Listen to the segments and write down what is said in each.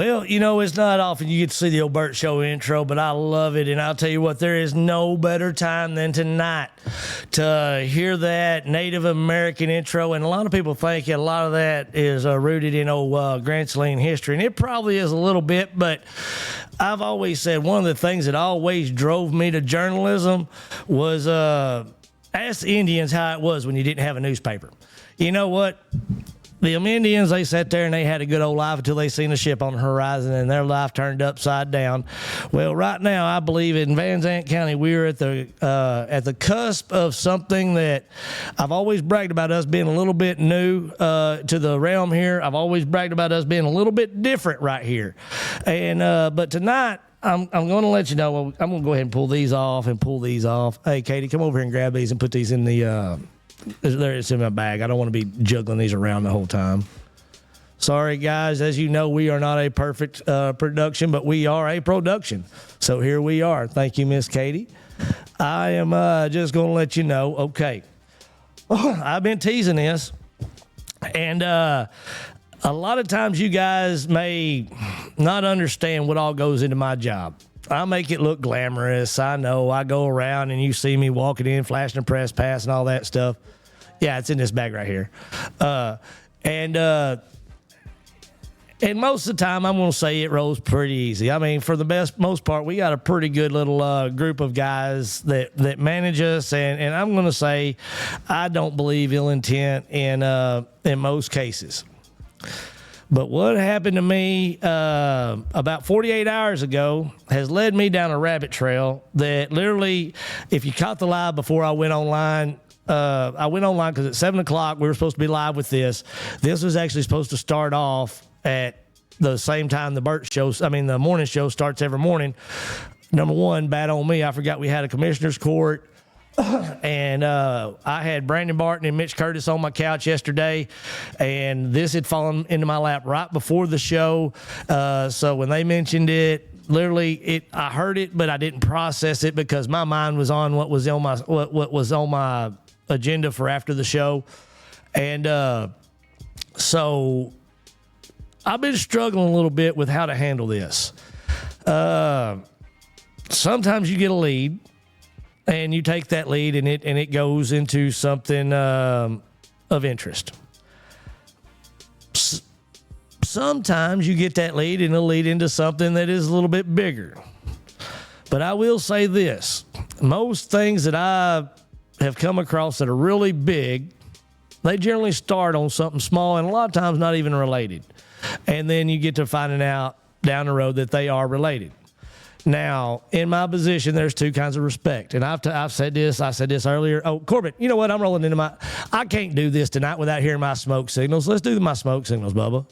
Well, it's not often you get to see the old BERT show intro, but I love it. And I'll tell you what, there is no better time than tonight to hear that Native American intro. And a lot of people think a lot of that is rooted in old Grand Saline history. And it probably is a little bit, but I've always said one of the things that always drove me to journalism was ask the Indians how it was when you didn't have a newspaper. You know what? The Indians, they sat there and they had a good old life until they seen a ship on the horizon and their life turned upside down. Well, right now, I believe in Van Zandt County, we're at the cusp of something that I've always bragged about us being a little bit new to the realm here. I've always bragged about us being a little bit different right here. And but tonight, I'm going to let you know, I'm going to go ahead and pull these off. Hey, Katie, come over here and grab these and put these in the there it's in my bag. I don't want to be juggling these around the whole time. Sorry, guys. As you know, we are not a perfect production, but we are a production. So here we are. Thank you, Miss Katie. I am just going to let you know. Okay. I've been teasing this, and a lot of times you guys may not understand what all goes into my job. I make it look glamorous. I know. I go around and you see me walking in, flashing a press pass and all that stuff. Yeah, it's in this bag right here. And most of the time, I'm going to say it rolls pretty easy. I mean, for the most part, we got a pretty good little group of guys that manage us. And I'm going to say I don't believe ill intent in most cases. But what happened to me about 48 hours ago has led me down a rabbit trail that literally, if you caught the live before I went online because at 7 o'clock we were supposed to be live with this. This was actually supposed to start off at the same time the morning show starts every morning. Number one, bad on me. I forgot we had a commissioner's court. And I had Brandon Barton and Mitch Curtis on my couch yesterday, and this had fallen into my lap right before the show. So when they mentioned it, literally, I heard it, but I didn't process it because my mind was on what was on my agenda for after the show, and so I've been struggling a little bit with how to handle this. Sometimes you get a lead. And you take that lead, and it goes into something of interest. Sometimes you get that lead, and it'll lead into something that is a little bit bigger. But I will say this: most things that I have come across that are really big, they generally start on something small, and a lot of times not even related. And then you get to finding out down the road that they are related. Now, in my position, there's two kinds of respect. And I've said this. I said this earlier. Oh, Corbett, you know what? I'm rolling into I can't do this tonight without hearing my smoke signals. Let's do my smoke signals, Bubba.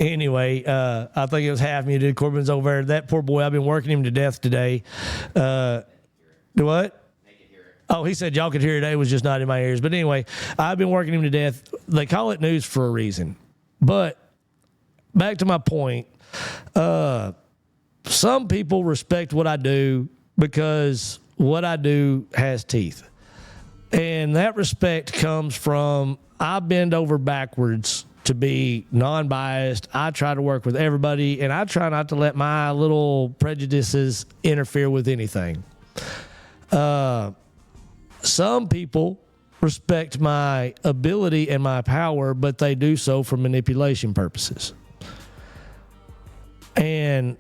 Anyway, I think it was half muted. Corbin's over there. That poor boy, I've been working him to death today. What? Oh, he said y'all could hear it. It was just not in my ears. But anyway, I've been working him to death. They call it news for a reason. But back to my point, some people respect what I do because what I do has teeth. And that respect comes from I bend over backwards to be non-biased. I try to work with everybody, and I try not to let my little prejudices interfere with anything. Some people respect my ability and my power, but they do so for manipulation purposes. And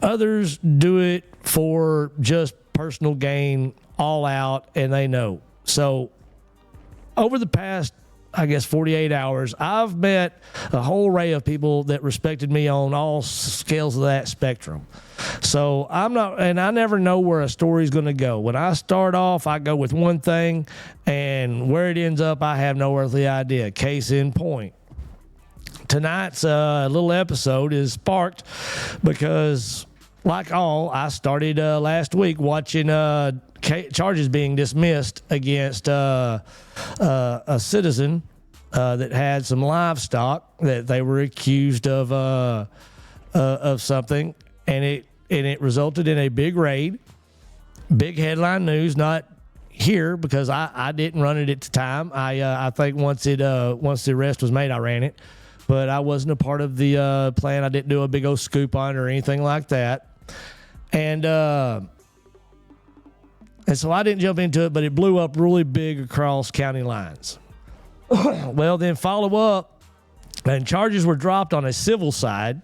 others do it for just personal gain, all out, and they know. So over the past, 48 hours, I've met a whole array of people that respected me on all scales of that spectrum. So I never know where a story's going to go. When I start off, I go with one thing, and where it ends up, I have no earthly idea. Case in point. Tonight's little episode is sparked because, like I started last week watching charges being dismissed against a citizen that had some livestock that they were accused of something, and it resulted in a big raid, big headline news, not here because I didn't run it at the time. I think once the arrest was made, I ran it, but I wasn't a part of the plan. I didn't do a big old scoop on it or anything like that, and so I didn't jump into it, but it blew up really big across county lines. Well, then follow up, and charges were dropped on a civil side,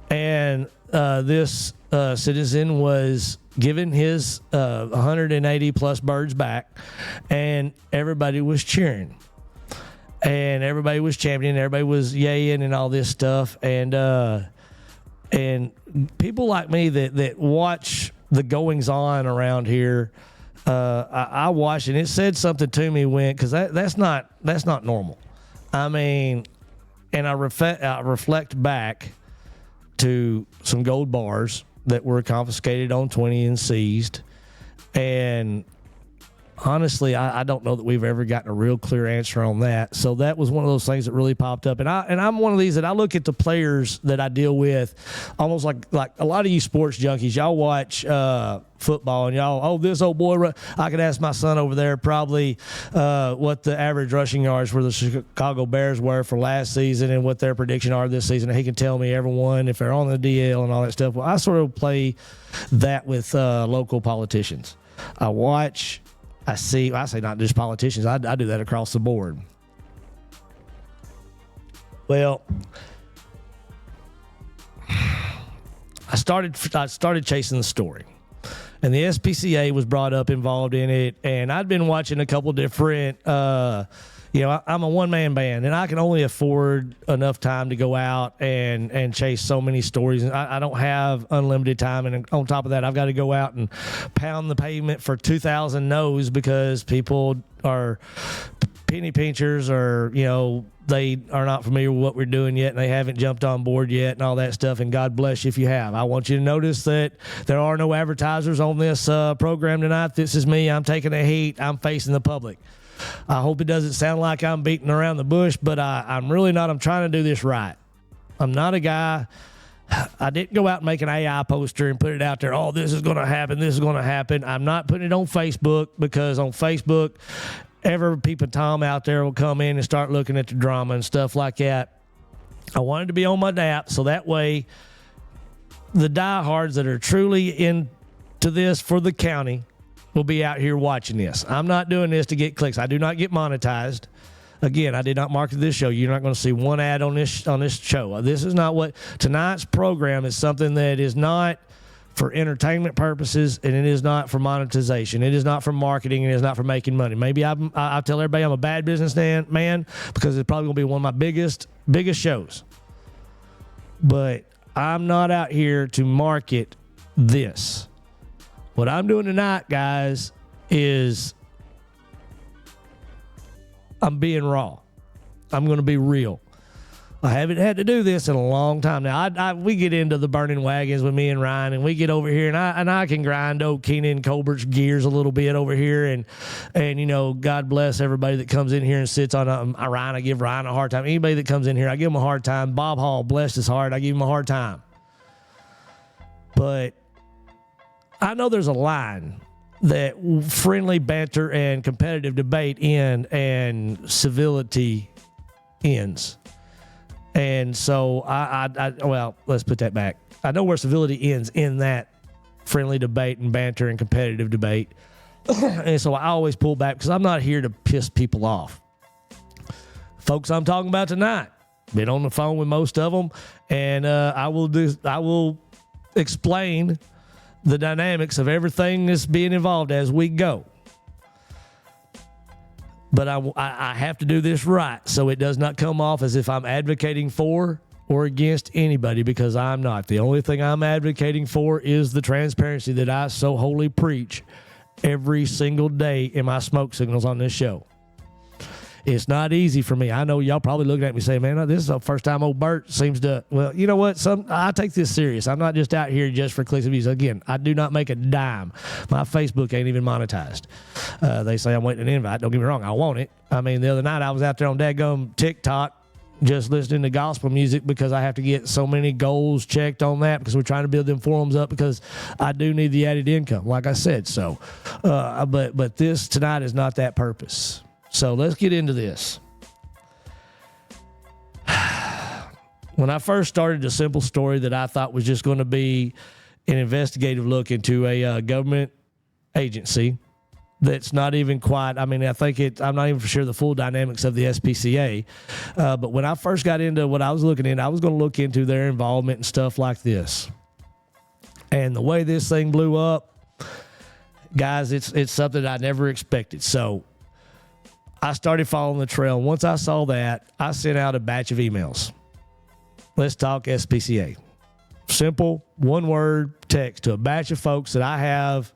and this citizen was given his 180 plus birds back, and everybody was cheering, and everybody was championing, everybody was yaying and all this stuff, and people like me that watch the goings on around here, I watched, and it said something to me because that's not normal. I mean, and I reflect back to some gold bars that were confiscated on 20 and seized, and honestly, I don't know that we've ever gotten a real clear answer on that. So that was one of those things that really popped up. And I'm one of these that I look at the players that I deal with almost like a lot of you sports junkies. Y'all watch football and y'all, this old boy. I could ask my son over there probably what the average rushing yards for the Chicago Bears were for last season and what their prediction are this season. And he can tell me everyone if they're on the DL and all that stuff. Well, I sort of play that with local politicians. I watch. I say not just politicians. I do that across the board. Well, I started chasing the story, and the SPCA was brought up involved in it, and I'd been watching a couple different. I'm a one-man band, and I can only afford enough time to go out and chase so many stories. And I don't have unlimited time, and on top of that, I've got to go out and pound the pavement for 2,000 no's because people are penny pinchers, or they are not familiar with what we're doing yet, and they haven't jumped on board yet, and all that stuff. And God bless you if you have. I want you to notice that there are no advertisers on this program tonight. This is me. I'm taking the heat. I'm facing the public. I hope it doesn't sound like I'm beating around the bush, but I'm really not. I'm trying to do this right. I'm not a guy. I didn't go out and make an AI poster and put it out there. Oh, this is going to happen. This is going to happen. I'm not putting it on Facebook because on Facebook, every peeping Tom out there will come in and start looking at the drama and stuff like that. I wanted to be on my DAP so that way the diehards that are truly into this for the county will be out here watching this. I'm not doing this to get clicks. I do not get monetized. Again, I did not market this show. You're not going to see one ad on this show. This is not what tonight's program is. Something that is not for entertainment purposes, and it is not for monetization. It is not for marketing, and it is not for making money. Maybe I tell everybody I'm a bad businessman because it's probably going to be one of my biggest shows. But I'm not out here to market this. What I'm doing tonight, guys, is I'm being raw. I'm going to be real. I haven't had to do this in a long time now. We get into the burning wagons with me and Ryan, and we get over here, and I can grind old Keenan Colbert's gears a little bit over here, and God bless everybody that comes in here and sits on Ryan. I give Ryan a hard time. Anybody that comes in here, I give him a hard time. Bob Hall, bless his heart, I give him a hard time. But I know there's a line that friendly banter and competitive debate end and civility ends. And so well, let's put that back. I know where civility ends in that friendly debate and banter and competitive debate. And so I always pull back because I'm not here to piss people off. Folks I'm talking about tonight, been on the phone with most of them, and I will explain the dynamics of everything that's being involved as we go. But I have to do this right so it does not come off as if I'm advocating for or against anybody, because I'm not. The only thing I'm advocating for is the transparency that I so wholly preach every single day in my smoke signals on this show. It's not easy for me. I know y'all probably looking at me saying, man, this is the first time old Bert seems to, well, you know what? I take this serious. I'm not just out here just for clicks and views. Again, I do not make a dime. My Facebook ain't even monetized. They say I'm waiting an invite. Don't get me wrong. I want it. I mean, the other night I was out there on dadgum TikTok just listening to gospel music because I have to get so many goals checked on that because we're trying to build them forums up because I do need the added income, like I said. So, but this tonight is not that purpose. So let's get into this. When I first started, a simple story that I thought was just going to be an investigative look into a government agency that's not even quite, I mean, I'm not even for sure the full dynamics of the SPCA. But when I first got into what I was looking into, I was going to look into their involvement and stuff like this. And the way this thing blew up, guys, it's something I never expected. So I started following the trail. Once I saw that, I sent out a batch of emails. Let's talk SPCA. Simple, one word text to a batch of folks that I have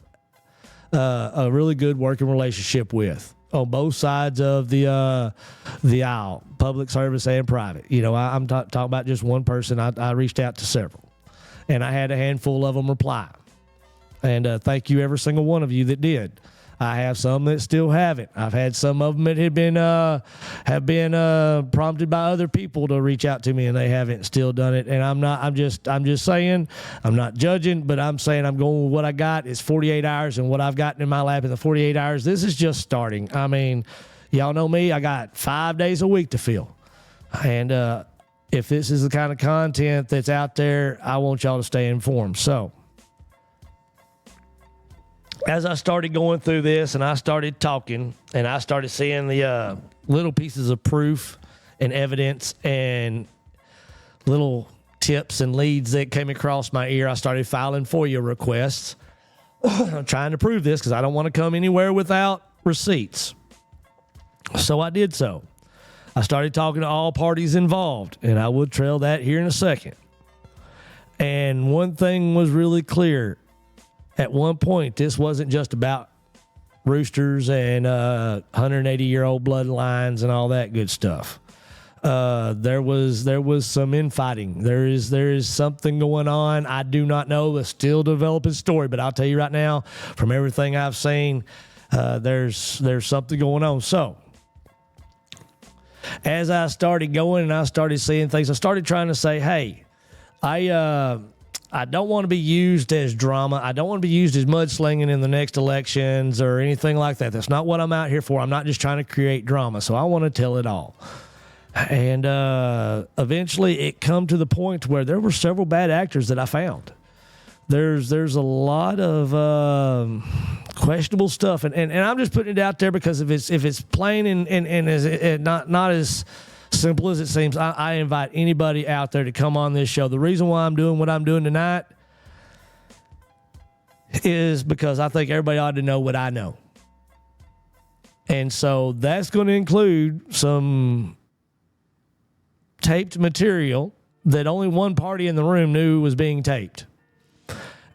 a really good working relationship with on both sides of the aisle, public service and private. You know, I'm talking about just one person. I reached out to several, and I had a handful of them reply. And thank you, every single one of you that did. I have some that still haven't. I've had some of them that have been prompted by other people to reach out to me, and they haven't still done it. And I'm just saying, I'm not judging, but I'm saying I'm going with what I got. It's 48 hours, and what I've gotten in my lap in the 48 hours, this is just starting. I mean, y'all know me. I got 5 days a week to fill. And if this is the kind of content that's out there, I want y'all to stay informed. So as I started going through this and I started talking and I started seeing the little pieces of proof and evidence and little tips and leads that came across my ear, I started filing FOIA requests trying to prove this because I don't want to come anywhere without receipts. So I did so. I started talking to all parties involved, and I will trail that here in a second. And one thing was really clear. At one point, this wasn't just about roosters and 180-year-old bloodlines and all that good stuff. There was some infighting. There is something going on. I do not know. It's still a developing story, but I'll tell you right now, from everything I've seen, there's something going on. So as I started going and I started seeing things, I started trying to say, hey, I don't want to be used as drama. I don't want to be used as mudslinging in the next elections or anything like that. That's not what I'm out here for. I'm not just trying to create drama. So I want to tell it all. And eventually it come to the point where there were several bad actors that I found. There's a lot of questionable stuff. And I'm just putting it out there because if it's plain and is not as simple as it seems, I invite anybody out there to come on this show. The reason why I'm doing what I'm doing tonight is because I think everybody ought to know what I know. And so that's going to include some taped material that only one party in the room knew was being taped.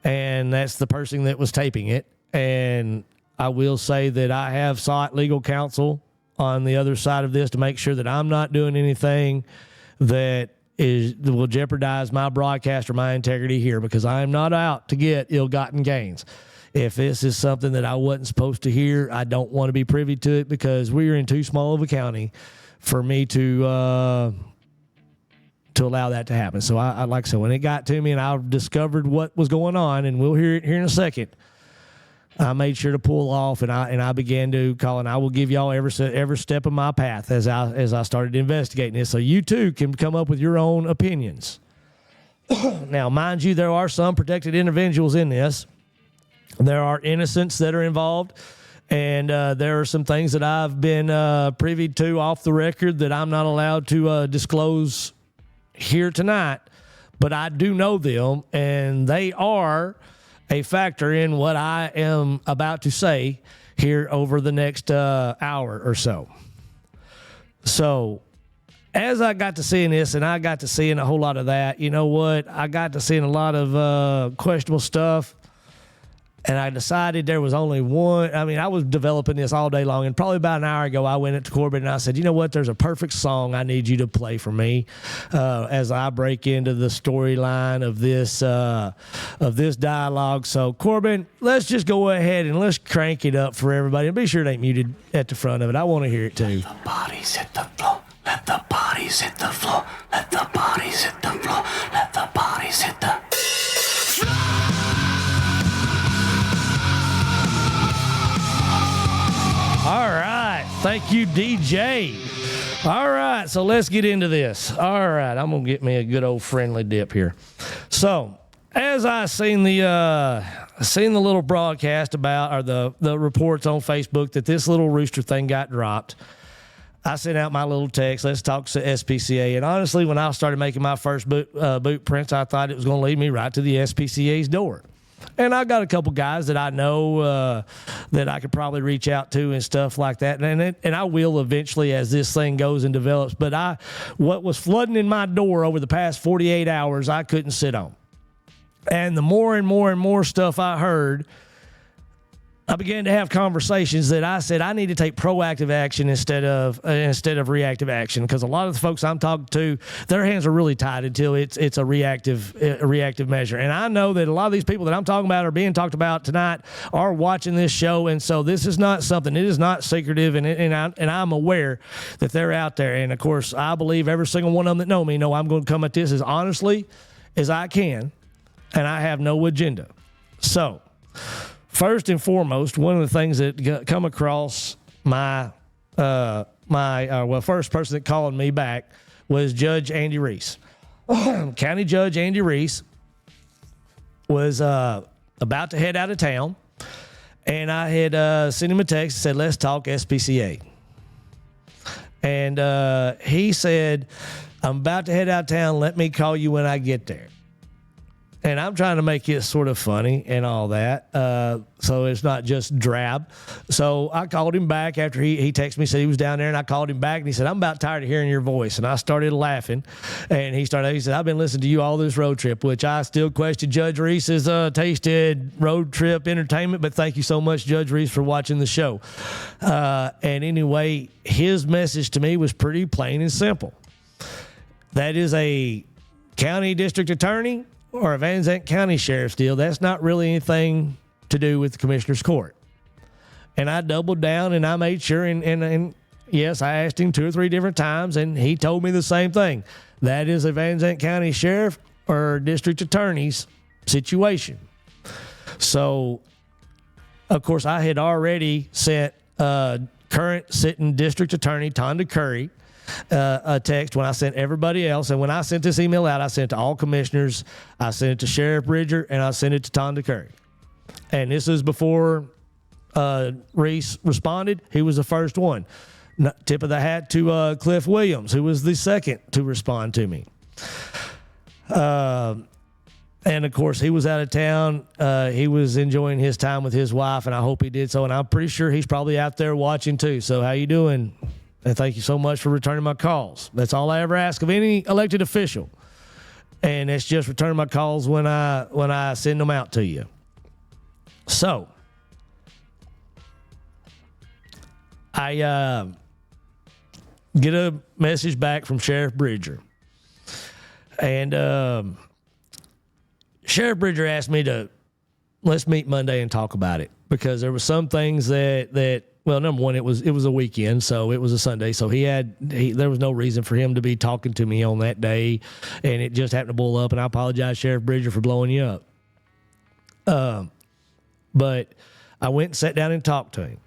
And that's the person that was taping it. And I will say that I have sought legal counsel on the other side of this to make sure that I'm not doing anything that will jeopardize my broadcast or my integrity here, because I am not out to get ill-gotten gains. If this is something that I wasn't supposed to hear, I don't want to be privy to it, because we are in too small of a county for me to allow that to happen. So I like so when it got to me and I discovered what was going on, and we'll hear it here in a second, I made sure to pull off, and I began to call, and I will give y'all every step of my path as I started investigating this, so you too can come up with your own opinions. Now, mind you, there are some protected individuals in this. There are innocents that are involved, and there are some things that I've been privy to off the record that I'm not allowed to disclose here tonight, but I do know them, and they are a factor in what I am about to say here over the next hour or so. So as I got to seeing this, and I got to seeing a whole lot of that, you know what? I got to seeing a lot of questionable stuff, and I decided there was only one. I mean, I was developing this all day long, and probably about an hour ago, I went up to Corbin and I said, you know what? There's a perfect song I need you to play for me as I break into the storyline of this dialogue. So, Corbin, let's just go ahead and let's crank it up for everybody. And be sure it ain't muted at the front of it. I want to hear it too. Let the bodies hit the floor. Let the bodies bodies hit the floor. Let the bodies hit the floor. Let the bodies hit the floor. All right. Thank you, DJ. All right. So let's get into this. All right. I'm going to get me a good old friendly dip here. So as I seen the little broadcast about, or the reports on Facebook that this little rooster thing got dropped, I sent out my little text, let's talk to SPCA. And honestly, when I started making my first boot prints, I thought it was going to lead me right to the SPCA's door. And I got a couple guys that I know that I could probably reach out to and stuff like that. And I will eventually as this thing goes and develops. But what was flooding in my door over the past 48 hours, I couldn't sit on. And the more and more and more stuff I heard, I began to have conversations that I said I need to take proactive action instead of reactive action, because a lot of the folks I'm talking to, their hands are really tied until it's a reactive measure. And I know that a lot of these people that I'm talking about are being talked about tonight are watching this show, and so this is not something. It is not secretive, and I'm aware that they're out there. And of course, I believe every single one of them that know me know I'm going to come at this as honestly as I can, and I have no agenda. So, first and foremost, one of the things that come across my first person that called me back was Judge Andy Reese. County Judge Andy Reese was about to head out of town, and I had sent him a text and said, let's talk SPCA. And he said, I'm about to head out of town. Let me call you when I get there. And I'm trying to make it sort of funny and all that, so it's not just drab. So I called him back after he texted me, said he was down there, and I called him back, and he said, I'm about tired of hearing your voice. And I started laughing, and he said, I've been listening to you all this road trip, which I still question Judge Reese's tasted road trip entertainment, but thank you so much, Judge Reese, for watching the show. And anyway, his message to me was pretty plain and simple. That is a county district attorney or a Van Zandt County Sheriff's deal. That's not really anything to do with the Commissioner's Court. And I doubled down and I made sure, and yes, I asked him 2 or 3 different times, and he told me the same thing. That is a Van Zandt County Sheriff or District Attorney's situation. So, of course, I had already sent current sitting District Attorney Tonda Curry a text when I sent everybody else. And when I sent this email out, I sent it to all commissioners. I sent it to Sheriff Bridger, and I sent it to Tonda Curry. And this is before Reese responded. He was the first one. Tip of the hat to Cliff Williams, who was the second to respond to me. And, of course, he was out of town. He was enjoying his time with his wife, and I hope he did so. And I'm pretty sure he's probably out there watching, too. So how you doing? And thank you so much for returning my calls. That's all I ever ask of any elected official. And it's just returning my calls when I send them out to you. So, I get a message back from Sheriff Bridger. And Sheriff Bridger asked me let's meet Monday and talk about it. Because there were some things that well, number one, it was a weekend, so it was a Sunday. So there was no reason for him to be talking to me on that day, and it just happened to blow up. And I apologize, Sheriff Bridger, for blowing you up. But I went and sat down and talked to him.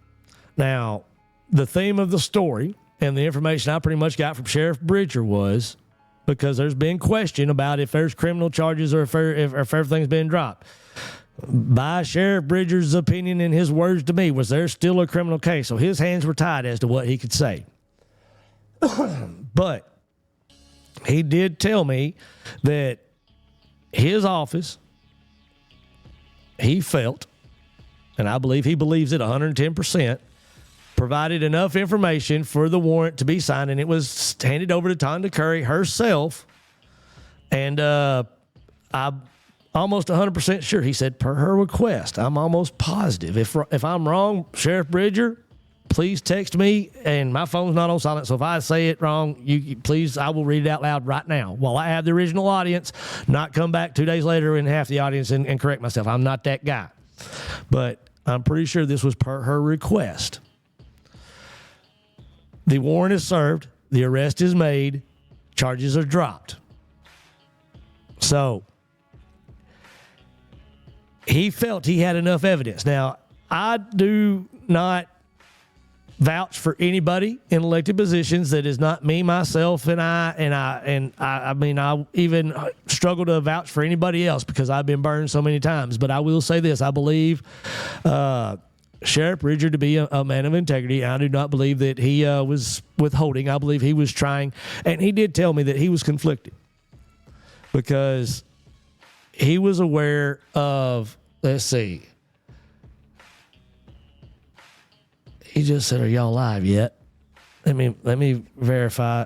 Now, the theme of the story and the information I pretty much got from Sheriff Bridger was, because there's been question about if there's criminal charges or if everything's been dropped. By Sheriff Bridger's opinion and his words to me, was there still a criminal case? So his hands were tied as to what he could say. But he did tell me that his office, he felt, and I believe he believes it 110%, provided enough information for the warrant to be signed, and it was handed over to Tonda Curry herself. And I'm almost 100% sure. He said, per her request. I'm almost positive. If I'm wrong, Sheriff Bridger, please text me. And my phone's not on silent, so if I say it wrong, you please, I will read it out loud right now while I have the original audience, not come back 2 days later and half the audience and correct myself. I'm not that guy. But I'm pretty sure this was per her request. The warrant is served. The arrest is made. charges are dropped. So he felt he had enough evidence. Now, I do not vouch for anybody in elected positions that is not me, myself, and I mean, I even struggle to vouch for anybody else because I've been burned so many times. But I will say this: I believe Sheriff Bridger to be a man of integrity. I do not believe that he was withholding. I believe he was trying, and he did tell me that he was conflicted because he was aware of. Let's see. He just said, "Are y'all live yet?" Let me verify.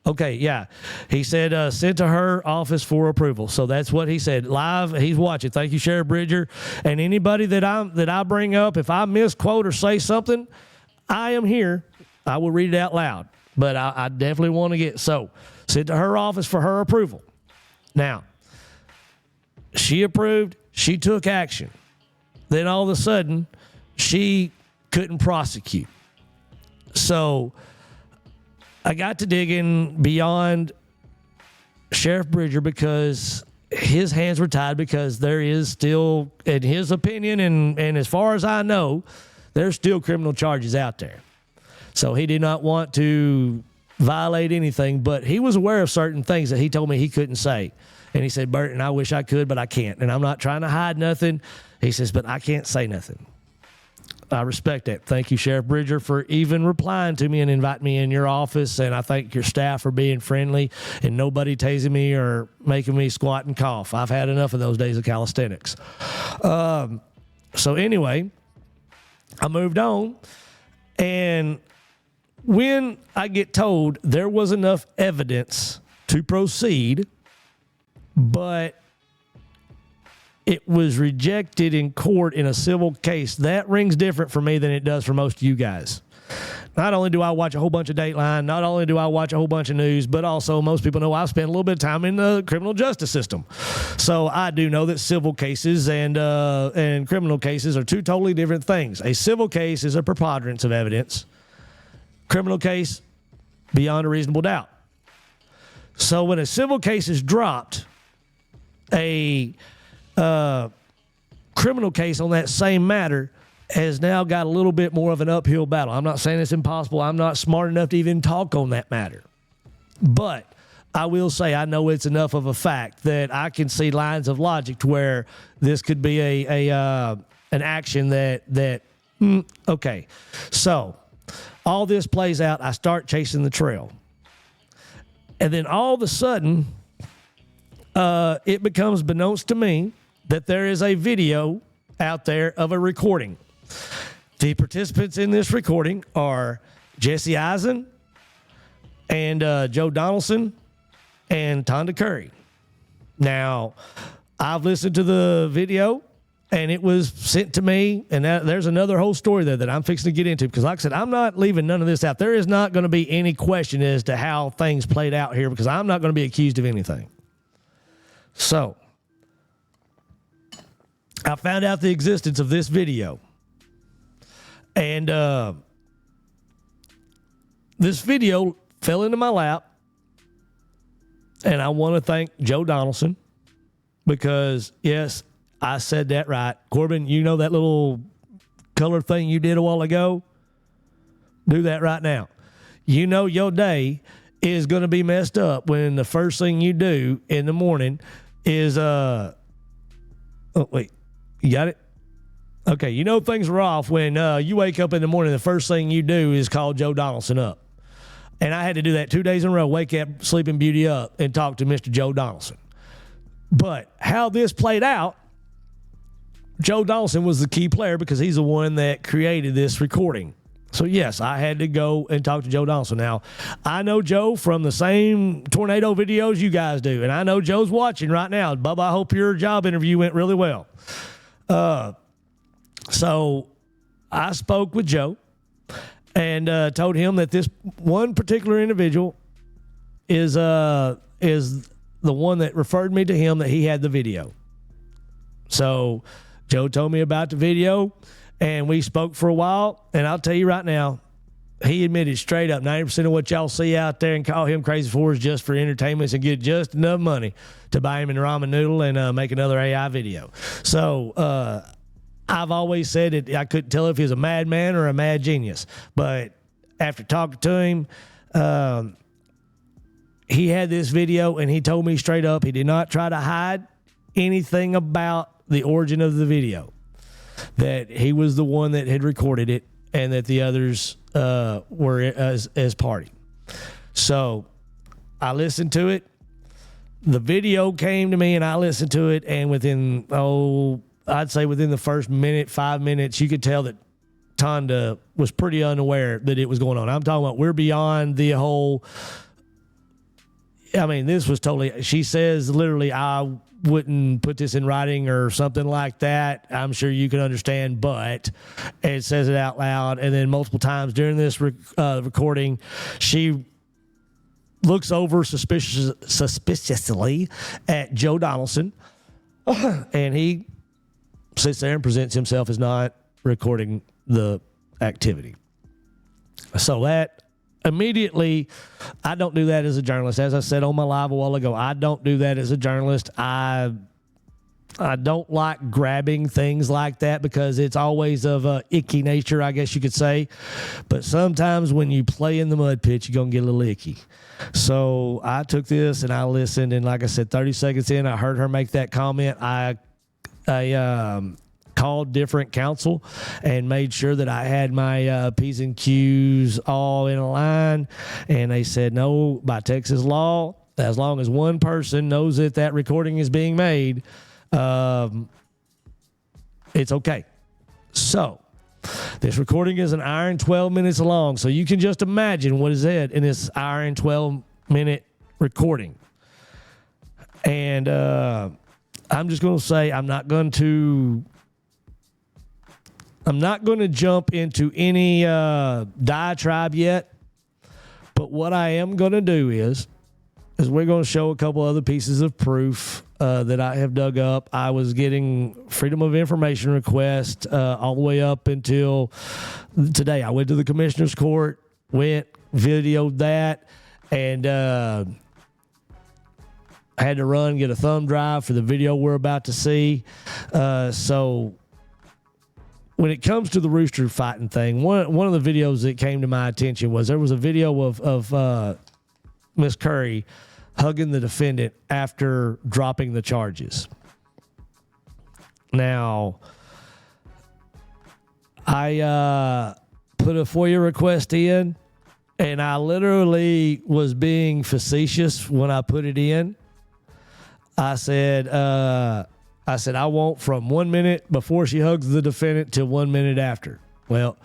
Okay, yeah. He said sent to her office for approval. So that's what he said. Live, he's watching. Thank you, Sheriff Bridger. And anybody that I bring up, if I misquote or say something, I am here. I will read it out loud. But I definitely want to get sent to her office for her approval. Now, she approved. She took action. Then all of a sudden, she couldn't prosecute. So I got to digging beyond Sheriff Bridger because his hands were tied because there is still, in his opinion, and as far as I know, there's still criminal charges out there. So he did not want to violate anything, but he was aware of certain things that he told me he couldn't say. And he said, "Bert, and I wish I could, but I can't. And I'm not trying to hide nothing." He says, "But I can't say nothing." I respect that. Thank you, Sheriff Bridger, for even replying to me and inviting me in your office. And I thank your staff for being friendly and nobody tasing me or making me squat and cough. I've had enough of those days of calisthenics. So anyway, I moved on. And when I get told there was enough evidence to proceed, but it was rejected in court in a civil case, that rings different for me than it does for most of you guys. Not only do I watch a whole bunch of Dateline, not only do I watch a whole bunch of news, but also most people know I've spent a little bit of time in the criminal justice system. So I do know that civil cases and criminal cases are two totally different things. A civil case is a preponderance of evidence. Criminal case, beyond a reasonable doubt. So when a civil case is dropped, a criminal case on that same matter has now got a little bit more of an uphill battle. I'm not saying it's impossible. I'm not smart enough to even talk on that matter. But I will say I know it's enough of a fact that I can see lines of logic to where this could be an action that okay. So all this plays out. I start chasing the trail. And then all of a sudden, it becomes beknownst to me that there is a video out there of a recording. The participants in this recording are Jesse Eisen and Joe Donaldson and Tonda Curry. Now, I've listened to the video, and it was sent to me, and there's another whole story there that I'm fixing to get into because, like I said, I'm not leaving none of this out. There is not going to be any question as to how things played out here because I'm not going to be accused of anything. So, I found out the existence of this video. And this video fell into my lap. And I want to thank Joe Donaldson because, yes, I said that right. Corbin, you know that little color thing you did a while ago? Do that right now. You know your day is going to be messed up when the first thing you do in the morning is oh, wait. You got it? Okay, you know things are off when you wake up in the morning, the first thing you do is call Joe Donaldson up. And I had to do that 2 days in a row, wake up, Sleeping Beauty up, and talk to Mr. Joe Donaldson. But how this played out, Joe Donaldson was the key player because he's the one that created this recording. So, yes, I had to go and talk to Joe Donaldson. Now, I know Joe from the same tornado videos you guys do, and I know Joe's watching right now. Bubba, I hope your job interview went really well. So I spoke with Joe and told him that this one particular individual is the one that referred me to him, that he had the video. So Joe told me about the video, and we spoke for a while. And I'll tell you right now, he admitted straight up 90% of what y'all see out there and call him crazy for is just for entertainment and get just enough money to buy him a ramen noodle and make another AI video. So I've always said that I couldn't tell if he was a madman or a mad genius. But after talking to him, he had this video and he told me straight up he did not try to hide anything about the origin of the video, that he was the one that had recorded it and that the others were as party. So I listened to it. The video came to me and I listened to it, and within I'd say within the first 5 minutes, you could tell that Tonda was pretty unaware that it was going on. I'm talking about we're beyond the whole. I mean, this was totally. She says literally, I wouldn't put this in writing or something like that. I'm sure you can understand, but it says it out loud. And then multiple times during this recording, she looks over suspiciously at Joe Donaldson, and he sits there and presents himself as not recording the activity. So that immediately, I don't do that as a journalist. As I said on my live a while ago, I don't do that as a journalist. I don't like grabbing things like that because it's always of a icky nature, I guess you could say. But sometimes when you play in the mud pit, you're going to get a little icky. So I took this and I listened, and like I said, 30 seconds in, I heard her make that comment. I called different counsel and made sure that I had my P's and Q's all in a line. And they said, no, by Texas law, as long as one person knows that that recording is being made, it's okay. So this recording is an hour and 12 minutes long. So you can just imagine what is it in this hour and 12-minute recording. And I'm just going to say I'm not going to jump into any diatribe yet, but what I am going to do is we're going to show a couple other pieces of proof that I have dug up. I was getting Freedom of Information requests all the way up until today. I went to the commissioner's court, videoed that, and had to run, get a thumb drive for the video we're about to see. So when it comes to the rooster fighting thing, one of the videos that came to my attention was there was a video of Miss Curry hugging the defendant after dropping the charges. Now, I put a FOIA request in, and I literally was being facetious when I put it in. I said, I want from 1 minute before she hugs the defendant till 1 minute after. Well,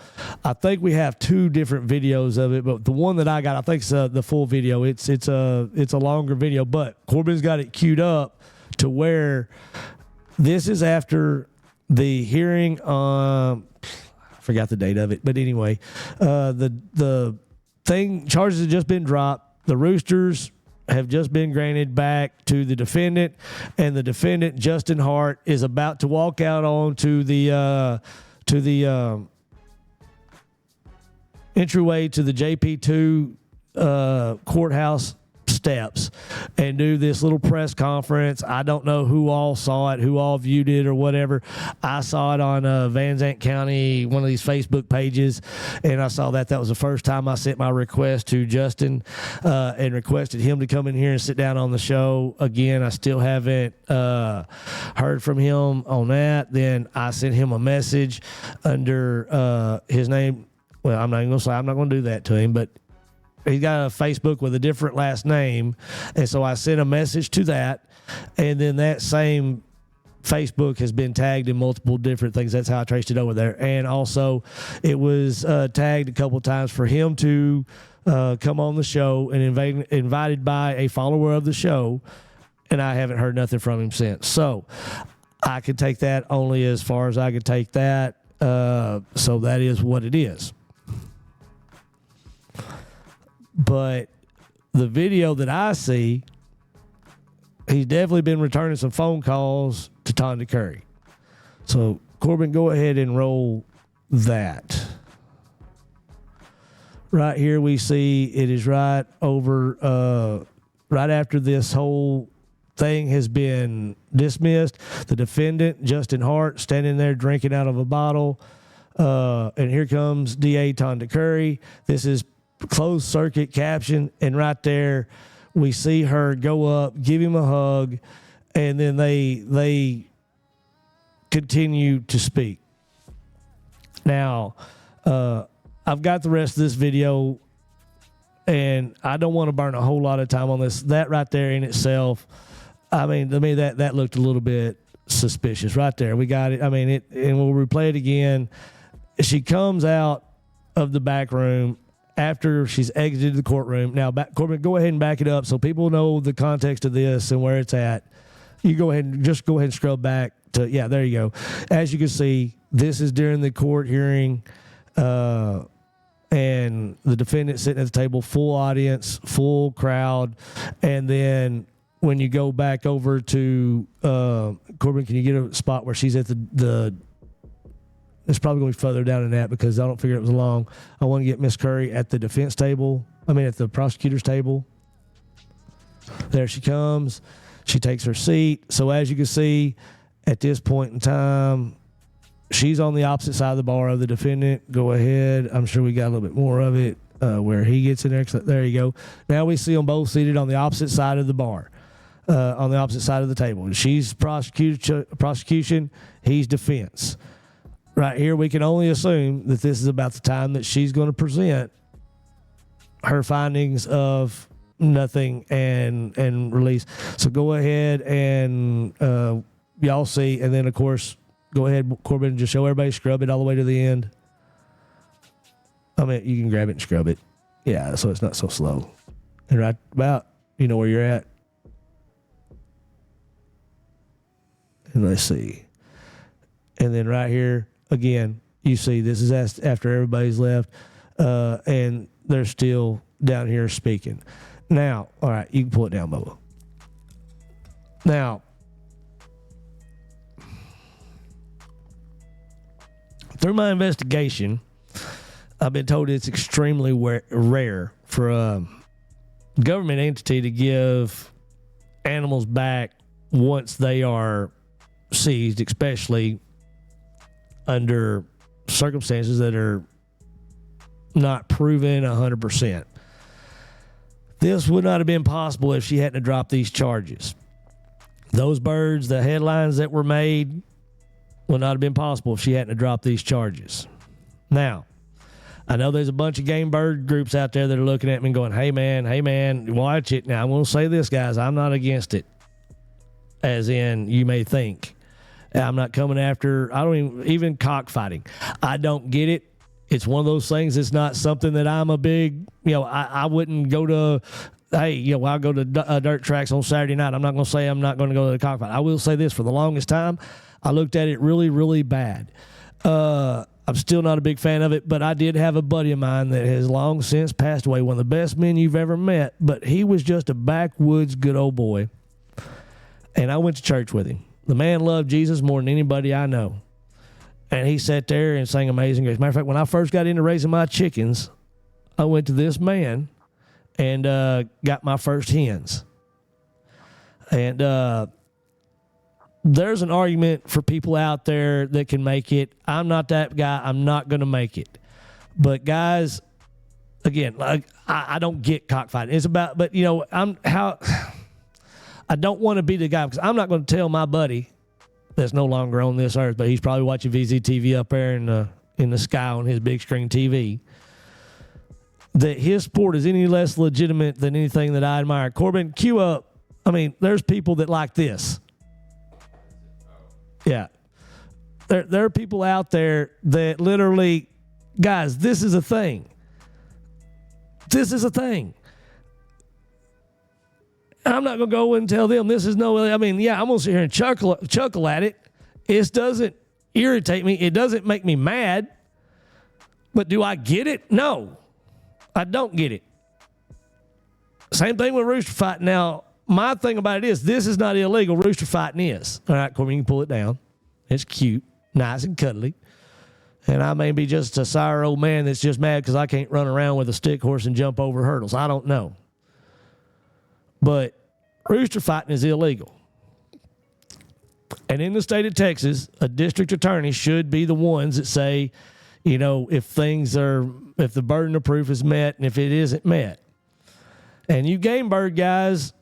I think we have two different videos of it, but the one that I got, I think it's the full video. It's a longer video, but Corbin's got it queued up to where this is after the hearing. I forgot the date of it, but anyway, the charges have just been dropped. The Roosters have just been granted back to the defendant, and the defendant, Justin Hart, is about to walk out onto the entryway to the JP2 courthouse steps and do this little press conference. I don't know who all saw it, who all viewed it or whatever. I saw it on Van Zandt County, one of these Facebook pages, and I saw that. That was the first time I sent my request to Justin and requested him to come in here and sit down on the show. Again, I still haven't heard from him on that. Then I sent him a message under his name. Well, I'm not even going to say I'm not going to do that to him, but he's got a Facebook with a different last name. And so I sent a message to that. And then that same Facebook has been tagged in multiple different things. That's how I traced it over there. And also it was tagged a couple of times for him to come on the show and invited by a follower of the show. And I haven't heard nothing from him since. So I could take that only as far as I could take that. So that is what it is. But the video that I see, he's definitely been returning some phone calls to Tonda Curry. So, Corbin, go ahead and roll that right here we see it is right over, right after this whole thing has been dismissed. The defendant, Justin Hart, standing there drinking out of a bottle. And here comes DA Tonda Curry. This is closed circuit caption. And right there, we see her go up, give him a hug, and then they continue to speak. Now, I've got the rest of this video, and I don't want to burn a whole lot of time on this. That right there in itself, I mean, to me, that looked a little bit suspicious right there. We got it. I mean, and we'll replay it again. She comes out of the back room after she's exited the courtroom. Now, Corbin, go ahead and back it up so people know the context of this and where it's at. You go ahead and scrub back to, yeah, there you go. As you can see, this is during the court hearing, and the defendant sitting at the table, full audience, full crowd, and then when you go back over to Corbin, can you get a spot where she's at the it's probably going to be further down than that because I don't figure it was long. I want to get Miss Curry at the defense table. At the prosecutor's table. There she comes. She takes her seat. So as you can see, at this point in time, she's on the opposite side of the bar of the defendant. Go ahead. I'm sure we got a little bit more of it where he gets in there. There you go. Now we see them both seated on the opposite side of the bar. On the opposite side of the table. She's prosecution, he's defense. Right here, we can only assume that this is about the time that she's going to present her findings of nothing and release. So go ahead and y'all see, and then, of course, go ahead, Corbin, just show everybody, scrub it all the way to the end. You can grab it and scrub it. Yeah, so it's not so slow. And right about, you know where you're at. And let's see. And then right here, again, you see this is after everybody's left, and they're still down here speaking. Now, all right, you can pull it down, Bubba. Now, through my investigation, I've been told it's extremely rare for a government entity to give animals back once they are seized, especially under circumstances that are not proven 100%. This would not have been possible if she hadn't dropped these charges. Those birds, the headlines that were made, would not have been possible if she hadn't dropped these charges. Now, I know there's a bunch of game bird groups out there that are looking at me and going, hey man, watch it. Now, I'm going to say this, guys. I'm not against it, as in you may think. I'm not coming after, I don't even cockfighting. I don't get it. It's one of those things. It's not something that I'm a big, I wouldn't go to, I'll go to dirt tracks on Saturday night. I'm not going to say I'm not going to go to the cockfight. I will say this, for the longest time, I looked at it really, really bad. I'm still not a big fan of it, but I did have a buddy of mine that has long since passed away, one of the best men you've ever met, but he was just a backwoods good old boy. And I went to church with him. The man loved Jesus more than anybody I know. And he sat there and sang Amazing Grace. Matter of fact, when I first got into raising my chickens, I went to this man and got my first hens. And there's an argument for people out there that can make it. I'm not that guy. I'm not going to make it. But guys, again, I don't get cockfighting. It's about, but I don't want to be the guy, because I'm not going to tell my buddy that's no longer on this earth, but he's probably watching VZTV up there in the sky on his big screen TV, that his sport is any less legitimate than anything that I admire. Corbin, cue up. There's people that like this. Yeah. There are people out there that literally, guys, this is a thing. This is a thing. I'm not going to go and tell them this is no, I'm going to sit here and chuckle at it. It doesn't irritate me. It doesn't make me mad. But do I get it? No, I don't get it. Same thing with rooster fighting. Now, my thing about it is, this is not illegal. Rooster fighting is. All right, Corbin, you can pull it down. It's cute, nice and cuddly. And I may be just a sour old man that's just mad because I can't run around with a stick horse and jump over hurdles. I don't know. But rooster fighting is illegal. And in the state of Texas, a district attorney should be the ones that say, you know, if the burden of proof is met and if it isn't met. And you game bird guys,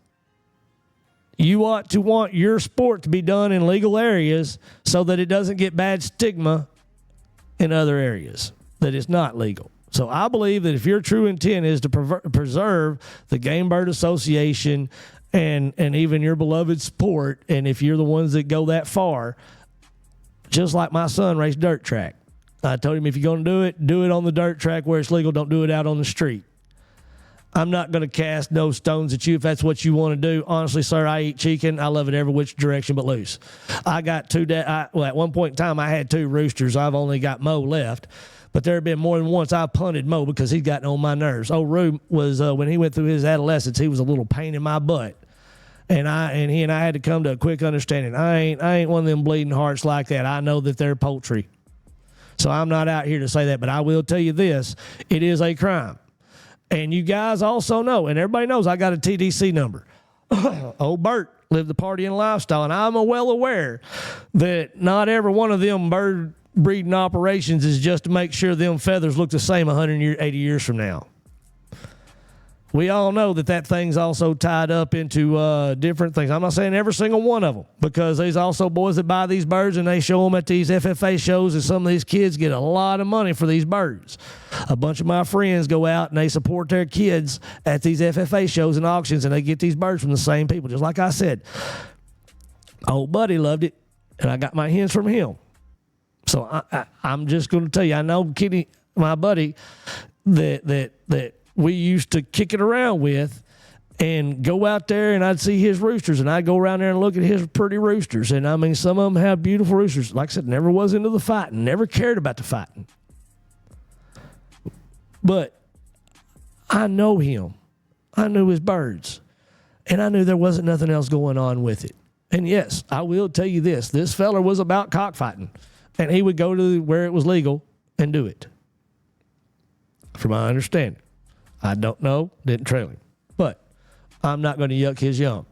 you ought to want your sport to be done in legal areas so that it doesn't get bad stigma in other areas, that it's not legal. So I believe that if your true intent is to preserve the Game Bird Association and even your beloved sport, and if you're the ones that go that far, just like my son raced dirt track. I told him if you're going to do it on the dirt track where it's legal. Don't do it out on the street. I'm not going to cast no stones at you if that's what you want to do. Honestly, sir, I eat chicken. I love it every which direction but loose. I got at one point in time, I had 2 roosters. I've only got Mo left. But there have been more than once I punted Mo because he's gotten on my nerves. Old Rube was, when he went through his adolescence, he was a little pain in my butt. And he and I had to come to a quick understanding. I ain't one of them bleeding hearts like that. I know that they're poultry. So I'm not out here to say that. But I will tell you this. It is a crime. And you guys also know, and everybody knows I got a TDC number. Old Bert lived the partying lifestyle, and I'm well aware that not every one of them bird breeding operations is just to make sure them feathers look the same 180 years from now. We all know that thing's also tied up into different things. I'm not saying every single one of them, because there's also boys that buy these birds and they show them at these FFA shows, and some of these kids get a lot of money for these birds. A bunch of my friends go out and they support their kids at these FFA shows and auctions, and they get these birds from the same people. Just like I said, old buddy loved it, and I got my hens from him. So I'm just going to tell you, I know Kitty, my buddy, that we used to kick it around with, and go out there and I'd see his roosters, and I'd go around there and look at his pretty roosters. And I mean, some of them have beautiful roosters. Like I said, never was into the fighting, never cared about the fighting. But I know him. I knew his birds, and I knew there wasn't nothing else going on with it. And yes, I will tell you this fella was about cockfighting, and he would go to where it was legal and do it. From my understanding. I don't know, didn't trail him. But I'm not going to yuck his yum.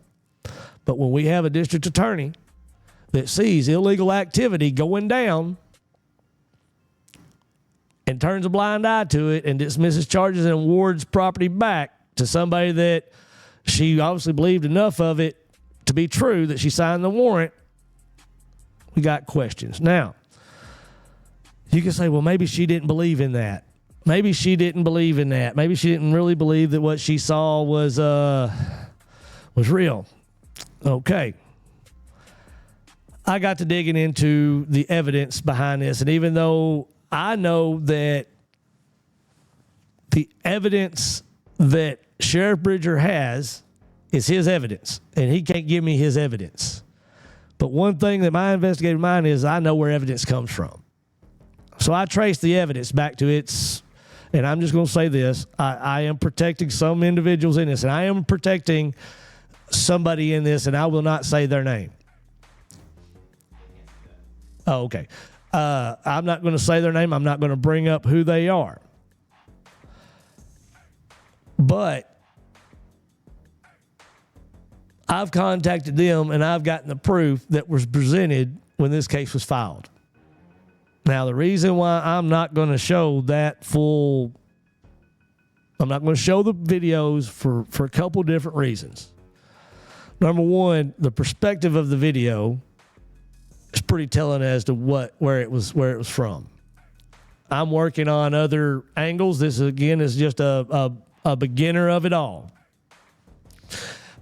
But when we have a district attorney that sees illegal activity going down and turns a blind eye to it and dismisses charges and awards property back to somebody that she obviously believed enough of it to be true that she signed the warrant, we got questions. Now, you can say, well, maybe she didn't believe in that. Maybe she didn't believe in that. Maybe she didn't really believe that what she saw was real. Okay. I got to digging into the evidence behind this, and even though I know that the evidence that Sheriff Bridger has is his evidence, and he can't give me his evidence. But one thing that my investigative mind is, I know where evidence comes from. So I traced the evidence back to its... And I'm just going to say this. I am protecting some individuals in this, and I am protecting somebody in this, and I will not say their name. Oh, okay. I'm not going to say their name. I'm not going to bring up who they are. But I've contacted them, and I've gotten the proof that was presented when this case was filed. Now, the reason why I'm not going to show that full, I'm not going to show the videos for a couple different reasons. Number one, the perspective of the video is pretty telling as to where it was from. I'm working on other angles. This again is just a beginner of it all.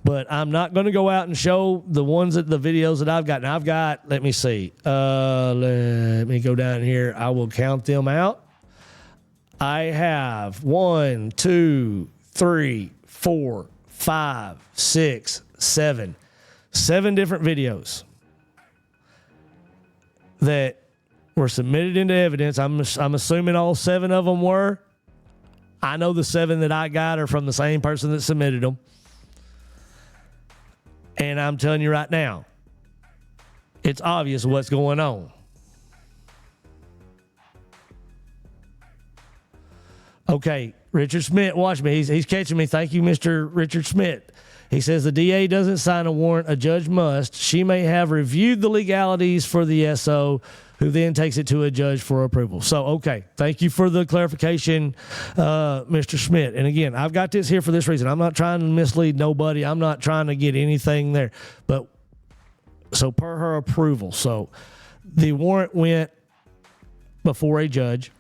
But I'm not going to go out and show the videos that I've got. Now I've got, let me see. Let me go down here. I will count them out. I have 1, 2, 3, 4, 5, 6, 7. 7 different videos that were submitted into evidence. I'm assuming all 7 of them were. I know the 7 that I got are from the same person that submitted them. And I'm telling you right now, it's obvious what's going on. Okay, Richard Smith, watch me. He's catching me. Thank you, Mr. Richard Smith. He says the DA doesn't sign a warrant, a judge must. She may have reviewed the legalities for the SO, who then takes it to a judge for approval. So, okay, thank you for the clarification, Mr. Schmidt. And again, I've got this here for this reason. I'm not trying to mislead nobody. I'm not trying to get anything there. But so per her approval. So the warrant went before a judge,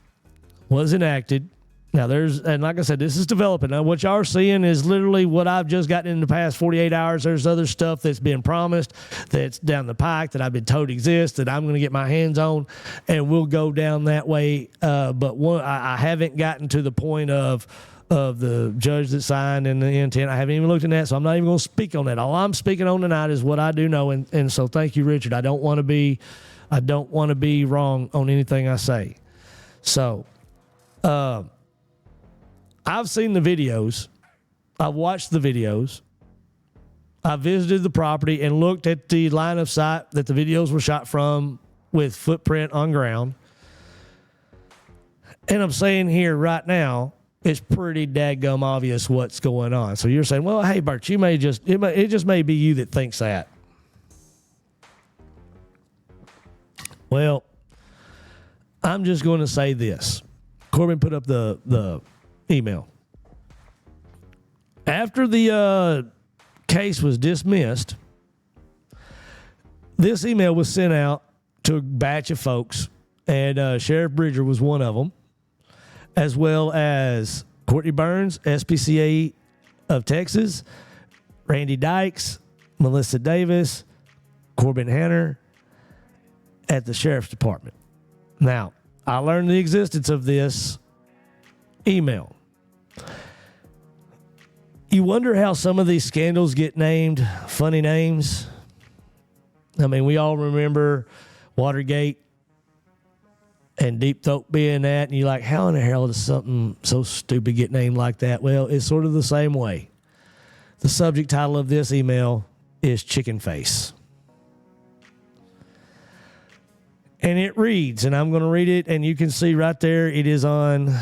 was enacted. Now, and like I said, this is developing. Now, what y'all are seeing is literally what I've just gotten in the past 48 hours. There's other stuff that's been promised that's down the pike that I've been told exists that I'm going to get my hands on, and we'll go down that way. But I haven't gotten to the point of the judge that signed and the intent. I haven't even looked at that, so I'm not even going to speak on that. All I'm speaking on tonight is what I do know, and so thank you, Richard. I don't want to be wrong on anything I say. So, I've seen the videos. I've watched the videos. I visited the property and looked at the line of sight that the videos were shot from with footprint on ground. And I'm saying here right now, it's pretty dadgum obvious what's going on. So you're saying, well, hey, Bert, it just may be you that thinks that. Well, I'm just going to say this. Corbin put up the email. After the case was dismissed, this email was sent out to a batch of folks, and Sheriff Bridger was one of them, as well as Courtney Burns, SPCA of Texas, Randy Dykes, Melissa Davis, Corbin Hanner at the Sheriff's Department. Now, I learned the existence of this email. You wonder how some of these scandals get named funny names. I mean, we all remember Watergate and Deep Throat being that, and you're like, how in the hell does something so stupid get named like that? Well, it's sort of the same way. The subject title of this email is Chicken Face. And it reads, and I'm going to read it, and you can see right there, it is on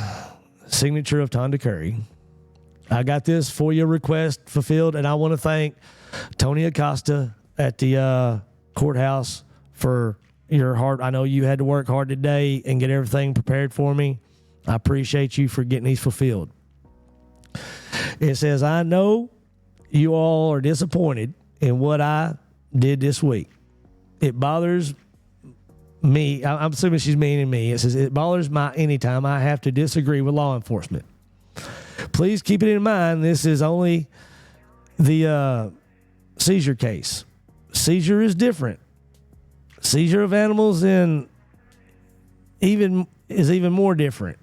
signature of Tonda Curry. I got this FOIA request fulfilled, and I want to thank Tony Acosta at the courthouse for your hard. I know you had to work hard today and get everything prepared for me. I appreciate you for getting these fulfilled. It says, I know you all are disappointed in what I did this week. It bothers me. I'm assuming she's meaning me. It says, it bothers my anytime I have to disagree with law enforcement. Please keep it in mind, this is only the seizure case. Seizure is different. Seizure of animals is even more different.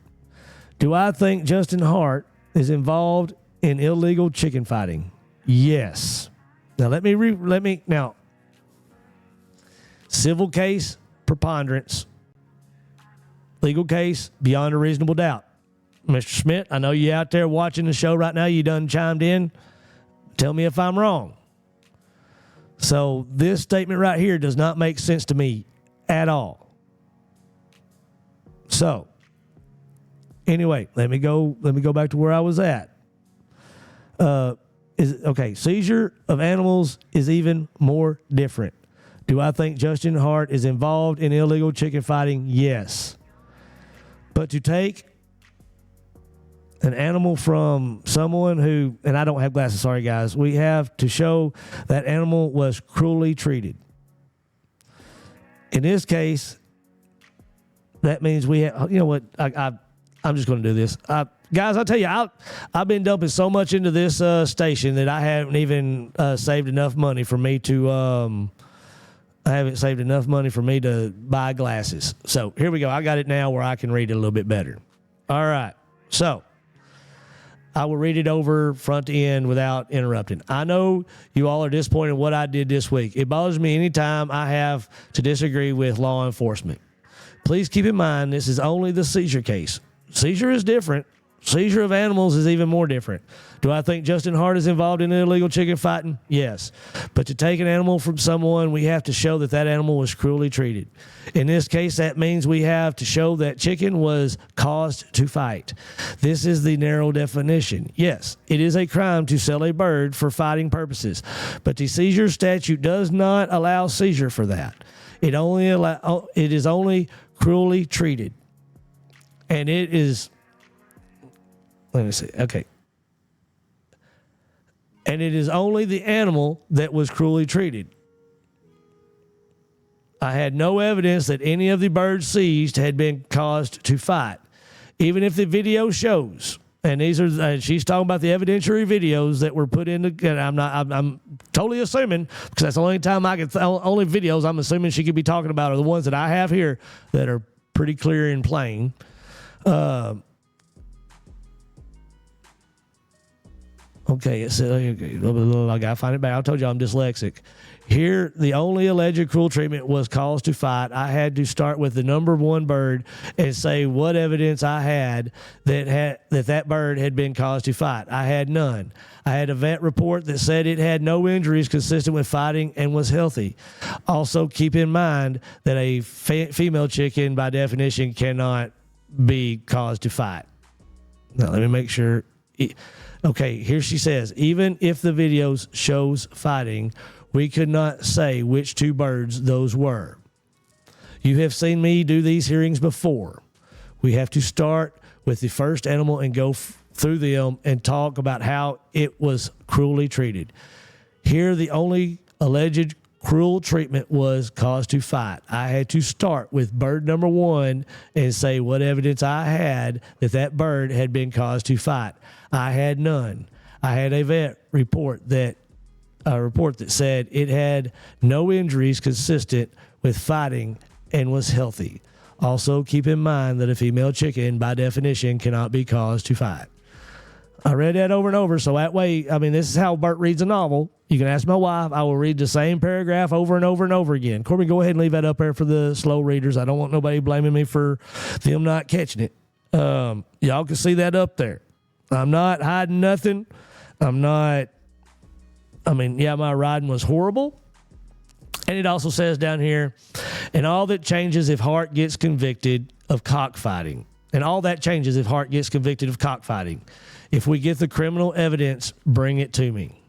Do I think Justin Hart is involved in illegal chicken fighting? Yes. Now let me civil case, preponderance. Legal case, beyond a reasonable doubt. Mr. Schmidt, I know you out there watching the show right now. You done chimed in. Tell me if I'm wrong. So this statement right here does not make sense to me at all. So anyway, let me go back to where I was at. Seizure of animals is even more different. Do I think Justin Hart is involved in illegal chicken fighting? Yes. But to take an animal from someone who, and I don't have glasses, sorry guys, we have to show that animal was cruelly treated. In this case, that means we have, you know what, I'm just going to do this. Guys, I'll tell you, I've been dumping so much into this station that I haven't even saved enough money for me to, buy glasses. So here we go. I got it now where I can read it a little bit better. All right. So I will read it over front to end without interrupting. I know you all are disappointed in what I did this week. It bothers me anytime I have to disagree with law enforcement. Please keep in mind this is only the seizure case. Seizure is different. Seizure of animals is even more different. Do I think Justin Hart is involved in illegal chicken fighting? Yes. But to take an animal from someone, we have to show that that animal was cruelly treated. In this case, that means we have to show that chicken was caused to fight. This is the narrow definition. Yes, it is a crime to sell a bird for fighting purposes, but the seizure statute does not allow seizure for that. It is only cruelly treated. And it is... Let me see. Okay. And it is only the animal that was cruelly treated. I had no evidence that any of the birds seized had been caused to fight. Even if the video shows, and these are, she's talking about the evidentiary videos that were put in, and I'm totally assuming, because that's the only time only videos I'm assuming she could be talking about are the ones that I have here that are pretty clear and plain. Okay, it said, I gotta find it back. I told you I'm dyslexic. Here, the only alleged cruel treatment was caused to fight. I had to start with the number one bird and say what evidence I had that bird had been caused to fight. I had none. I had a vet report that said it had no injuries consistent with fighting and was healthy. Also, keep in mind that a female chicken, by definition, cannot be caused to fight. Now, let me make sure. Okay, here she says, even if the videos shows fighting, we could not say which two birds those were. You have seen me do these hearings before. We have to start with the first animal and go through them and talk about how it was cruelly treated. Here, the only alleged cruel treatment was caused to fight. I had to start with bird number one and say what evidence I had that bird had been caused to fight. I had none. I had a vet report that said it had no injuries consistent with fighting and was healthy. Also, keep in mind that a female chicken, by definition, cannot be caused to fight. I read that over and over, so that way, I mean, this is how Bert reads a novel. You can ask my wife. I will read the same paragraph over and over and over again. Corbin, go ahead and leave that up there for the slow readers. I don't want nobody blaming me for them not catching it. Y'all can see that up there. I'm not hiding nothing. My riding was horrible. And it also says down here, and all that changes if Hart gets convicted of cockfighting. And all that changes if Hart gets convicted of cockfighting. If we get the criminal evidence, bring it to me.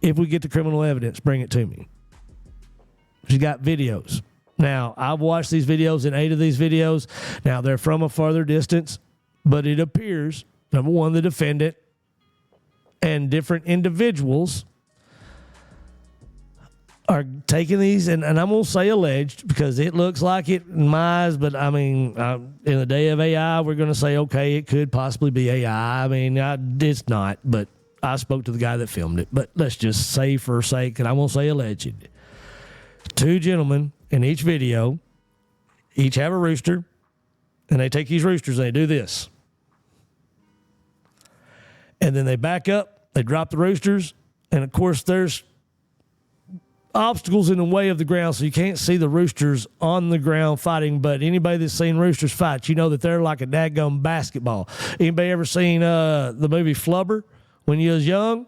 If we get the criminal evidence, bring it to me. She's got videos. Now, I've watched these videos, and 8 of these videos, now they're from a farther distance, but it appears, number one, the defendant and different individuals are taking these, and I'm going to say alleged because it looks like it in my eyes, but I mean, in the day of AI, we're going to say, okay, it could possibly be AI. I mean, it's not, but I spoke to the guy that filmed it. But let's just say for sake, and I'm going to say alleged. 2 gentlemen in each video, each have a rooster, and they take these roosters and they do this. And then they back up, they drop the roosters, and of course there's obstacles in the way of the ground, so you can't see the roosters on the ground fighting. But anybody that's seen roosters fight, you know that they're like a dadgum basketball. Anybody ever seen the movie Flubber when you was young?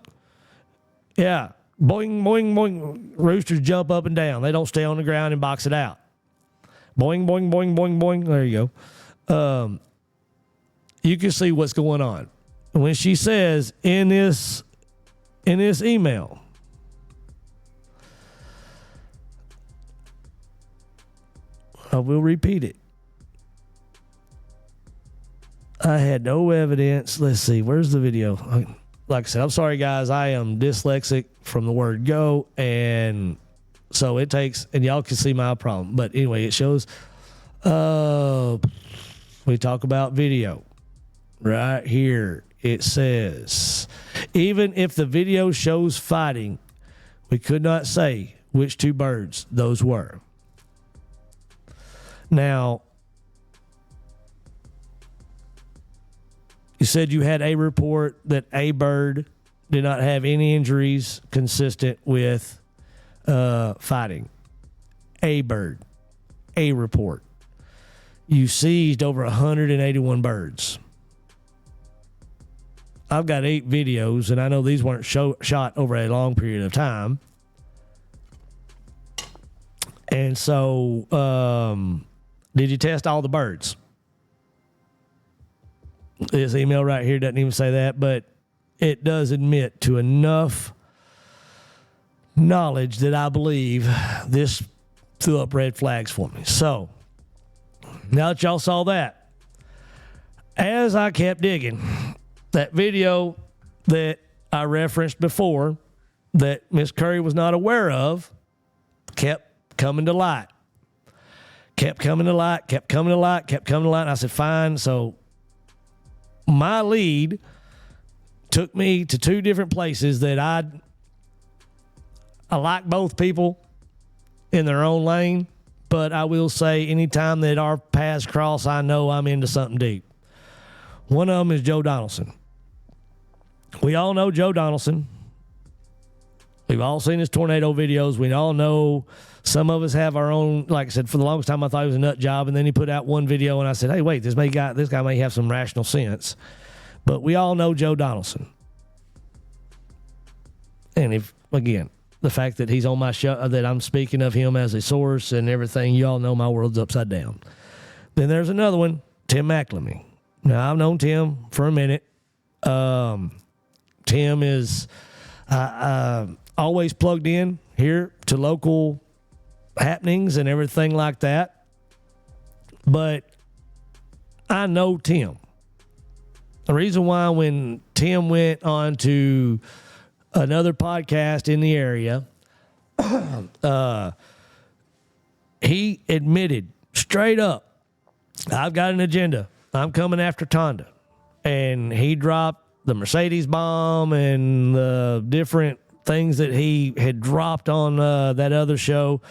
Yeah. Boing, boing, boing. Roosters jump up and down. They don't stay on the ground and box it out. Boing, boing, boing, boing, boing. There you go. You can see what's going on. When she says in this email, I will repeat it. I had no evidence. Let's see. Where's the video? Like I said, I'm sorry, guys. I am dyslexic from the word go. And so it takes, and y'all can see my problem. But anyway, it shows, we talk about video right here. It says, even if the video shows fighting, we could not say which 2 birds those were. Now, you said you had a report that a bird did not have any injuries consistent with fighting. A bird. A report. You seized over 181 birds. I've got 8 videos, and I know these weren't shot over a long period of time. And so, did you test all the birds? This email right here doesn't even say that, but it does admit to enough knowledge that I believe this threw up red flags for me. So, now that y'all saw that, as I kept digging, that video that I referenced before that Miss Curry was not aware of kept coming to light. Kept coming to light. And I said, fine. So my lead took me to 2 different places that I like both people in their own lane, but I will say anytime that our paths cross, I know I'm into something deep. One of them is Joe Donaldson. We all know Joe Donaldson. We've all seen his tornado videos. We all know some of us have our own. Like I said, for the longest time, I thought he was a nut job. And then he put out one video, and I said, hey, wait, this guy may have some rational sense. But we all know Joe Donaldson. And again, the fact that he's on my show, that I'm speaking of him as a source and everything, you all know my world's upside down. Then there's another one, Tim McLemee. Now, I've known Tim for a minute. Tim is always plugged in here to local happenings and everything like that. But I know Tim. The reason why when Tim went on to another podcast in the area, he admitted straight up, I've got an agenda. I'm coming after Tonda. And he dropped the Mercedes bomb and the different things that he had dropped on that other show.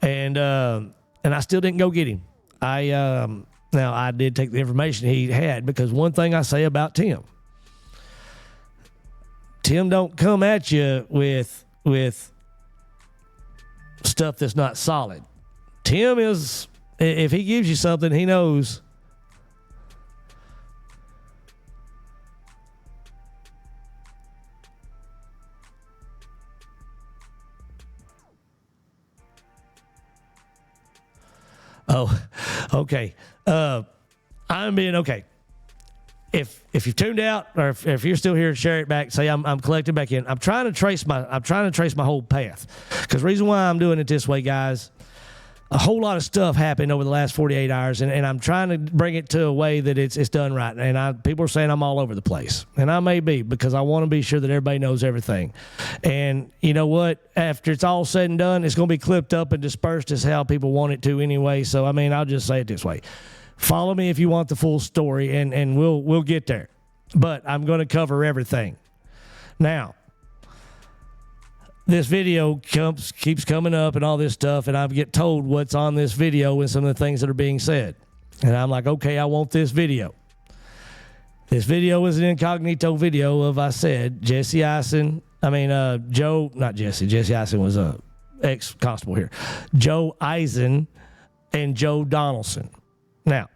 And I still didn't go get him. Now, I did take the information he had, because one thing I say about Tim don't come at you with stuff that's not solid. Tim is, if he gives you something, he knows. Oh, okay. I'm being okay. If you've tuned out, or if you're still here, share it back. Say I'm collecting back in. I'm trying to trace my whole path. Because the reason why I'm doing it this way, guys, a whole lot of stuff happened over the last 48 hours, and I'm trying to bring it to a way that it's done right. And people are saying I'm all over the place, and I may be, because I want to be sure that everybody knows everything. And you know what? After it's all said and done, it's going to be clipped up and dispersed as how people want it to anyway. So I mean, I'll just say it this way. Follow me if you want the full story, and we'll get there. But I'm going to cover everything. Now, this video keeps coming up and all this stuff, and I get told what's on this video and some of the things that are being said. And I'm like, okay, I want this video. This video is an incognito video of, I said, Joe, not Jesse. Jesse Eisen was a ex-constable here. Joe Eisen and Joe Donaldson. Now,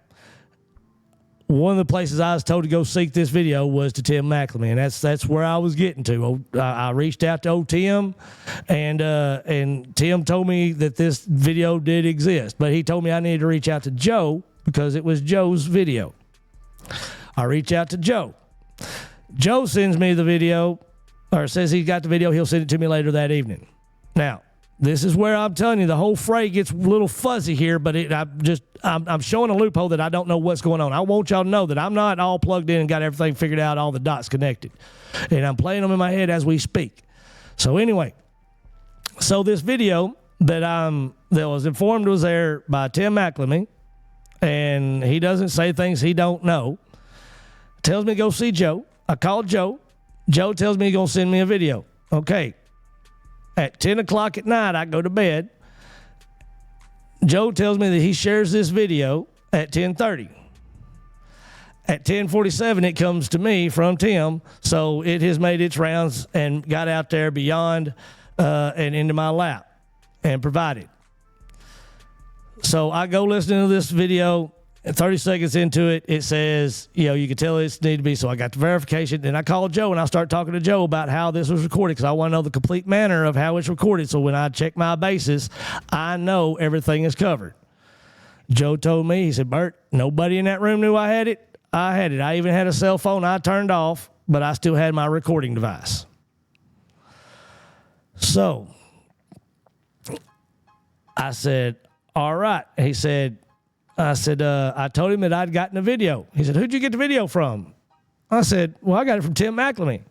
one of the places I was told to go seek this video was to Tim McLemee, and that's where I was getting to. I reached out to old Tim, and Tim told me that this video did exist, but he told me I needed to reach out to Joe because it was Joe's video. I reach out to Joe. Joe sends me the video, or says he's got the video. He'll send it to me later that evening. Now, this is where I'm telling you the whole fray gets a little fuzzy here, but I'm showing a loophole that I don't know what's going on. I want y'all to know that I'm not all plugged in and got everything figured out, all the dots connected. And I'm playing them in my head as we speak. So anyway, this video that was informed was there by Tim McLemee, and he doesn't say things he don't know. Tells me to go see Joe. I called Joe. Joe tells me he's going to send me a video. Okay. At 10 o'clock at night, I go to bed. Joe tells me that he shares this video at 10:30. At 10:47, it comes to me from Tim, so it has made its rounds and got out there beyond and into my lap and provided. So I go listening to this video, And 30 seconds into it, it says, you can tell it's need to be. So I got the verification, and I called Joe, and I start talking to Joe about how this was recorded because I want to know the complete manner of how it's recorded. So when I check my bases, I know everything is covered. Joe told me, he said, Bert, nobody in that room knew I had it. I had it. I even had a cell phone I turned off, but I still had my recording device. So I said, all right. I said, I told him that I'd gotten a video. He said, who'd you get the video from? I said, well, I got it from Tim McElhenney.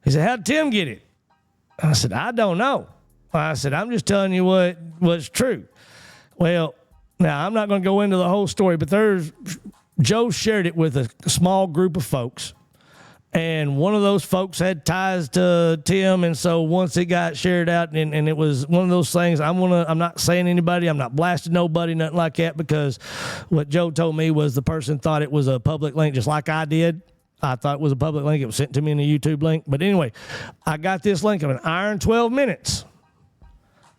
He said, how'd Tim get it? I said, I don't know. I said, I'm just telling you what's true. Well, now I'm not going to go into the whole story, but Joe shared it with a small group of folks. And one of those folks had ties to Tim, and so once it got shared out, and it was one of those things, I'm not saying anybody, I'm not blasting nobody, nothing like that, because what Joe told me was the person thought it was a public link, just like I did. I thought it was a public link. It was sent to me in a YouTube link. But anyway, I got this link of an iron 12 minutes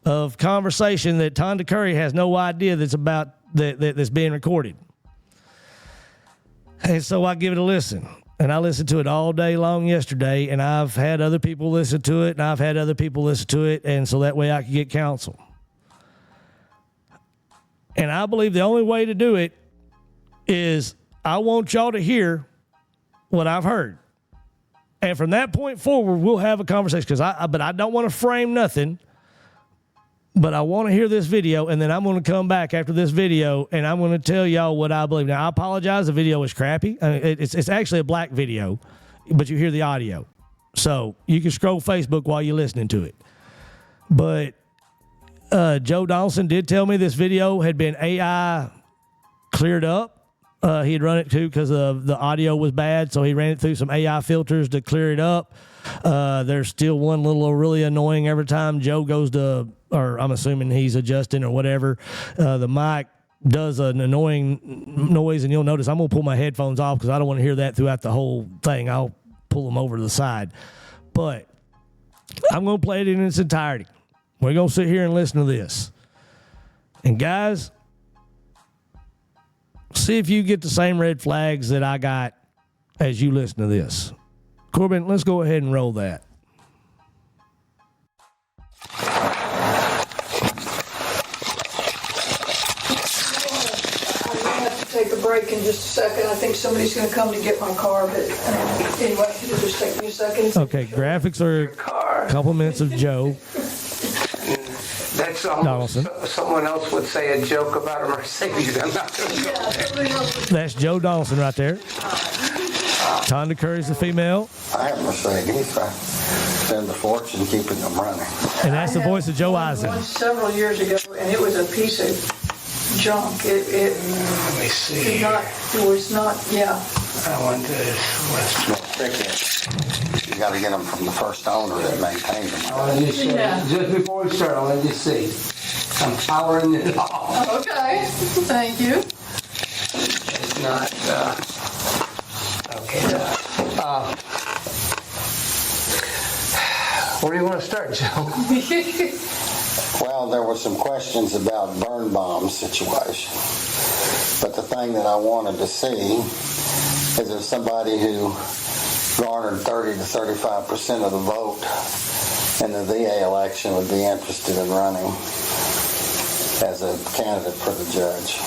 of conversation that Tonda Curry has no idea that's being recorded. And so I give it a listen. And I listened to it all day long yesterday, and I've had other people listen to it, and I've had other people listen to it, and so that way I could get counsel. And I believe the only way to do it is I want y'all to hear what I've heard. And from that point forward, we'll have a conversation, but I don't want to frame nothing. But I want to hear this video, and then I'm going to come back after this video, and I'm going to tell y'all what I believe. Now, I apologize. The video is crappy. I mean, it's actually a black video, but you hear the audio. So you can scroll Facebook while you're listening to it. But Joe Donaldson did tell me this video had been AI cleared up. He had run it, too, because the audio was bad, so he ran it through some AI filters to clear it up. There's still one little really annoying every time Joe goes to, or I'm assuming he's adjusting or whatever, the mic does an annoying noise, and you'll notice I'm going to pull my headphones off because I don't want to hear that throughout the whole thing. I'll pull them over to the side. But I'm going to play it in its entirety. We're going to sit here and listen to this. And guys, see if you get the same red flags that I got as you listen to this. Corbin, let's go ahead and roll that. I'm going to have to take a break in just a second. I think somebody's going to come to get my car, but anyway, it'll just take me a second. Okay, graphics are a couple minutes of Joe That's almost Donaldson. Someone else would say a joke about a Mercedes. I'm not going to go there. That's Joe Donaldson right there. Tonda Curry's the female. I have Mercedes. I spend a fortune keeping them running. And that's the voice of Joe Eisen. One several years ago, and it was a piece of junk. Let me see. It was not, yeah. I want this. You got to get them from the first owner that maintained them. Yeah. Just before we start, I want to just see. I'm powering it off. Okay, thank you. It's not, okay. Where do you want to start, Joe? Well, there were some questions about burn bomb situation. But the thing that I wanted to see is if somebody who garnered 30 to 35% of the vote in the VA election would be interested in running as a candidate for the judge.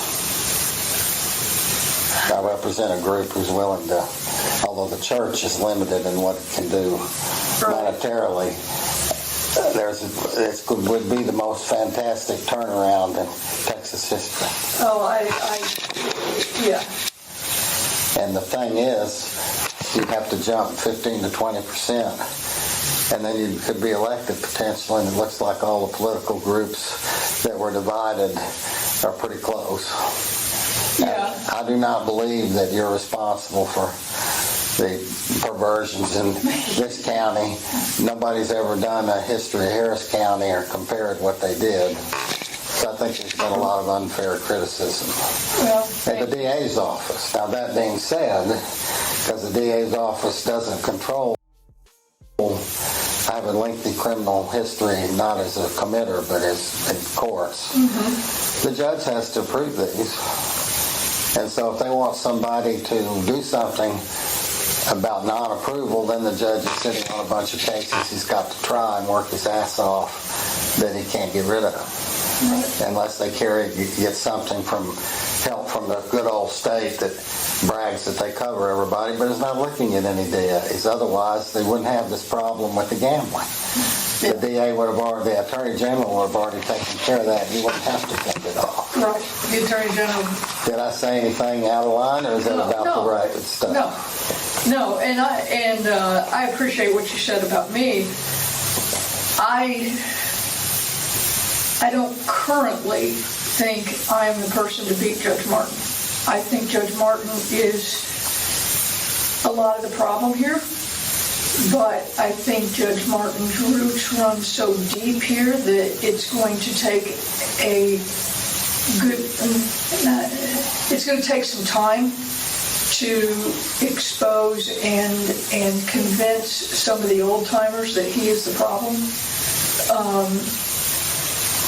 I represent a group who's willing to, although the church is limited in what it can do monetarily, it would be the most fantastic turnaround in Texas history. Oh, yeah. And the thing is, you have to jump 15 to 20%, and then you could be elected potentially, and it looks like all the political groups that were divided are pretty close. Yeah. I do not believe that you're responsible for the perversions in this county. Nobody's ever done a history of Harris County or compared what they did. So I think there's been a lot of unfair criticism in the DA's office. Now, that being said, because the DA's office doesn't control, I have a lengthy criminal history, not as a committer, but as in courts. Mm-hmm. The judge has to approve these. And so if they want somebody to do something about non-approval, then the judge is sitting on a bunch of cases he's got to try and work his ass off that he can't get rid of. Unless they get something from help from the good old state that brags that they cover everybody, but is not looking at any DAs. Otherwise, they wouldn't have this problem with the gambling. The DA would have already, the Attorney General would have already taken care of that. You wouldn't have to fend it off. Right, the Attorney General. Did I say anything out of line, or is that about the right stuff? No, and I appreciate what you said about me. I don't currently think I'm the person to beat Judge Martin. I think Judge Martin is a lot of the problem here, but I think Judge Martin's roots run so deep here that it's going to take it's going to take some time to expose and convince some of the old timers that he is the problem.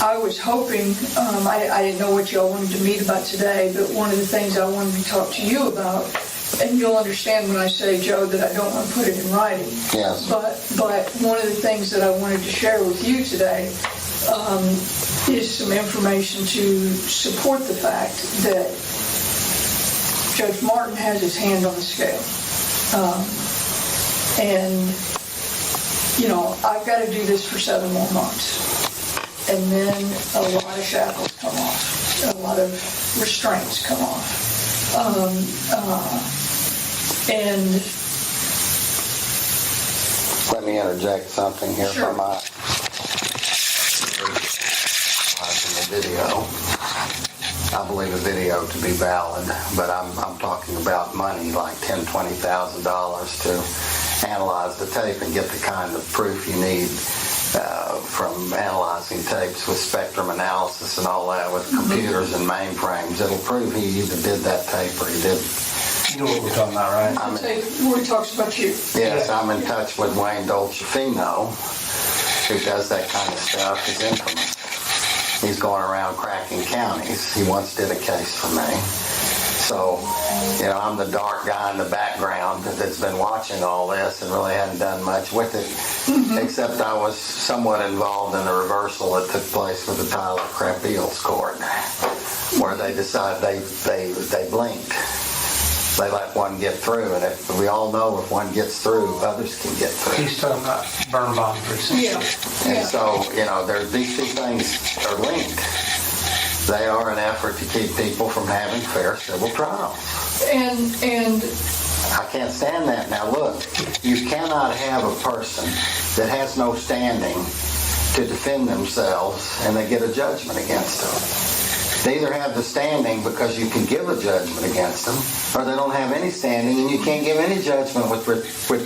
I was hoping, I didn't know what y'all wanted to meet about today, but one of the things I wanted to talk to you about, and you'll understand when I say, Joe, that I don't want to put it in writing. Yes. But one of the things that I wanted to share with you today is some information to support the fact that Judge Martin has his hand on the scale. And, you know, I've got to do this for 7 more months. And then a lot of shackles come off. A lot of restraints come off. And let me interject something here Sure. from my the video. I believe the video to be valid, but I'm talking about money like $10,000, $20,000 to analyze the tape and get the kind of proof you need from analyzing tapes with spectrum analysis and all that with computers and mainframes. It'll prove he either did that tape or he didn't. You know what we're talking about, right? where he talks about you. Yes, I'm in touch with Wayne Dolcefino, who does that kind of stuff. He's infamous. He's going around cracking counties. He once did a case for me. So, you know, I'm the dark guy in the background that's been watching all this and really hadn't done much with it, except I was somewhat involved in the reversal that took place with the Tyler Crappeals court, where they decided they blinked. They let one get through, and if we all know if one gets through, others can get through. He's talking about burn bomb precinct. Yeah. And so, you know, these two things are linked. They are an effort to keep people from having fair civil trials. And I can't stand that. Now look, you cannot have a person that has no standing to defend themselves and they get a judgment against them. They either have the standing because you can give a judgment against them, or they don't have any standing and you can't give any judgment with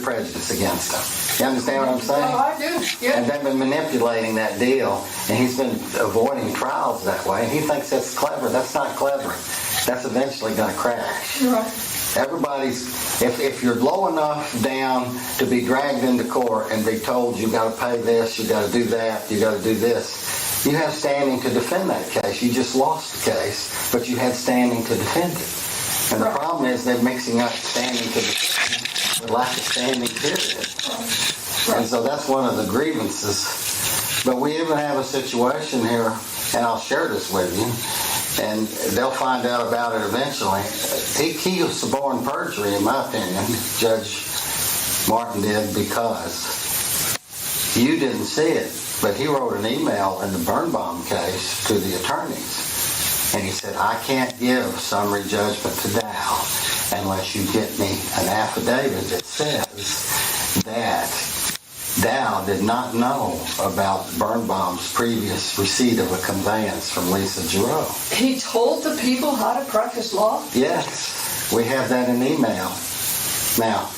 prejudice against them. You understand what I'm saying? oh, I do. Yeah. And they've been manipulating that deal, and he's been avoiding trials that way, and he thinks that's clever. That's not clever. That's eventually going to crash. Right. Everybody's, if you're low enough down to be dragged into court and be told you got to pay this, you got to do that, you got to do this, you have standing to defend that case. You just lost the case, but you had standing to defend it. And the problem is they're mixing up standing to defend with lack of standing period. And so that's one of the grievances. But we even have a situation here, and I'll share this with you, and they'll find out about it eventually. He was suborned perjury, in my opinion, Judge Martin did, because you didn't see it, but he wrote an email in the Birnbaum case to the attorneys, and he said, I can't give summary judgment to Dow unless you get me an affidavit that says that Dow did not know about Birnbaum's previous receipt of a conveyance from Lisa Giroux. He told the people how to practice law? Yes, we have that in email. Now,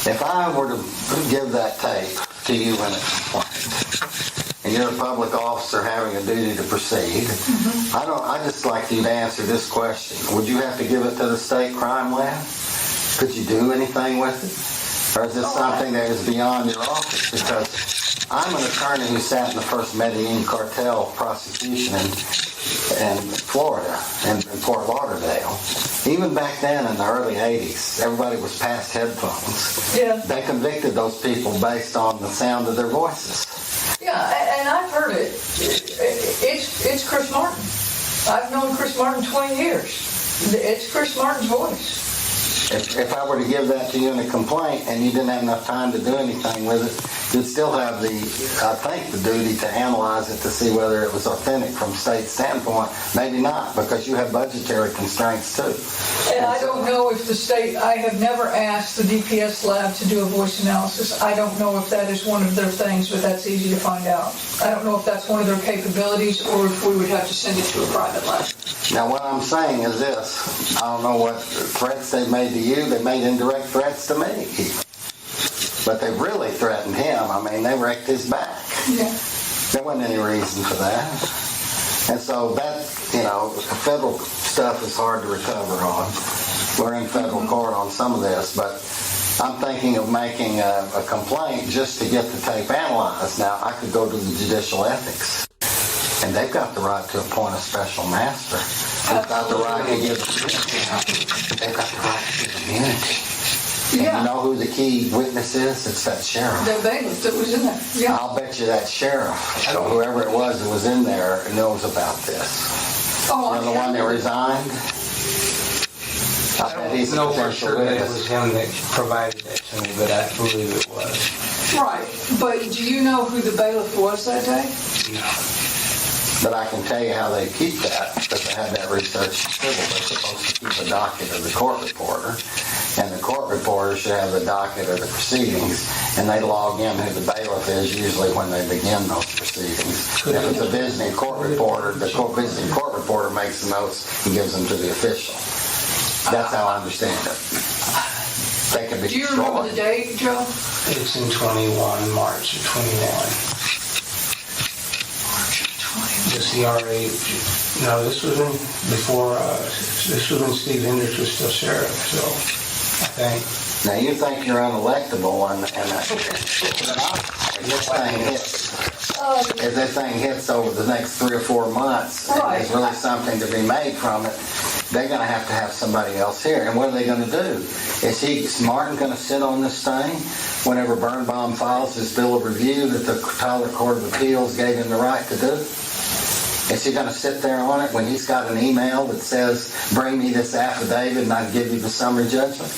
if I were to give that tape to you in a complaint, and you're a public officer having a duty to proceed, I just like you to answer this question. Would you have to give it to the state crime lab? Could you do anything with it? Or is this something that is beyond your office? Because I'm an attorney who sat in the first Medellin cartel prosecution, and in Florida, in Fort Lauderdale. Even back then in the early 80s, everybody was past headphones. Yeah. They convicted those people based on the sound of their voices. Yeah, and I've heard it. It's Chris Martin. I've known Chris Martin 20 years. It's Chris Martin's voice. If I were to give that to you in a complaint and you didn't have enough time to do anything with it, you'd still have the duty to analyze it to see whether it was authentic from state standpoint. Maybe not, because you have budgetary constraints too. And I don't know if the state, I have never asked the DPS lab to do a voice analysis. I don't know if that is one of their things, but that's easy to find out. I don't know if that's one of their capabilities or if we would have to send it to a private lab. Now what I'm saying is this, I don't know what threats they made to you, they made indirect threats to me. But they really threatened him. I mean, they wrecked his back. Yeah. There wasn't any reason for that. And so that, federal stuff is hard to recover on. We're in federal court on some of this, but I'm thinking of making a complaint just to get the tape analyzed. Now, I could go to the judicial ethics, and they've got the right to appoint a special master. They've got the right to give immunity. And Yeah. you know who the key witness is? It's that sheriff. The bailiff that was in there. Yeah. I'll bet you that sheriff, whoever it was that was in there, knows about this. Oh, You know the one that resigned? I bet he's a No, for potential sure that it was witness. him that provided that to me, but I believe it was. Right. But do you know who the bailiff was that day? No. But I can tell you how they keep that, because they had that research in civil. They're supposed to keep a docket of the court reporter, and the court reporter should have the docket of the proceedings, and they log in who the bailiff is usually when they begin those proceedings. If it's a visiting court reporter, the visiting court reporter makes the notes and gives them to the official. That's how I understand it. They can be Do you remember the destroyed. date, Joe? It's in 21, March of 21. The CRA, no, this was in before, this was when Steve Hendricks was still sheriff, so I think. Now you think you're unelectable, and if this thing hits over the next 3 or 4 months, and Right. there's really something to be made from it, they're going to have somebody else here. And what are they going to do? Is Martin going to sit on this thing whenever Birnbaum files his bill of review that the Tyler Court of Appeals gave him the right to do? Is he going to sit there on it when he's got an email that says, bring me this affidavit and I'll give you the summary judgment?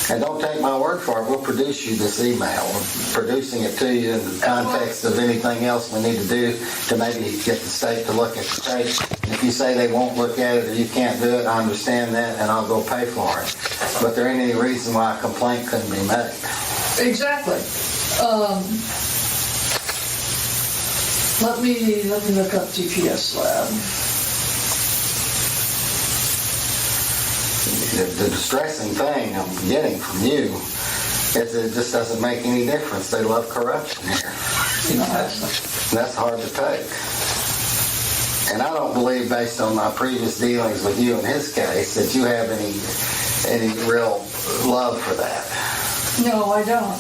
And don't take my word for it. We'll produce you this email. We're producing it to you in the context of anything else we need to do to maybe get the state to look at the tape. And if you say they won't look at it or you can't do it, I understand that, and I'll go pay for it. But there ain't any reason why a complaint couldn't be made. Exactly. Let me look up DPS lab. The distressing thing I'm getting from you is it just doesn't make any difference. They love corruption here. That's hard to take. And I don't believe, based on my previous dealings with you in his case, that you have any real love for that. No, I don't.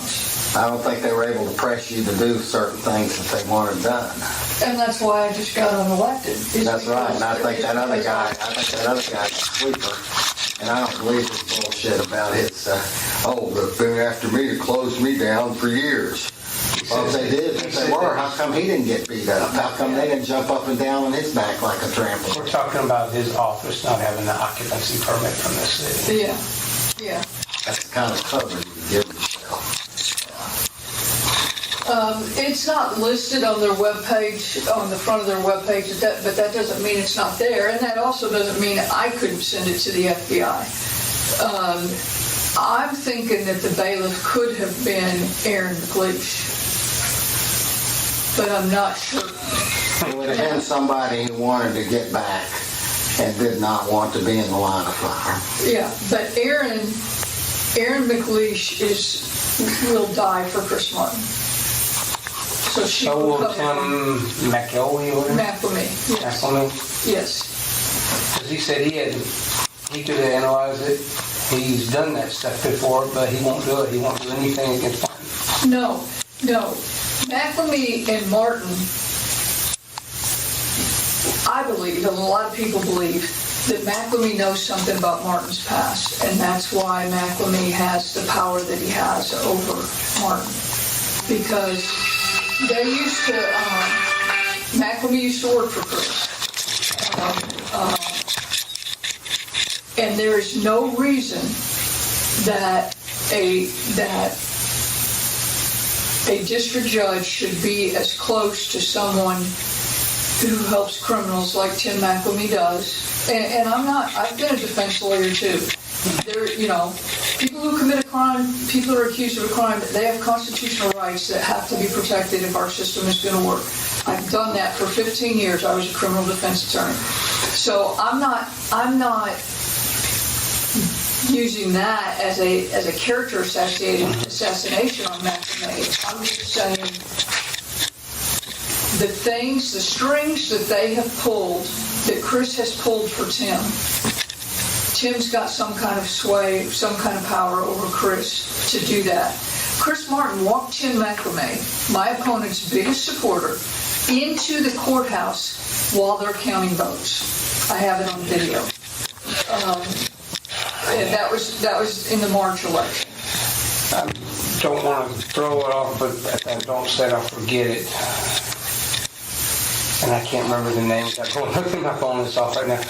I don't think they were able to press you to do certain things that they wanted done. And that's why I just got unelected. That's right. And I think that other guy's a sweeper. And I don't believe this bullshit about his, they've been after me to close me down for years. Well, if they did, if they were, how come he didn't get beat up? How come they didn't jump up and down on his back like a trampoline? We're talking about his office not having the occupancy permit from the city. Yeah. That's the kind of cover you give yourself. It's not listed on their webpage, on the front of their webpage, but that doesn't mean it's not there, and that also doesn't mean I couldn't send it to the FBI. I'm thinking that the bailiff could have been Aaron McLeish, but I'm not sure. It would have been somebody who wanted to get back and did not want to be in the line of fire. Yeah, but Aaron McLeish will die for Chris Martin. So she So will will Tim McElwee or whatever? McElwee, yes. McElwee? Yes. Because he said he could have analyzed it. He's done that stuff before, but he won't do it. He won't do anything against Martin. No. McElwee and Martin, I believe, and a lot of people believe, that McLamie knows something about Martin's past, and that's why McLamie has the power that he has over Martin. Because they used to, McLamie used to work for Chris. And there is no reason that a district judge should be as close to someone who helps criminals like Tim McLamie does. And I've been a defense lawyer too. There, people who commit a crime, people who are accused of a crime, they have constitutional rights that have to be protected if our system is going to work. I've done that for 15 years. I was a criminal defense attorney. So I'm not using that as a character assassination on McLamie. I'm just saying the strings that they have pulled, that Chris has pulled for Tim. Tim's got some kind of sway, some kind of power over Chris to do that. Chris Martin walked Tim McLamie, my opponent's biggest supporter, into the courthouse while they're counting votes. I have it on video. And that was in the March election. I don't want to throw it off, but if I don't say it, I'll forget it. And I can't remember the names. I'm going to look at my phone this off right now.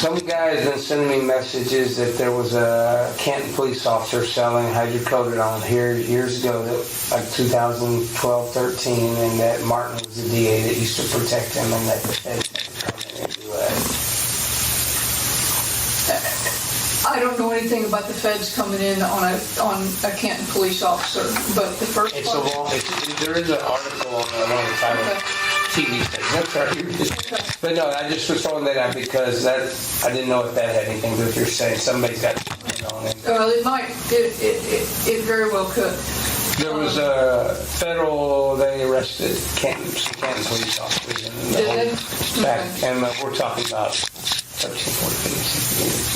Some guy has been sending me messages that there was a Canton police officer selling hydrocodone here years ago, like 2012, 13, and that Martin was the DA that used to protect him, and that the feds had to come in and do that. I don't know anything about the feds coming in on a Canton police officer, but the first There is an article on one of the title TV stations. But no, I just was throwing that out because I didn't know if that had anything to do with your saying somebody's got on it. Well, it might. It very well could. There was a federal. They arrested Canton police officers in the back, and we're talking about 13,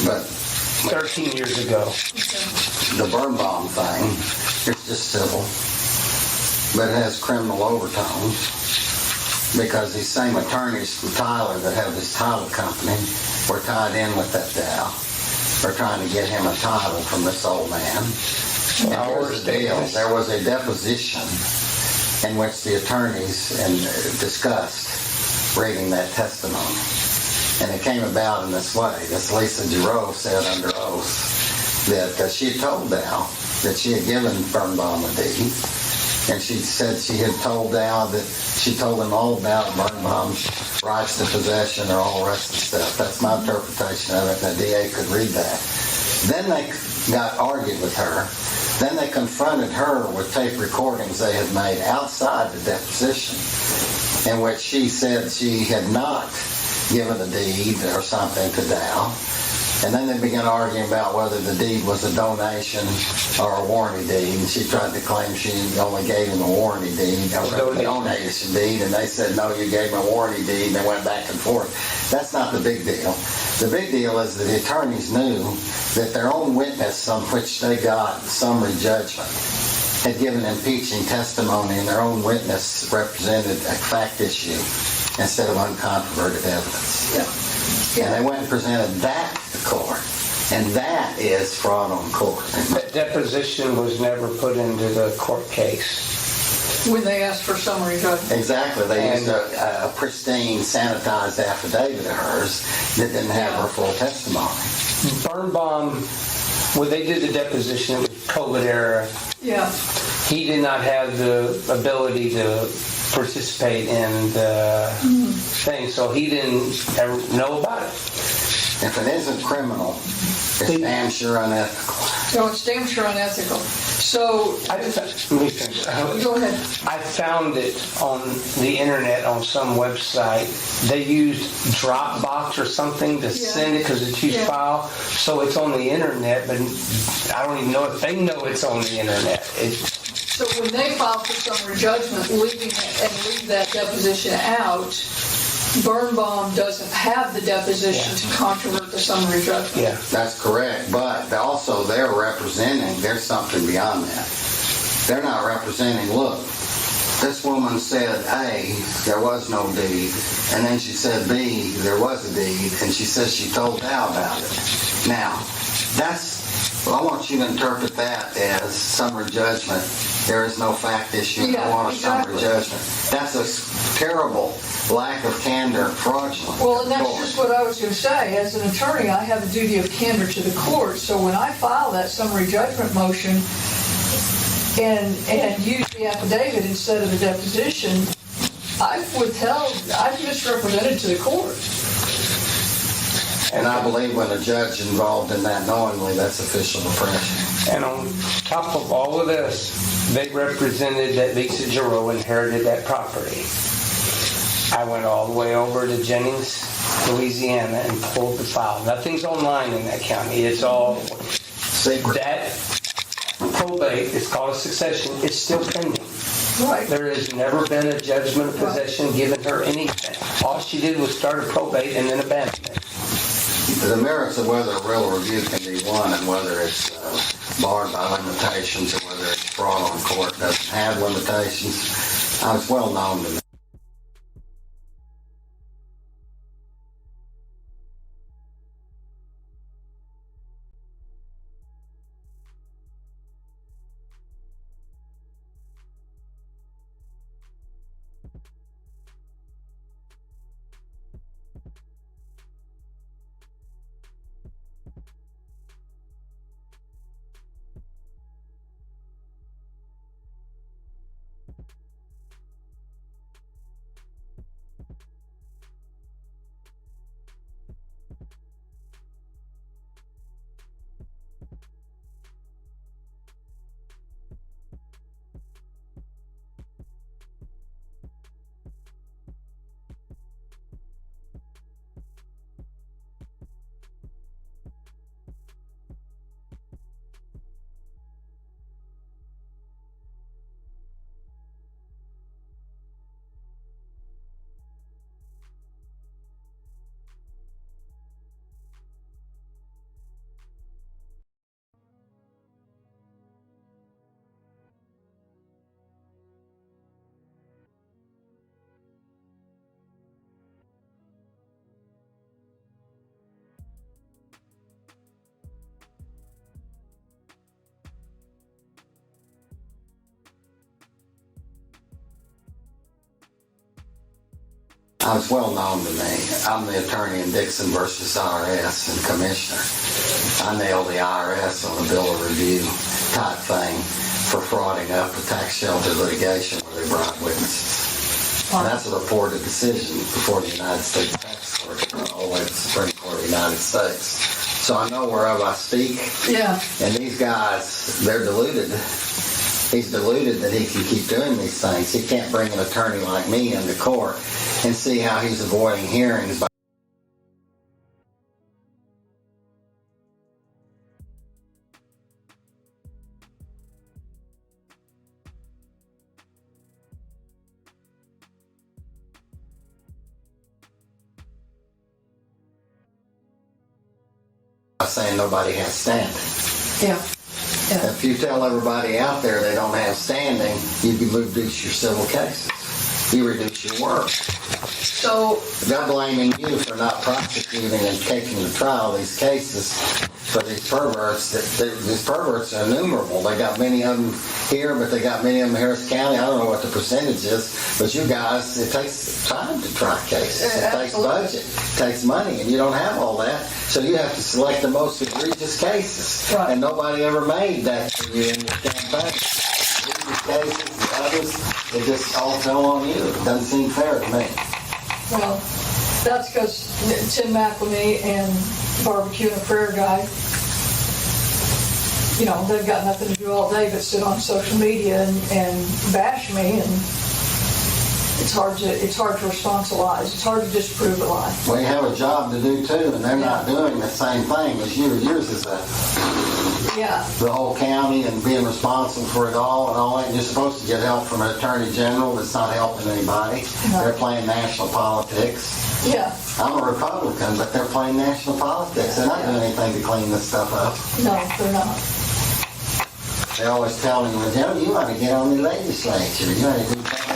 14, But 13 years ago. the Birnbaum thing is just civil, but it has criminal overtones because these same attorneys from Tyler that have this title company were tied in with that Dow. They're trying to get him a title from this old man. And here's the deal. There was a deposition in which the attorneys discussed reading that testimony. And it came about in this way. This Lisa Giroux said under oath that she had told Dow that she had given Birnbaum a deed. And she said she had told Dow that she told him all about Birnbaum's rights to possession or all the rest of the stuff. That's my interpretation of it. The DA could read that. Then they got argued with her. Then they confronted her with tape recordings they had made outside the deposition in which she said she had not given a deed or something to Dow. And then they began arguing about whether the deed was a donation or a warranty deed. And she tried to claim she only gave him a warranty deed or a donation deed. And they said, no, you gave him a warranty deed. And they went back and forth. That's not the big deal. The big deal is that the attorneys knew that their own witness on which they got summary judgment had given impeaching testimony, and their own witness represented a fact issue instead of uncontroverted evidence. And they went and presented that to court. And that is fraud on court. That deposition was never put into the court case. When they asked for summary judgment. Exactly. They used a pristine, sanitized affidavit of hers that didn't have her full testimony. Birnbaum, when they did the deposition, it was COVID era. Yeah. He did not have the ability to participate in the thing, so he didn't ever know about it. If it isn't criminal, it's damn sure unethical. So it's damn sure unethical. So, Let me finish. go ahead. I found it on the internet on some website. They used Dropbox or something to send it because it's used file. So it's on the internet, but I don't even know if they know it's on the internet. So when they file for summary judgment, leave that deposition out, Birnbaum doesn't have the deposition to controvert the summary judgment. Yeah. That's correct, but also they're representing, there's something beyond that. They're not representing, look, this woman said A, there was no deed, and then she said B, there was a deed, and she says she told Dow about it. Now, I want you to interpret that as summary judgment. There is no fact issue. Yeah, I want a exactly. summary judgment. That's a terrible lack of candor, fraudulent. Well, and that's just what I was going to say. As an attorney, I have a duty of candor to the court. So when I file that summary judgment motion and use the affidavit instead of the deposition, I've misrepresented to the court. And I believe when a judge involved in that knowingly, that's official oppression. And on top of all of this, they represented that Lisa Giroux inherited that property. I went all the way over to Jennings, Louisiana, and pulled the file. Nothing's online in that county. It's all Secret. that probate. It's called a succession. It's still pending. Right. There has never been a judgment of possession given her anything. All she did was start a probate and then abandon it. The merits of whether a real review can be won and whether it's barred by limitations or whether it's fraud on court doesn't have limitations, it's well known to me. It's well known to me. I'm the attorney in Dixon versus IRS and commissioner. I nailed the IRS on a bill of review type thing for frauding up a tax shelter litigation where they bribed witnesses. And that's a reported decision before the United States Tax Court, all the way to the Supreme Court of the United States. So I know whereof I speak. Yeah. And these guys, they're deluded. He's deluded that he can keep doing these things. He can't bring an attorney like me into court and see how he's avoiding hearings by saying nobody has standing. Yeah. Yeah. If you tell everybody out there they don't have standing, you can reduce your civil cases. You reduce your work. So They're blaming you for not prosecuting and taking to trial these cases for these perverts. These perverts are innumerable. They got many of them here, but they got many of them in Harris County. I don't know what the percentage is, but you guys, it takes time to try cases. It takes budget. It takes money, and you don't have all that. So you have to select the most egregious cases. Right. And nobody ever made that for you in your campaign. Egregious cases, the others, it just all fell on you. It doesn't seem fair to me. Well, that's because Tim McElney and Barbecue and a Prayer Guy, you know, they've got nothing to do all day but sit on social media and bash me, and it's hard to response to lies. It's hard to disprove a lie. Well, you have a job to do too, and they're not doing the same thing as you. Yours is the whole county and being responsible for it all and all that. You're supposed to get help from an attorney general that's not helping anybody. Right. They're playing national politics. Yeah. I'm a Republican, but they're playing national politics. They're not doing anything to clean this stuff up. No, they're not. They always tell me, well, Joe, you want to get on the legislature. You want to do things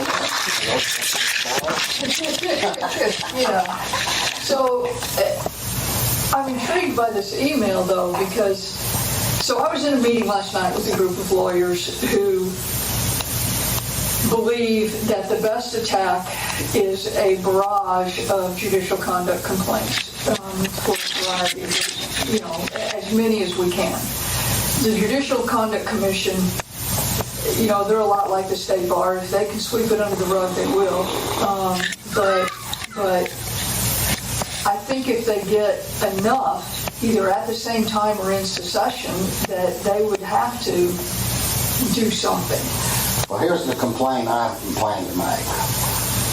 Yeah. So I'm intrigued by this email though, because, so I was in a meeting last night with a group of lawyers who believe that the best attack is a barrage of judicial conduct complaints for a variety of reasons, you know, as many as we can. The Judicial Conduct Commission, you know, they're a lot like the state bar. If they can sweep it under the rug, they will. But I think if they get enough, either at the same time or in succession, that they would have to do something. Well, here's the complaint I plan to make.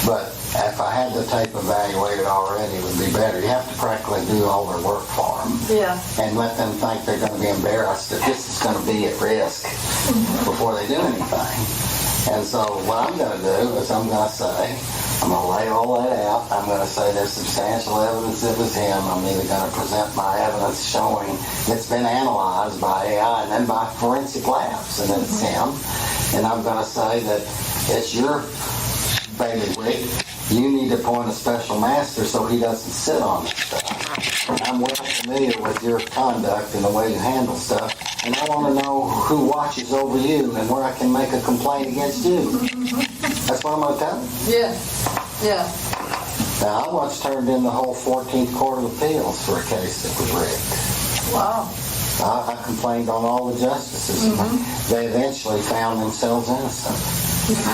But if I had the tape evaluated already, it would be better. You have to practically do all their work for them. Yeah. And let them think they're going to be embarrassed that this is going to be at risk before they do anything. And so what I'm going to do is I'm going to say, I'm going to lay all that out. I'm going to say there's substantial evidence it was him. I'm either going to present my evidence showing it's been analyzed by AI and then by forensic labs, and it's him. And I'm going to say that it's your bailiwick. You need to appoint a special master so he doesn't sit on this stuff. I'm well familiar with your conduct and the way you handle stuff, and I want to know who watches over you and where I can make a complaint against you. That's what I'm going to tell you. Yeah. Now, I once turned in the whole 14th Court of Appeals for a case that was rigged. Wow. I complained on all the justices. They eventually found themselves innocent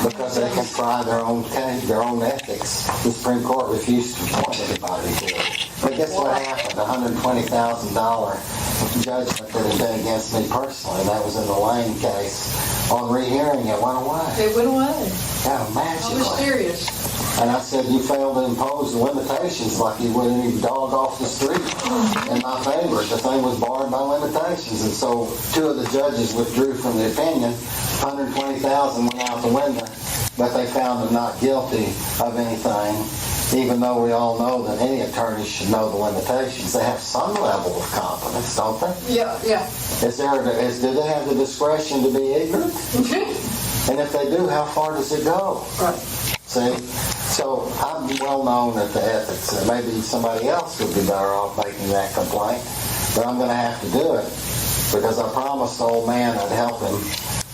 because they can try their own case, their own ethics. The Supreme Court refused to appoint anybody to it. But guess what happened? The $120,000 judgment that had been against me personally, that was in the Lane case, on rehearing it went away. It went away. Yeah, How magically. mysterious. And I said, you failed to impose the limitations like you would any dog off the street. In my favor, the thing was barred by limitations. And so 2 of the judges withdrew from the opinion. $120,000 went out the window, but they found them not guilty of anything, even though we all know that any attorney should know the limitations. They have some level of competence, don't they? Yeah. Do they have the discretion to be ignorant? And if they do, how far does it go? Right. See? So I'm well known at the ethics, and maybe somebody else would be better off making that complaint, but I'm going to have to do it because I promised the old man I'd help him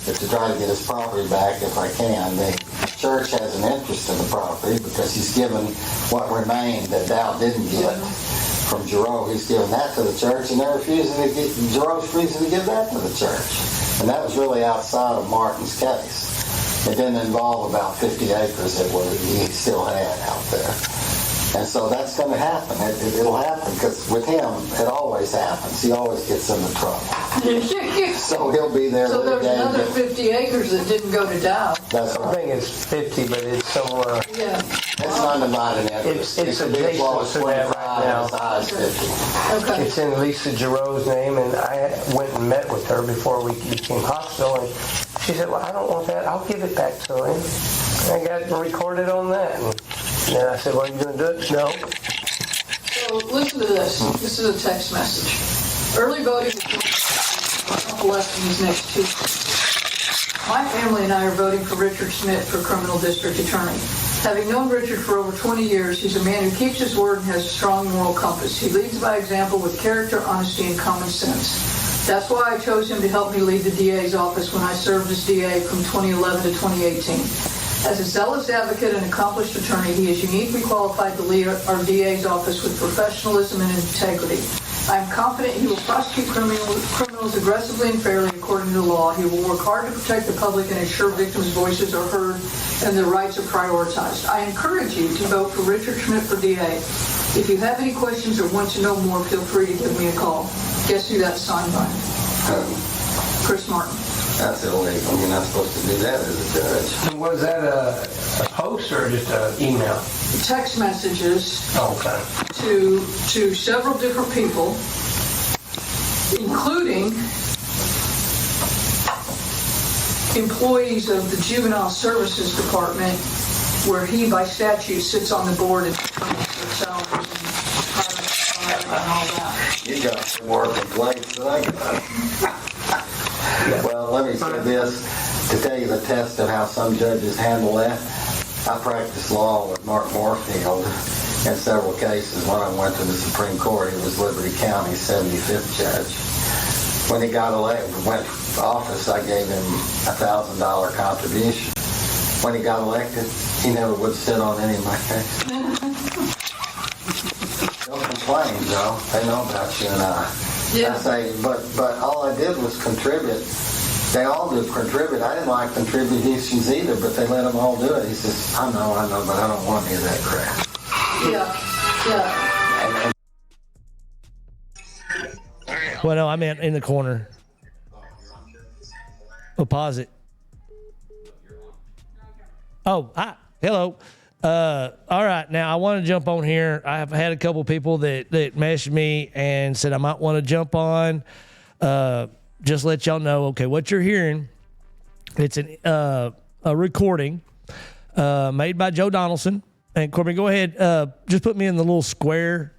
to try to get his property back if I can. The church has an interest in the property because he's given what remained that Dow didn't get from Giroux. He's given that to the church, and they're Giroux's refusing to give that to the church. And that was really outside of Martin's case. It didn't involve about 50 acres that he still had out there. And so that's going to happen. It'll happen because with him, it always happens. He always gets into trouble. So he'll be there. So there's another 50 acres that didn't go to Dow. That's I right. think it's 50, but it's somewhere. Yeah. It's undivided interest. It's It could be as low as adjacent to that right 25 now. as high as 50. Okay. It's in Lisa Giroux's name, and I went and met with her before we became hostile, and she said, well, I don't want that. I'll give it back to him. And I got recorded on that. And then I said, well, are you going to do it? No. So listen to this. This is a text message. Early voting is elections next Tuesday. My family and I are voting for Richard Schmidt for criminal district attorney. Having known Richard for over 20 years, he's a man who keeps his word and has a strong moral compass. He leads by example with character, honesty, and common sense. That's why I chose him to help me lead the DA's office when I served as DA from 2011 to 2018. As a zealous advocate and accomplished attorney, he is uniquely qualified to lead our DA's office with professionalism and integrity. I am confident he will prosecute criminals aggressively and fairly according to the law. He will work hard to protect the public and ensure victims' voices are heard and their rights are prioritized. I encourage you to vote for Richard Schmidt for DA. If you have any questions or want to know more, feel free to give me a call. Guess who that's signed by? Chris Martin. That's illegal. You're not supposed to do that as a judge. And was that a post or just an email? Text messages Okay. to several different people, including employees of the Juvenile Services Department, where he, by statute, sits on the board and determines their salaries and hiring and all that. You got some more complaints than I got. Well, let me say this, to tell you the test of how some judges handle that. I practiced law with Mark Moorfield in several cases. When I went to the Supreme Court, he was Liberty County's 75th judge. When he got elected, went to office, I gave him a $1,000 contribution. When he got elected, he never would sit on any of my cases. Don't complain, Joe. They know about you and I. Yeah. I say, but all I did was contribute. They all do contribute. I didn't like contributions either, but they let them all do it. He says, I know, but I don't want any of that crap. Yeah. Well, no, I meant in the corner. Oh, pause it. Oh, hi. Hello. All right. Now, I want to jump on here. I've had a couple people that messaged me and said I might want to jump on. Just let y'all know, okay, what you're hearing, it's a recording made by Joe Donaldson. And, Corbin, go ahead. Just put me in the little square,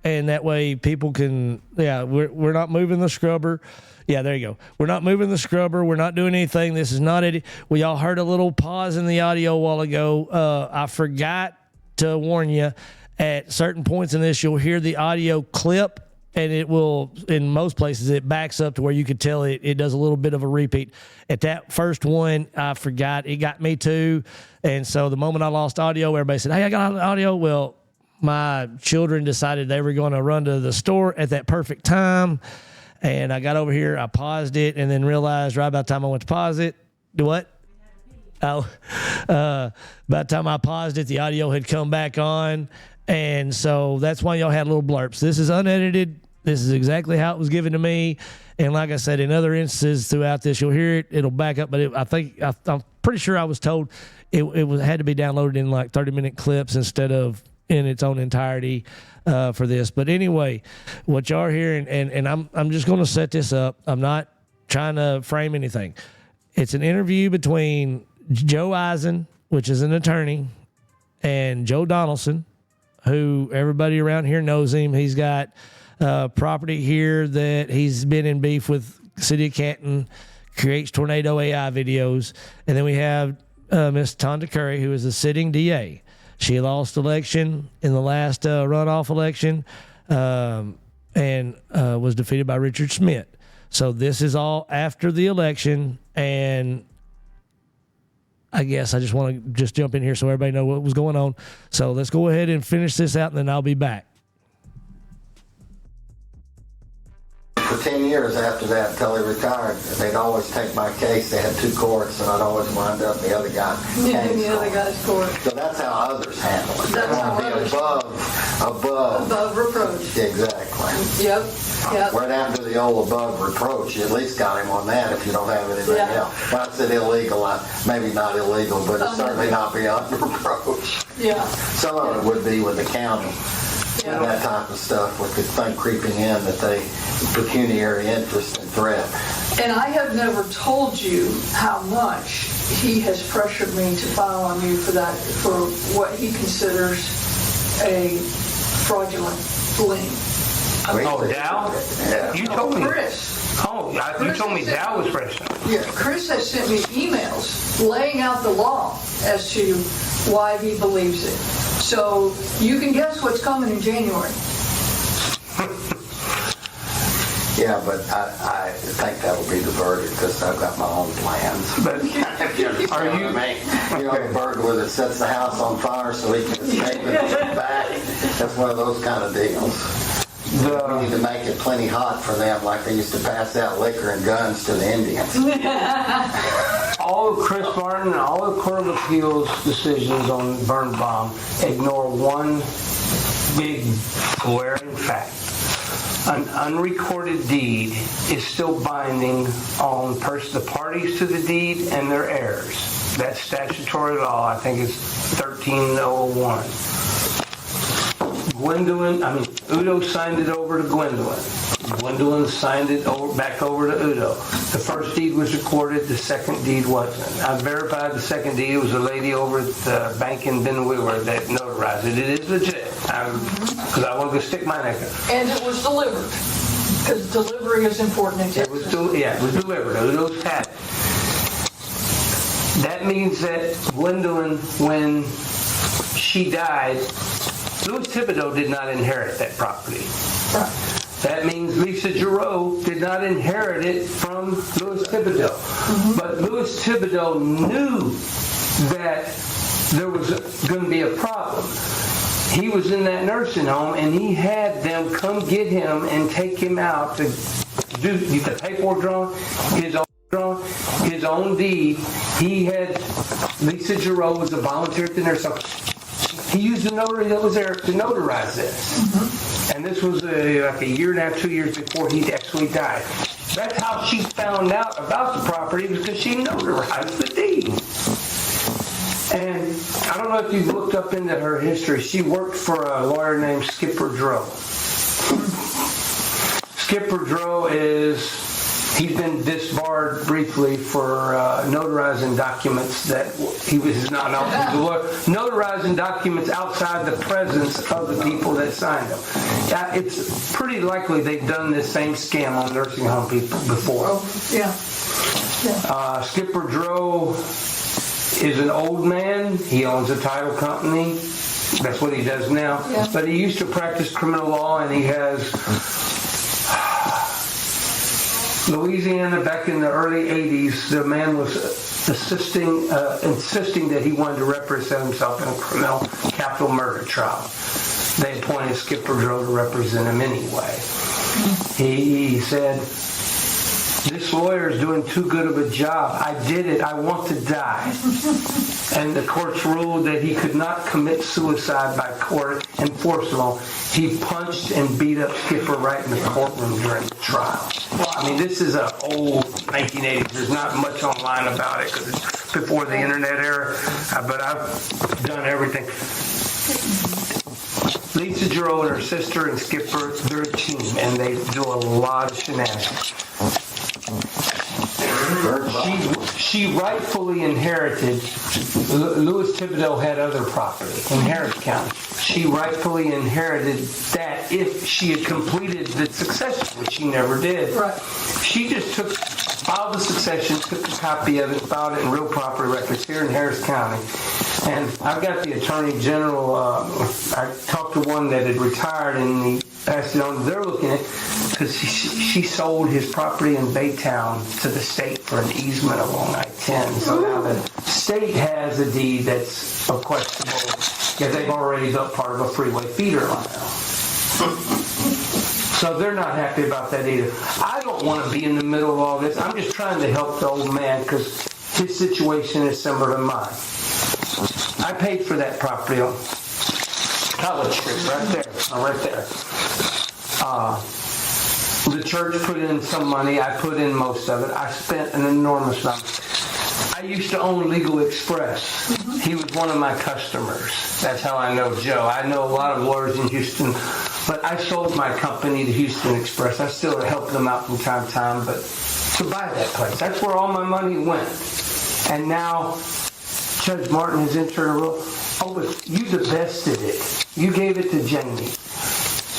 and that way people can, we're not moving the scrubber. Yeah, there you go. We're not moving the scrubber. We're not doing anything. This is not it. We all heard a little pause in the audio a while ago. I forgot to warn you. At certain points in this, you'll hear the audio clip, and it will, in most places, it backs up to where you could tell it does a little bit of a repeat. At that first one, I forgot. It got me too. And so the moment I lost audio, everybody said, hey, I got audio. Well, my children decided they were going to run to the store at that perfect time. And I got over here, I paused it, and then realized right about the time I went to pause it, what? Oh, by the time I paused it, the audio had come back on. And so that's why y'all had little blurps. This is unedited. This is exactly how it was given to me. And like I said, in other instances throughout this, you'll hear it. It'll back up. But I'm pretty sure I was told it had to be downloaded in like 30-minute clips instead of in its own entirety for this. But anyway, what y'all are hearing, and I'm just going to set this up. I'm not trying to frame anything. It's an interview between Joe Eisen, which is an attorney, and Joe Donaldson, who everybody around here knows him. He's got property here that he's been in beef with City of Canton, creates tornado AI videos. And then we have Miss Tonda Curry, who is the sitting DA. She lost election in the last runoff election and was defeated by Richard Schmidt. So this is all after the election, and I guess I just want to just jump in here so everybody know what was going on. So let's go ahead and finish this out, and then I'll be back. For 10 years after that, until he retired, they'd always take my case. They had two courts, and I'd always wind up the other guy. In the other guy's court. So that's how others handle it. That's They want how to be above. Above reproach. Exactly. Yep. Right down to the old above reproach. You at least got him on that if you don't have anything else. When I said illegal, maybe not illegal, but it's certainly not beyond reproach. Yeah. Some of it would be with the county. And that type of stuff with the thing creeping in that they pecuniary interest and threat. And I have never told you how much he has pressured me to file on you for that, for what he considers a fraudulent lien. Oh, Dow? Yeah. You told me. Chris. You told me Dow was fresh. Yeah, Chris has sent me emails laying out the law as to why he believes it. So you can guess what's coming in January. Yeah, but I think that will be diverted because I've got my own plans. But Are you? You know, the burglar that sets the house on fire so he can escape and get back. That's one of those kind of deals. We need to make it plenty hot for them, like they used to pass out liquor and guns to the Indians. all of Chris Martin and all the Court of Appeals decisions on Birnbaum ignore one big glaring fact. An unrecorded deed is still binding on the parties to the deed and their heirs. That's statutory law. I think it's 1301. Udo signed it over to Gwendolyn. Gwendolyn signed it back over to Udo. The first deed was recorded, the second deed wasn't. I verified the second deed. It was a lady over at the bank in Ben Wheeler that notarized it. It is legit, because I want to stick my neck out. And it was delivered, because delivery is important in Texas. It was delivered. Udo's had it. That means that Gwendolyn, when she died, Louis Thibodeau did not inherit that property. That means Lisa Giroux did not inherit it from Louis Thibodeau. But Louis Thibodeau knew that there was going to be a problem. He was in that nursing home, and he had them come get him and take him out to do the paperwork drawn, his own deed. He had, Lisa Giroux was a volunteer at the nursing home. He used a notary that was there to notarize this. And this was like a year and a half, 2 years before he actually died. That's how she found out about the property, because she notarized the deed. And I don't know if you've looked up into her history. She worked for a lawyer named Skipper Droe. Skipper Droe he's been disbarred briefly for notarizing documents that he was not a lawyer. Notarizing documents outside the presence of the people that signed them. It's pretty likely they've done this same scam on nursing home people before. Skipper Droe is an old man. He owns a title company. That's what he does now. But he used to practice criminal law, and he has Louisiana back in the early 80s. The man was insisting that he wanted to represent himself in a criminal capital murder trial. They appointed Skipper Droe to represent him anyway. He said, "This lawyer is doing too good of a job. I did it. I want to die." And the courts ruled that he could not commit suicide by court enforceable. He punched and beat up Skipper right in the courtroom during the trial. I mean, this is an old 1980s. There's not much online about it because it's before the internet era, but I've done everything. Lisa Giroux and her sister and Skipper, they're a team, and they do a lot of shenanigans. She rightfully inherited, Louis Thibodeau had other property in Harris County. She rightfully inherited that if she had completed the succession, which she never did. Right. She just filed the succession, took a copy of it, filed it in real property records here in Harris County. And I've got the Attorney General, I talked to one that had retired and he passed it on. They're looking at, because she sold his property in Baytown to the state for an easement along I-10. So now the state has a deed that's questionable, because they've already built part of a freeway feeder line. So they're not happy about that either. I don't want to be in the middle of all this. I'm just trying to help the old man because his situation is similar to mine. I paid for that property on College Street, right there. The church put in some money. I put in most of it. I spent an enormous amount. I used to own Legal Express. He was one of my customers. That's how I know Joe. I know a lot of lawyers in Houston, but I sold my company to Houston Express. I still help them out from time to time, but to buy that place, that's where all my money went. And now Judge Martin has entered a rule. Oh, but you divested it. You gave it to Jamie.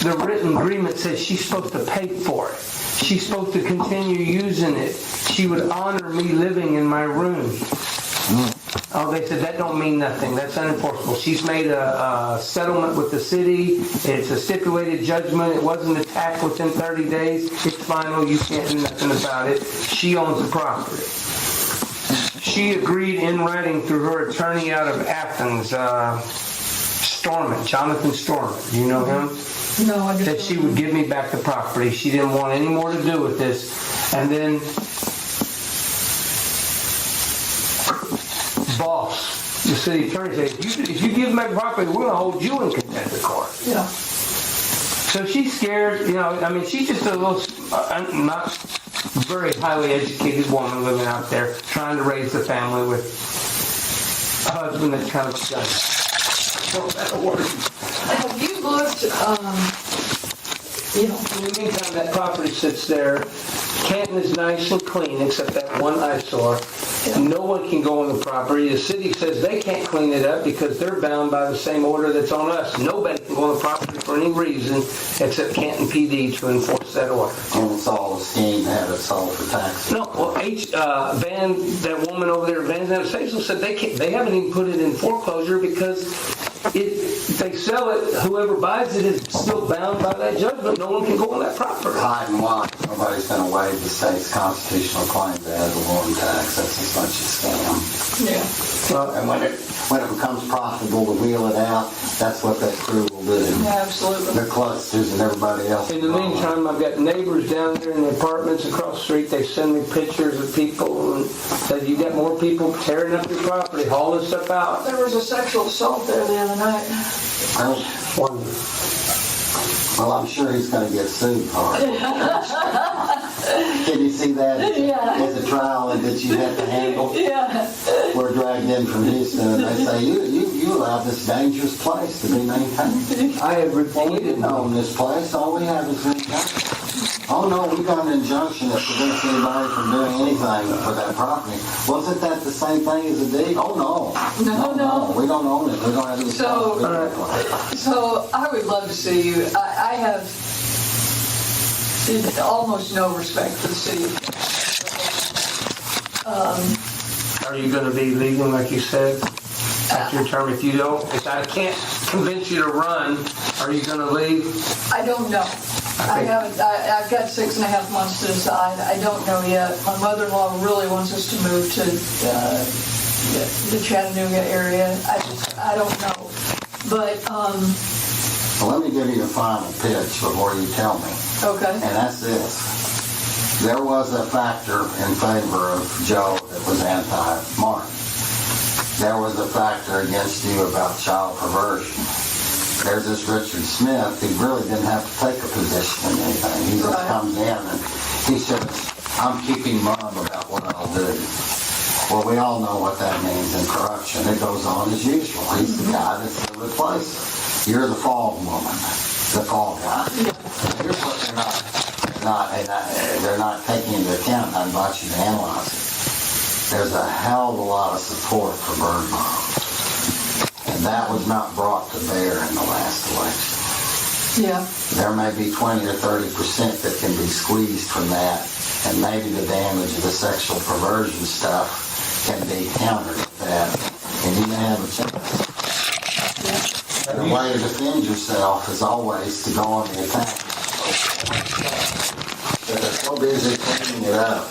The written agreement says she's supposed to pay for it. She's supposed to continue using it. She would honor me living in my room. Oh, they said that don't mean nothing. That's unenforceable. She's made a settlement with the city. It's a stipulated judgment. It wasn't attacked within 30 days. It's final. You can't do nothing about it. She owns the property. She agreed in writing through her attorney out of Athens, Jonathan Storman. Do you know him? No, I just that she would give me back the property. She didn't want any more to do with this. And then boss, the city attorney said, if you give back the property, we're going to hold you in contempt of court. Yeah. So she's scared, she's just a little, not very highly educated woman living out there, trying to raise the family with a husband that's kind of a gun. Have you looked, In the meantime, that property sits there. Canton is nice and clean, except that one eyesore. No one can go on the property. The city says they can't clean it up because they're bound by the same order that's on us. Nobody can go on the property for any reason except Canton PD to enforce that order. And it's all whole scheme had it sold for taxes. No, well, that woman over there, Van Zandt said they haven't even put it in foreclosure because if they sell it, whoever buys it is still bound by that judgment. No one can go on that property. Hide and watch. Nobody's going to waive the state's constitutional claim to add the warrant tax. That's as much a scam. Yeah. And when it becomes profitable to wheel it out, that's what that crew will do. Yeah, absolutely. The clusters and everybody else. In the meantime, I've got neighbors down there in the apartments across the street. They send me pictures of people and say, you got more people tearing up your property, hauling stuff out. There was a sexual assault there the other night. Well, I'm sure he's going to get sued for it. Can you see that as a trial that you have to handle? Yeah. We're dragged in from Houston, and they say, you allow this dangerous place to be maintained. I have Well, we repeated didn't own this place. All we have is maintained. Oh, no, we got an injunction that prevents anybody from doing anything for that property. Wasn't that the same thing as a deed? Oh, no. No. We don't own it. We don't have any So I would love to see you. I have almost no respect for the city. Are you going to be leaving, like you said, after your term? If I can't convince you to run, are you going to leave? I don't know. I've got 6.5 months to decide. I don't know yet. My mother-in-law really wants us to move to the Chattanooga area. I don't know. But, Well, let me give you a final pitch before you tell me. okay. And that's this. There was a factor in favor of Joe that was anti-Martin. There was a factor against you about child perversion. There's this Richard Smith who really didn't have to take a position in anything. He just comes in and he says, I'm keeping mum about what I'll do. Well, we all know what that means in corruption. It goes on as usual. He's the guy that's the replacer. You're the fall woman, the fall guy. Here's what they're not taking into account. I invite you to analyze it. There's a hell of a lot of support for bird bombs. And that was not brought to bear in the last election. Yeah. There may be 20 or 30% that can be squeezed from that, and maybe the damage of the sexual perversion stuff can be countered with that, and you may have a chance. The way to defend yourself is always to go on the attack. But they're so busy cleaning it up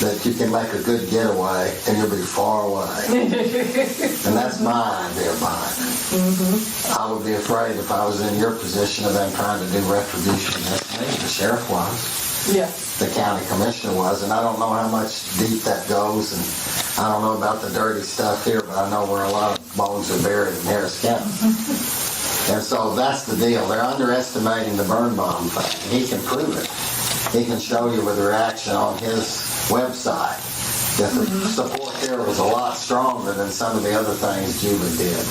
that you can make a good getaway and you'll be far away. And that's my idea behind it. I would be afraid if I was in your position of them trying to do retribution against me. The sheriff was. Yeah. The county commissioner was, and I don't know how much deep that goes, and I don't know about the dirty stuff here, but I know where a lot of bones are buried in Harris County. And so that's the deal. They're underestimating the burn bomb thing. He can prove it. He can show you with a reaction on his website that the support there was a lot stronger than some of the other things Julie did.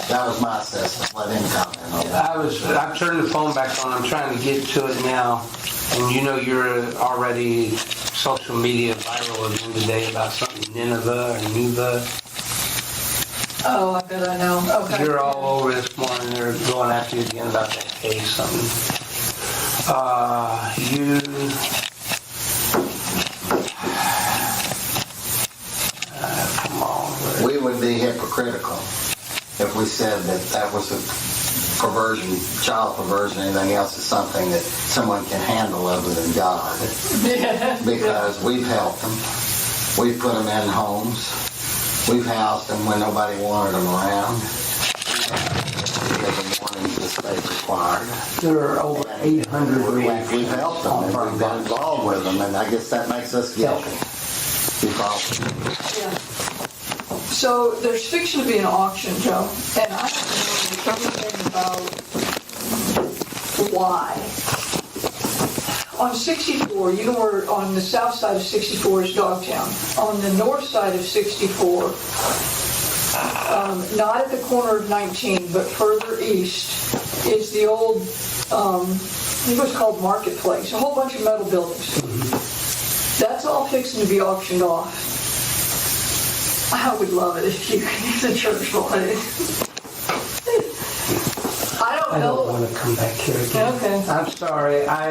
That was my assessment. Let him comment on that. I've turned the phone back on. I'm trying to get to it now. And you know you're already social media viral again today about something Nineveh or Neva. Oh, I bet I know. Okay. You're all over this morning. They're going after you again about that case, something. Come on. We would be hypocritical if we said that was a perversion, child perversion, anything else is something that someone can handle other than God. Because we've helped them. We've put them in homes. We've housed them when nobody wanted them around. Because the mornings the state required. There are over 800 reactions. We've helped them and we've been involved with them, and I guess that makes us guilty. Yeah. So there's fixing to be an auction, Joe, and I don't know everything about why. On 64, you know where on the south side of 64 is Dogtown. On the north side of 64, not at the corner of 19, but further east, is the old, I think it was called Marketplace, a whole bunch of metal buildings. That's all fixing to be auctioned off. I would love it if the church wanted it. I I don't want to come back here again. Okay. I'm sorry. I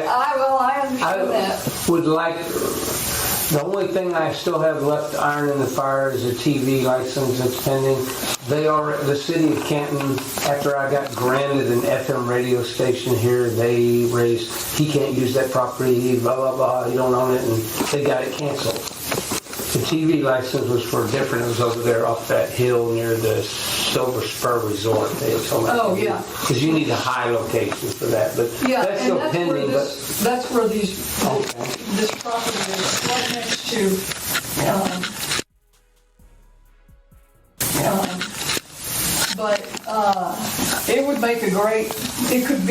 understand that. Would like, the only thing I still have left iron in the fire is a TV license that's pending. The city of Canton, after I got granted an FM radio station here, they raised, he can't use that property, blah, blah, blah, he don't own it, and they got it canceled. The TV license was for different, it was over there off that hill near the Silver Spur Resort. They told me. Oh, yeah. Because you need a high location for that, but Yeah, that's and still that's pending, where but. that's where these, Okay. this property is right next to, but it would make a great, it could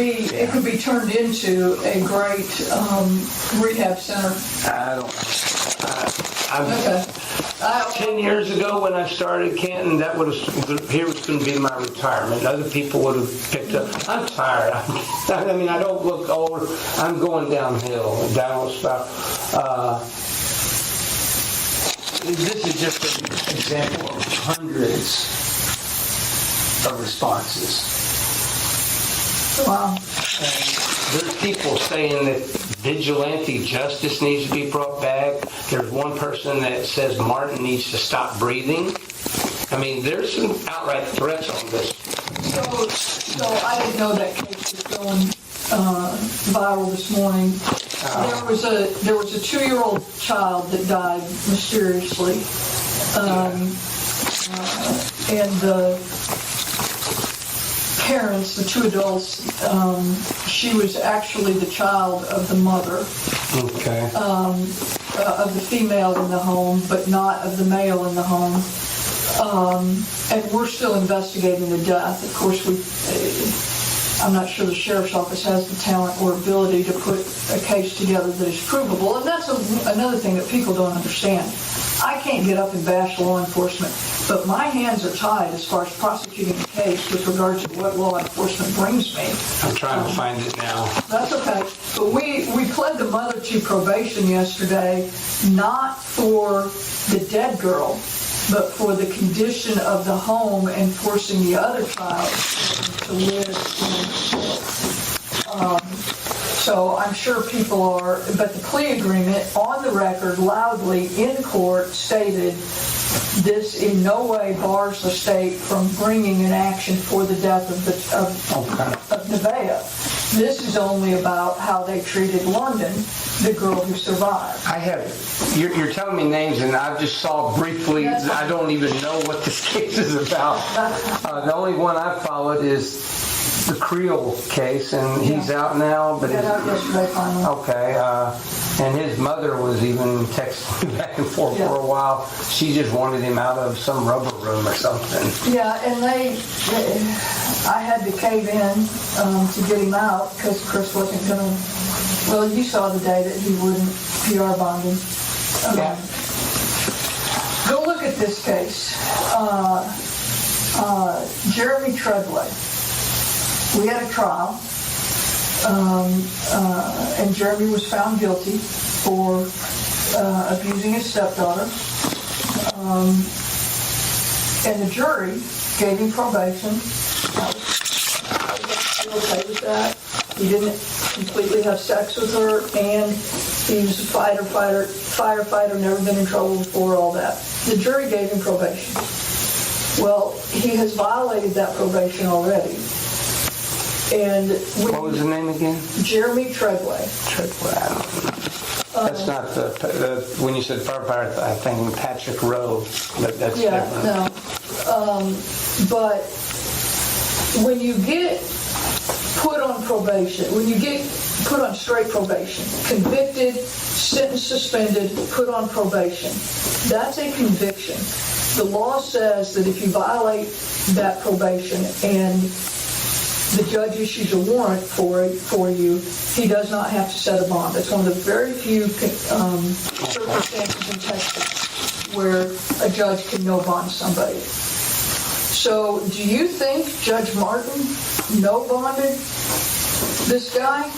be turned into a great rehab center. I don't know. Okay. 10 years ago when I started Canton, here was going to be my retirement. Other people would have picked up. I'm tired. I mean, I don't look old. I'm going downhill. This is just an example of hundreds of responses. Wow. There's people saying that vigilante justice needs to be brought back. There's one person that says Martin needs to stop breathing. I mean, there's some outright threats on this. So I didn't know that case was going viral this morning. There was a 2-year-old child that died mysteriously, and the parents, the 2 adults, she was actually the child of the mother, Okay. of the female in the home, but not of the male in the home. And we're still investigating the death. Of course, I'm not sure the sheriff's office has the talent or ability to put a case together that is provable. And that's another thing that people don't understand. I can't get up and bash law enforcement, but my hands are tied as far as prosecuting a case with regard to what law enforcement brings me. I'm trying to find it now. That's okay. But we pled the mother to probation yesterday, not for the dead girl, but for the condition of the home and forcing the other child to live in. So I'm sure people are, but the plea agreement on the record loudly in court stated this in no way bars the state from bringing an action for the death of Nevaeh. This is only about how they treated London, the girl who survived. You're telling me names, and I just saw briefly. I don't even know what this case is about. The only one I followed is the Creel case, and he's out now. But he got out yesterday finally. Okay, and his mother was even texting me back and forth for a while. She just wanted him out of some rubber room or something. Yeah, and I had to cave in to get him out because Chris wasn't going to. Well, you saw the day that he wouldn't PR bond him. Go look at this case. Jeremy Treadway. We had a trial, and Jeremy was found guilty for abusing his stepdaughter. And the jury gave him probation. I was okay with that. He didn't completely have sex with her, and he was a firefighter, never been in trouble before, all that. The jury gave him probation. Well, he has violated that probation already. And what was the name again? Jeremy Treadway. Treadway. I don't know. That's not the when you said firefighter, I think Patrick Rowe. That's different. No. But when you get put on probation, when you get put on straight probation, convicted, sentenced, suspended, put on probation, that's a conviction. The law says that if you violate that probation and the judge issues a warrant for you, he does not have to set a bond. That's one of the very few circumstances in Texas where a judge can no bond somebody. So do you think Judge Martin no bonded this guy?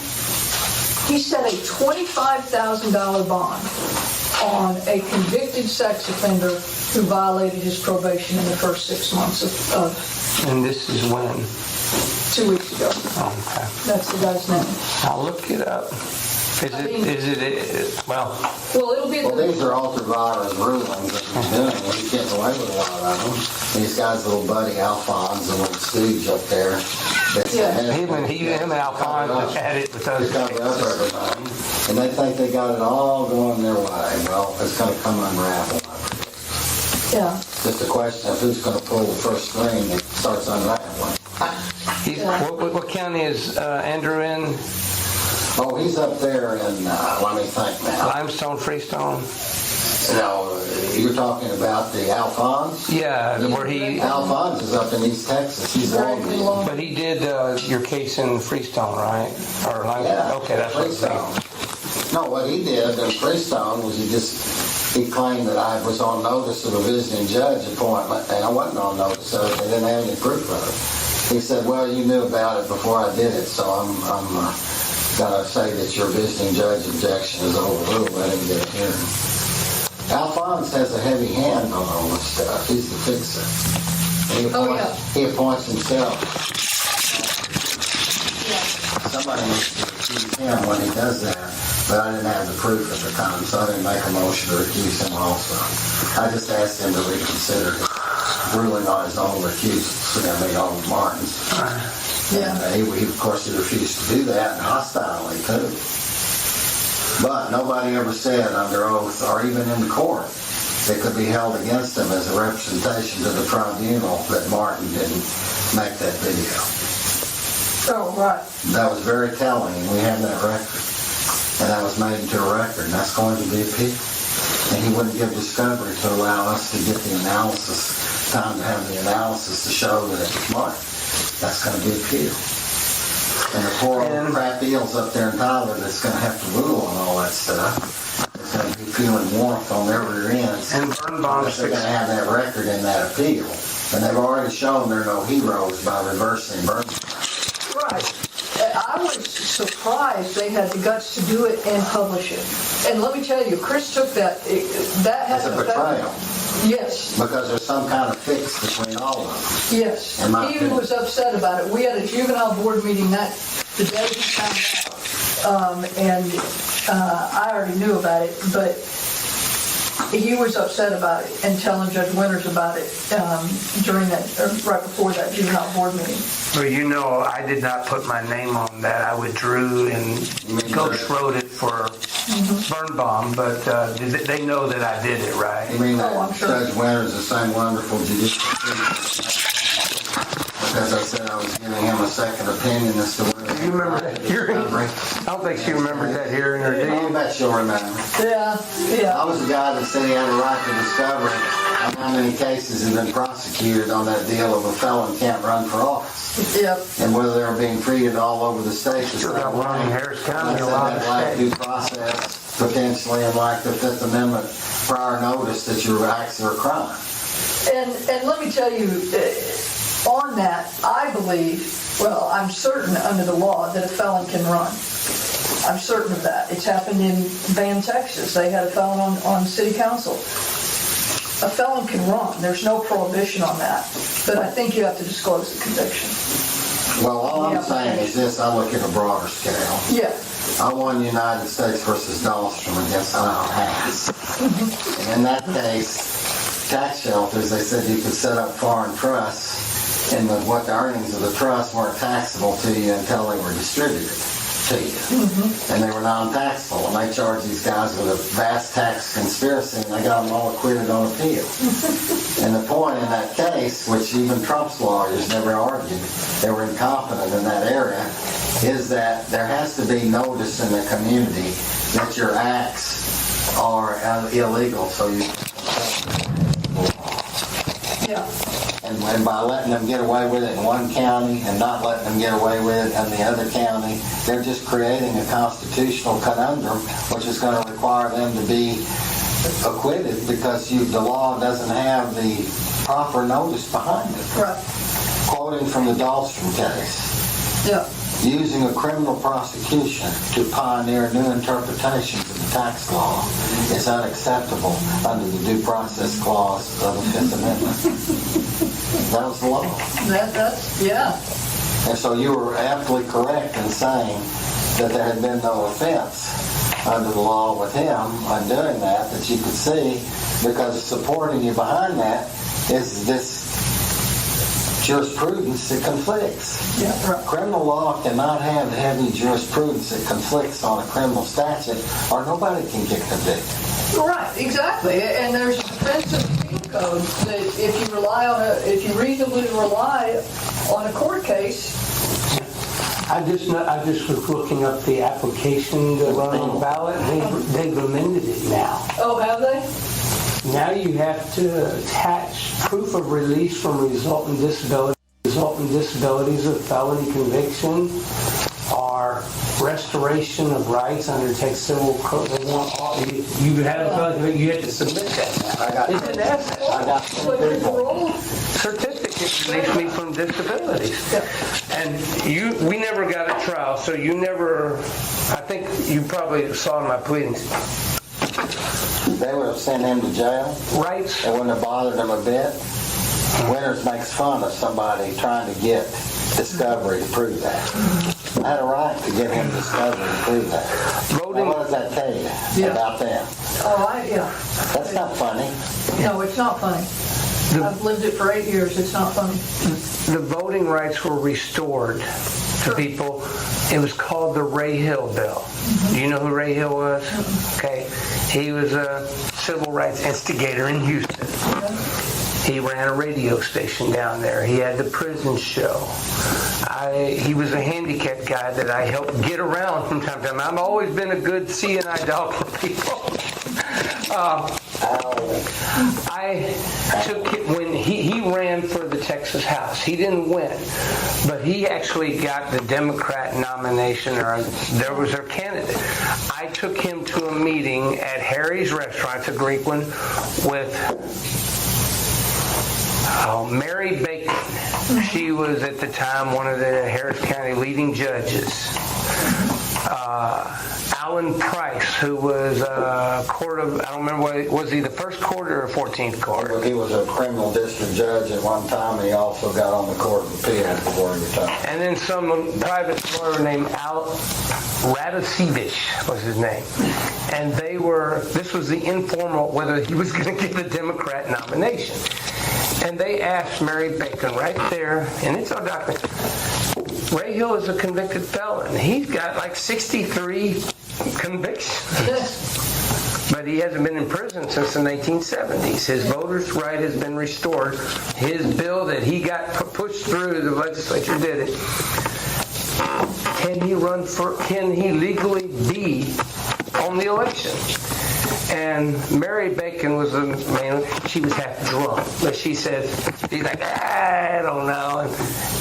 He set a $25,000 bond on a convicted sex offender who violated his probation in the first 6 months of and this is when? 2 weeks ago. Okay. That's the guy's name. I'll look it up. Well, Well, it'll be, Well, these are ultra virus rulings that he's doing. He's getting away with a lot of them. These guys, little buddy Alphonse, a little stooge up there. Yeah. him and Alphonse had it with To those cover up everything. And they think they got it all going their way. Well, it's going to come unravel. yeah. Just a question of who's going to pull the first string that starts unraveling. What county is Andrew in? Oh, he's up there in, let me think now. Limestone, Freestone? No, you're talking about the Alphonse? Yeah, where he... Alphonse is up in East Texas. He's long. But he did your case in Freestone, right? Or Limestone? Yeah. Okay, that's what it's saying. Freestone. No, what he did in Freestone was he claimed that I was on notice of a visiting judge appointment, and I wasn't on notice of it. They didn't have any proof of it. He said, well, you knew about it before I did it, so I'm going to say that your visiting judge objection is overruled. Let him get a hearing. Alphonse has a heavy hand on all this stuff. He's the fixer. He appoints himself. Somebody needs to accuse him when he does that, but I didn't have the proof at the time, so I didn't make a motion to accuse him also. I just asked him to reconsider his ruling on his own on Martin's. Yeah. He of course, he refused to do that, and hostilely too. But nobody ever said under oath, or even in court, it could be held against him as a representation to the tribunal that Martin didn't make that video. Oh, right. That was very telling, and we have that record. And that was made into a record, and that's going to be appealed. And he wouldn't give discovery to allow us to get the analysis, time to have the analysis to show that it was Martin. That's going to be appealed. And the poor old crap eels up there in Tyler that's going to have to rule on all that stuff is going to be feeling warmth on their rear ends. And Birnbaum, they're going to have that record in that appeal. And they've already shown they're no heroes by reversing Birnbaum. Right. I was surprised they had the guts to do it and publish it. And let me tell you, Chris took that It's had a an effect. betrayal. Yes. Because there's some kind of fix between all of them. Yes. In my He opinion. was upset about it. We had a juvenile board meeting the day he found out. I already knew about it, but he was upset about it and telling Judge Winters about it during that, right before that juvenile board meeting. well, you know, I did not put my name on that. I withdrew and Ghost wrote it for Birnbaum, but they know that I did it, right? You mean I'm that sure. Judge Winters, the same wonderful judicial treatment? Because I said I was giving him a second opinion as to whether You remember that hearing? I don't think she remembered that hearing, or do I you? bet you'll remember. Yeah. I was the guy that said he had a right to discovery on how many cases have been prosecuted on that deal of a felon can't run for office. Yep. And whether they're being treated all over the state. Sure got one in Harris County, I a said lot that of like states. due process potentially, and like the Fifth Amendment prior notice that your acts are a crime. And let me tell you, on that, I believe, well, I'm certain under the law that a felon can run. I'm certain of that. It's happened in Van, Texas. They had a felon on city council. A felon can run. There's no prohibition on that. But I think you have to disclose the conviction. Well, all I'm saying is this, I look at a broader scale. Yeah. I won United States versus Dahlstrom against Isle Hass. And in that case, tax shelters, they said you could set up foreign trusts, and what the earnings of the trust weren't taxable to you until they were distributed to you. And they were non-taxable, and they charged these guys with a vast tax conspiracy, and they got them all acquitted on appeal. And the point in that case, which even Trump's lawyers never argued, they were incompetent in that area, is that there has to be notice in the community that your acts are illegal, so you Yeah. and by letting them get away with it in one county and not letting them get away with it in the other county, they're just creating a constitutional conundrum, which is going to require them to be acquitted because the law doesn't have the proper notice behind it. Right. Quoting from the Dahlstrom case, Yeah. using a criminal prosecution to pioneer new interpretations of the tax law is unacceptable under the due process clause of the Fifth Amendment. That was the law. That's, yeah. And so you were aptly correct in saying that there had been no offense under the law with him on doing that you could see, because supporting you behind that is this jurisprudence that conflicts. Yeah, right. Criminal law cannot have heavy jurisprudence that conflicts on a criminal statute, or nobody can get convicted. Right, exactly. And there's a defense in the penal code that if you reasonably rely on a court case. I just was looking up the application to run on the ballot. They've amended it now. Oh, have they? Now you have to attach proof of release from resultant disabilities of felony conviction or restoration of rights under Texas Civil Code. They want all, you have to submit that now. It's an asset. I got Certificate release me from disabilities. And we never got a trial, so you never, I think you probably saw in my pleadings. They would have sent him to jail. Rights. It wouldn't have bothered them a bit. Winters makes fun of somebody trying to get discovery to prove that. I had a right to give him discovery to prove that. Voting. Now, what does that tell you about them? Oh, yeah. That's not funny. No, it's not funny. I've lived it for 8 years. It's not funny. The voting rights were restored to people. It was called the Ray Hill Bill. Do you know who Ray Hill was? Okay. He was a civil rights instigator in Houston. He ran a radio station down there. He had the prison show. He was a handicapped guy that I helped get around from time to time. I've always been a good CNI dog for people. I took it when he ran for the Texas House. He didn't win, but he actually got the Democrat nomination, or there was their candidate. I took him to a meeting at Harry's Restaurant, it's a Greek one, with Mary Bacon. She was at the time one of the Harris County leading judges. Alan Price, who was court of, I don't remember, was he the first court or 14th court? He was a criminal district judge at one time, and he also got on the Court of Appeals before he retired. And then some private lawyer named Al Radosevich was his name. And this was the informal, whether he was going to get the Democrat nomination. And they asked Mary Bacon right there, and it's on document. Ray Hill is a convicted felon. He's got like 63 convictions. But he hasn't been in prison since the 1970s. His voter's right has been restored. His bill that he got pushed through, the legislature did it. Can he legally be on the election? And Mary Bacon was she was half drunk, but she said, he's like, I don't know. And,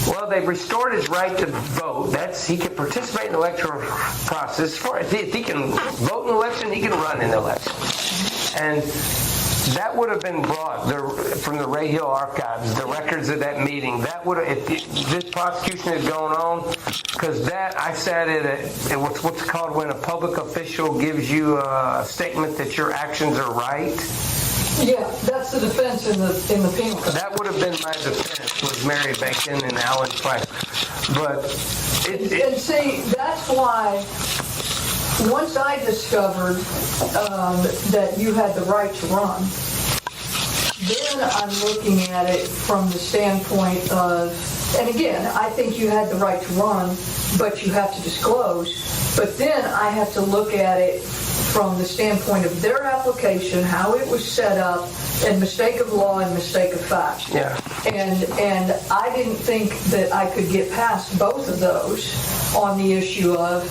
well, they've restored his right to vote. He can participate in the electoral process. If he can vote in the election, he can run in the election. And that would have been brought from the Ray Hill archives, the records of that meeting. That would have, if this prosecution is going on, because I sat at what's called when a public official gives you a statement that your actions are right. Yeah, that's the defense in the penal code. That would have been my defense with Mary Bacon and Alan Price. But and see, that's why once I discovered that you had the right to run, then I'm looking at it from the standpoint of, and again, I think you had the right to run, but you have to disclose. But then I have to look at it from the standpoint of their application, how it was set up, and mistake of law and mistake of fact. Yeah. And I didn't think that I could get past both of those on the issue of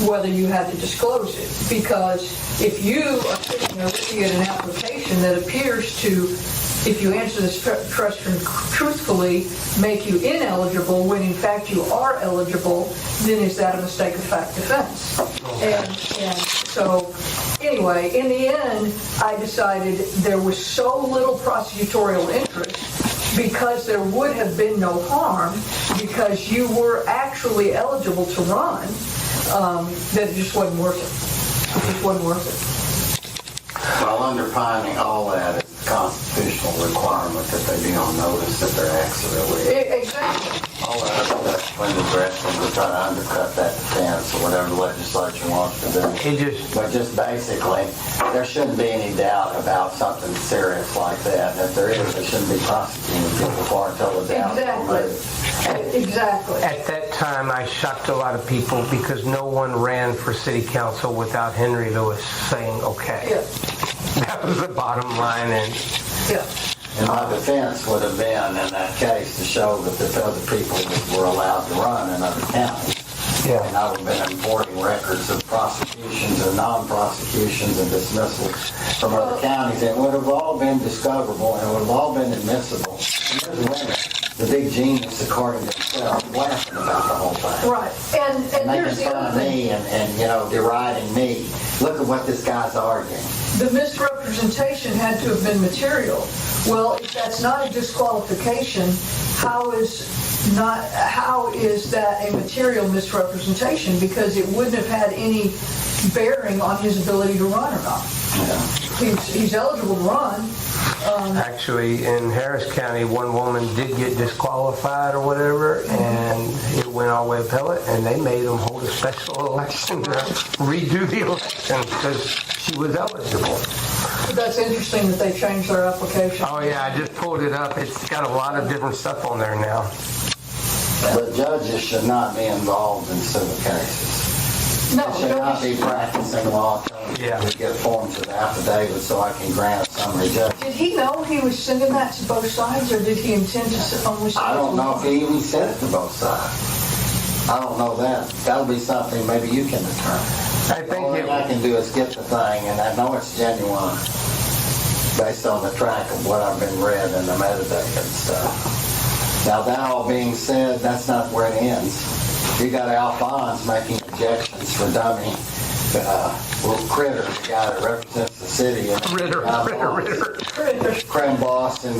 whether you had to disclose it. Because if you are sitting there looking at an application that appears to, if you answer this question truthfully, make you ineligible when in fact you are eligible, then is that a mistake of fact defense? And so anyway, in the end, I decided there was so little prosecutorial interest because there would have been no harm because you were actually eligible to run, that it just wasn't worth it. It just wasn't worth it. While underpinning all that is the constitutional requirement that they be on notice that their acts are illegal. Exactly. All that's when the direction to try to undercut that defense or whatever the legislature wants to do. But just basically, there shouldn't be any doubt about something serious like that. And if there is, they shouldn't be prosecuting people for until the doubt is removed. Exactly. At that time, I shocked a lot of people because no one ran for city council without Henry Lewis saying okay. Yeah. That was the bottom line. And Yeah. And my defense would have been in that case to show that the other people were allowed to run in other counties. yeah. And I would have been importing records of prosecutions and non-prosecutions and dismissals from other counties. It would have all been discoverable and it would have all been admissible. And there's women, the big genius, according to himself, laughing about the whole thing. Right. And here's Making the fun other of thing. me and deriding me. Look at what this guy's arguing. The misrepresentation had to have been material. Well, if that's not a disqualification, how is that a material misrepresentation? Because it wouldn't have had any bearing on his ability to run or not. Yeah. He's eligible to run. Actually, in Harris County, one woman did get disqualified or whatever, and it went all the way appellate, and they made them hold a special election to redo the election because she was eligible. That's interesting that they changed their application. Oh yeah, I just pulled it up. It's got a lot of different stuff on there now. But judges should not be involved in civil cases. No, They should not be practicing law Yeah. to get forms of affidavit so I can grant a summary judgment. Did he know he was sending that to both sides, or did he intend to only send it I to don't know if one? he even said it to both sides. I don't know that. That'll be something maybe you can determine. I think All I can do is get the thing, and I know it's genuine based on the track of what I've been read in the metadata and stuff. Now, that all being said, that's not where it ends. You got Alphonse making objections for dummy. Little Critter, the guy that represents the city. Ritter. Creme Boss and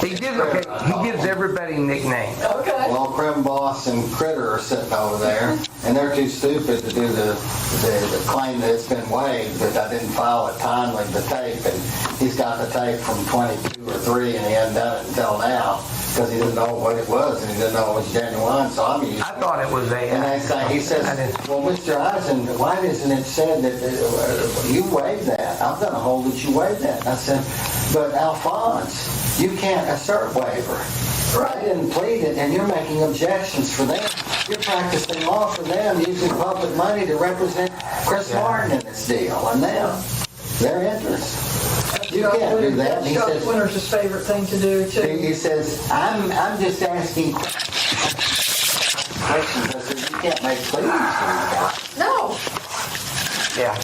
He gives everybody a nickname. Okay. well, Creme Boss and Critter are sitting over there, and they're too stupid to do the claim that it's been waived, that I didn't file it timely, the tape, and he's got the tape from 22 or 3, and he hadn't done it until now, because he didn't know what it was, and he didn't know it was genuine, so I'm using I thought it was And I say, he says, well, Mr. Eisen, why isn't it said that you waived that? I'm going to hold that you waived that. And I said, but Alphonse, you can't assert waiver. I didn't plead it, and you're making objections for them. You're practicing law for them, using public money to represent Chris Martin in this deal, and them, their interests. You can't do that. And he Scott says, Winter's his favorite thing to do, too. he says, I'm just asking questions. I said, you can't make pleadings for you guys. No. Yeah.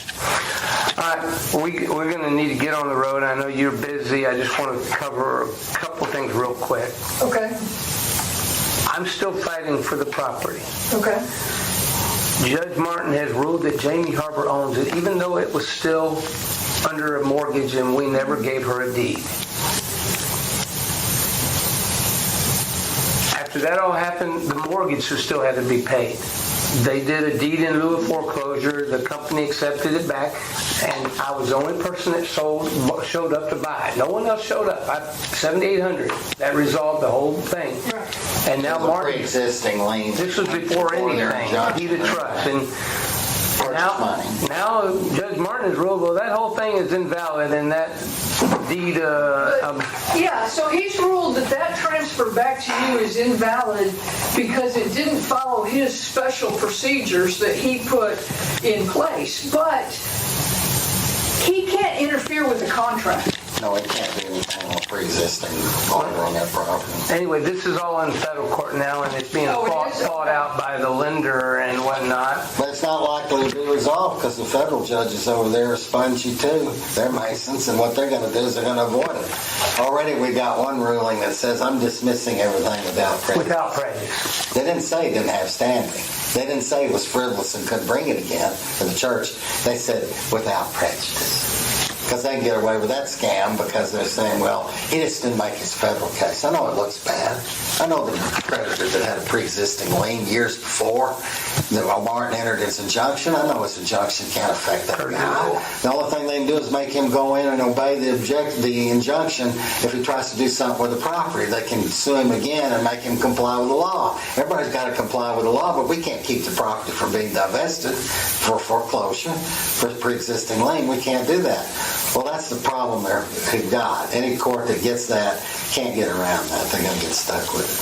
All right, we're going to need to get on the road. I know you're busy. I just want to cover a couple things real quick. Okay. I'm still fighting for the property. Okay. Judge Martin has ruled that Jamie Harbor owns it, even though it was still under a mortgage and we never gave her a deed. After that all happened, the mortgage still had to be paid. They did a deed in lieu of foreclosure. The company accepted it back, and I was the only person that showed up to buy it. No one else showed up. $7,800. That resolved the whole thing. And now Martin, Pre-existing lien. this was before anything. Deed of trust. And now Judge Martin has ruled, well, that whole thing is invalid, and that deed Yeah, so he's ruled that transfer back to you is invalid because it didn't follow his special procedures that he put in place. But he can't interfere with the contract. No, it can't do anything on pre-existing owner on that property. Anyway, this is all in federal court now, and it's being fought out by the lender and whatnot. But it's not likely to be resolved because the federal judges over there are spongy too. They're Masons, and what they're going to do is they're going to avoid it. Already we got one ruling that says I'm dismissing everything without prejudice. Without prejudice. They didn't say it didn't have standing. They didn't say it was frivolous and couldn't bring it again to the church. They said without prejudice. Because they can get away with that scam because they're saying, well, he just didn't make his federal case. I know it looks bad. I know the creditor that had a pre-existing lien years before, Martin entered his injunction. I know his injunction can't affect that guy. The only thing they can do is make him go in and obey the injunction. If he tries to do something with the property, they can sue him again and make him comply with the law. Everybody's got to comply with the law, but we can't keep the property from being divested for foreclosure, for pre-existing lien. We can't do that. Well, that's the problem they've got. Any court that gets that can't get around that. They're going to get stuck with it.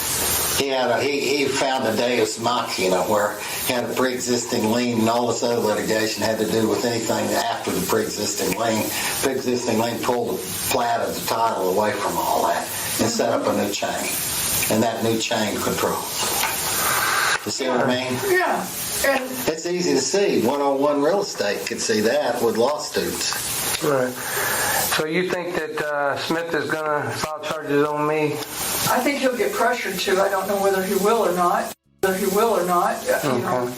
He found a deus machina where he had a pre-existing lien, and all this other litigation had to do with anything after the pre-existing lien. Pre-existing lien pulled the plat of the title away from all that and set up a new chain. And that new chain controls. You see what I mean? Yeah. And it's easy to see. 101 real estate could see that with law students. Right. So you think that Smith is going to file charges on me? I think he'll get pressured to. I don't know whether he will or not. You know,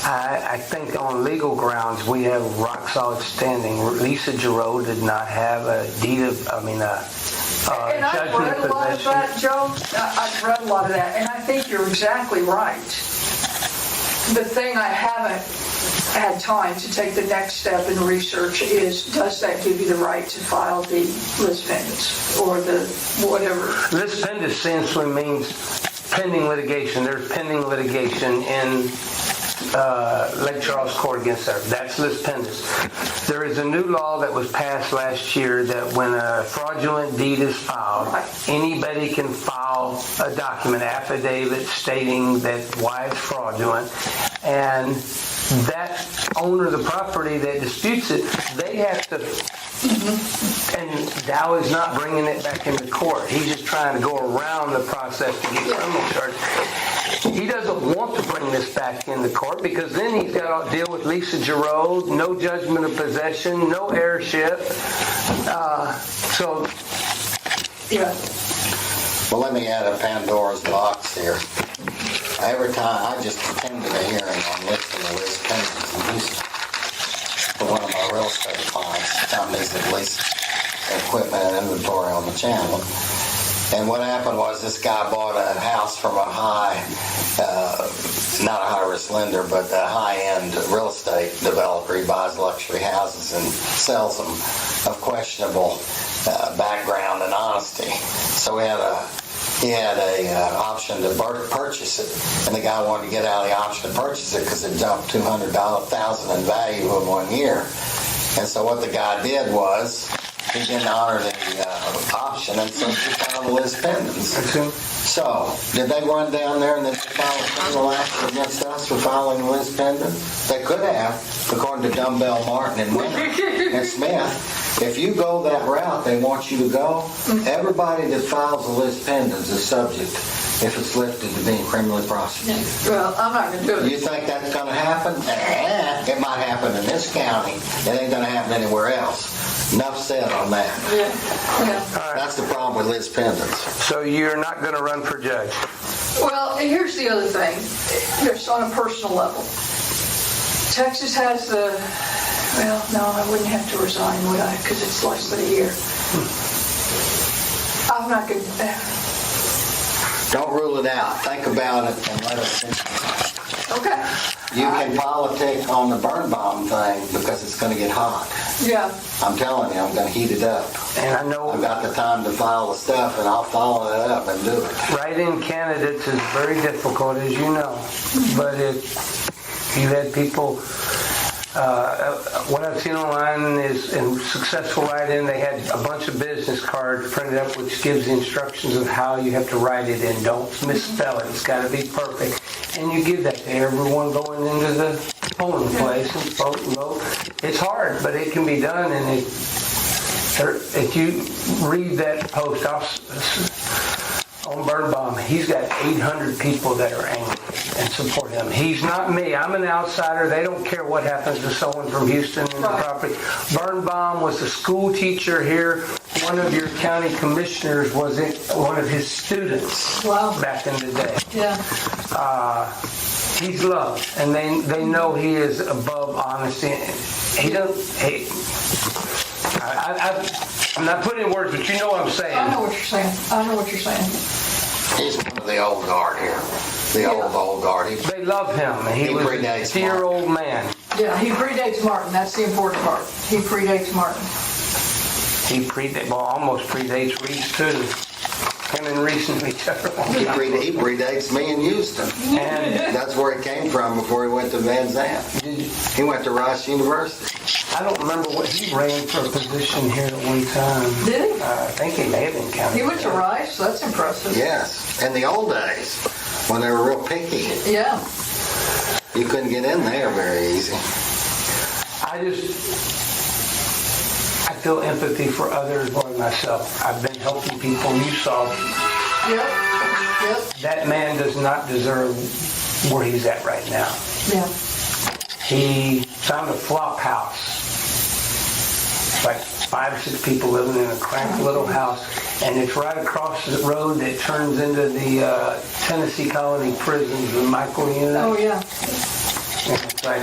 I think on legal grounds we have rock solid standing. Lisa Giroux did not have a deed of, and I've read a lot of that, Joe. I've read a lot of that, and I think you're exactly right. The thing I haven't had time to take the next step in research is, does that give you the right to file the lis pendens or the whatever? Lis pendens essentially means pending litigation. There's pending litigation in Lake Charles Court against her. That's lis pendens. There is a new law that was passed last year that when a fraudulent deed is filed, anybody can file a document, affidavit stating that why it's fraudulent, and that owner of the property that disputes it, they have to, and Dow is not bringing it back into court. He's just trying to go around the process to get criminal charges. He doesn't want to bring this back into court because then he's got to deal with Lisa Giroux, no judgment of possession, no heirship. Yeah. Well, let me add a Pandora's box here. Every time I just attended a hearing on listing the lis pendens in Houston for one of my real estate clients, companies that lease equipment and inventory on the channel. And what happened was this guy bought a house from a not a high-risk lender, but a high-end real estate developer. He buys luxury houses and sells them of questionable background and honesty. So he had a option to purchase it, and the guy wanted to get out of the option to purchase it because it jumped $200,000 in value in 1 year. And so what the guy did was he didn't honor the option, and so he filed the lis pendens. So, did they run down there and then file a criminal action against us for filing the lis pendens? They could have, according to Dumbbell Martin and Winter and Smith. If you go that route they want you to go, everybody that files a lis pendens is subject, if it's lifted, to being criminally prosecuted. Well, I'm not going to do it. You think that's going to happen? It might happen in this county. It ain't going to happen anywhere else. Enough said on that. Yeah. That's the problem with lis pendens. So you're not going to run for judge? Well, here's the other thing. Just on a personal level. Texas has the, well, no, I wouldn't have to resign, would I? Because it's less than a year. I'm not going to. Don't rule it out. Think about it and let us think about it. Okay. You can politic on the Birnbaum thing because it's going to get hot. Yeah. I'm telling you, I'm going to heat it up. And I know I've got the time to file the stuff, and I'll follow it up and do it. write-in candidates is very difficult, as you know. But if you had people, what I've seen online is in successful write-in, they had a bunch of business cards printed up which gives the instructions of how you have to write it in. Don't misspell it. It's got to be perfect. And you give that to everyone going into the polling place and vote and vote. It's hard, but it can be done. And if you read that post on Birnbaum, he's got 800 people that are angry and support him. He's not me. I'm an outsider. They don't care what happens to someone from Houston and the property. Birnbaum was a school teacher here. One of your county commissioners was one of his students back in the day. Yeah. He's loved, and they know he is above honesty. I'm not putting in words, but you know what I'm saying. I know what you're saying. He's one of the old guard here. The old guard. They love him. He He was predates a dear Martin. old man. Yeah, he predates Martin. That's the important part. He predates Martin. Almost predates Reese too. Him and Reese knew each other. He predates me in Houston. And That's where he came from before he went to Van Zandt. He went to Rice University. I don't remember what he ran for a position here at one time. Did he? I think he may have been county. He went to Rice. That's impressive. Yes, in the old days, when they were real picky, Yeah. you couldn't get in there very easy. I feel empathy for others more than myself. I've been helping people. You saw Yep. that man does not deserve where he's at right now. Yeah. He found a flop house. Like 5 or 6 people living in a cramped little house, and it's right across the road that turns into the Tennessee Colony prisons, the Michael unit. Oh, yeah. And it's like,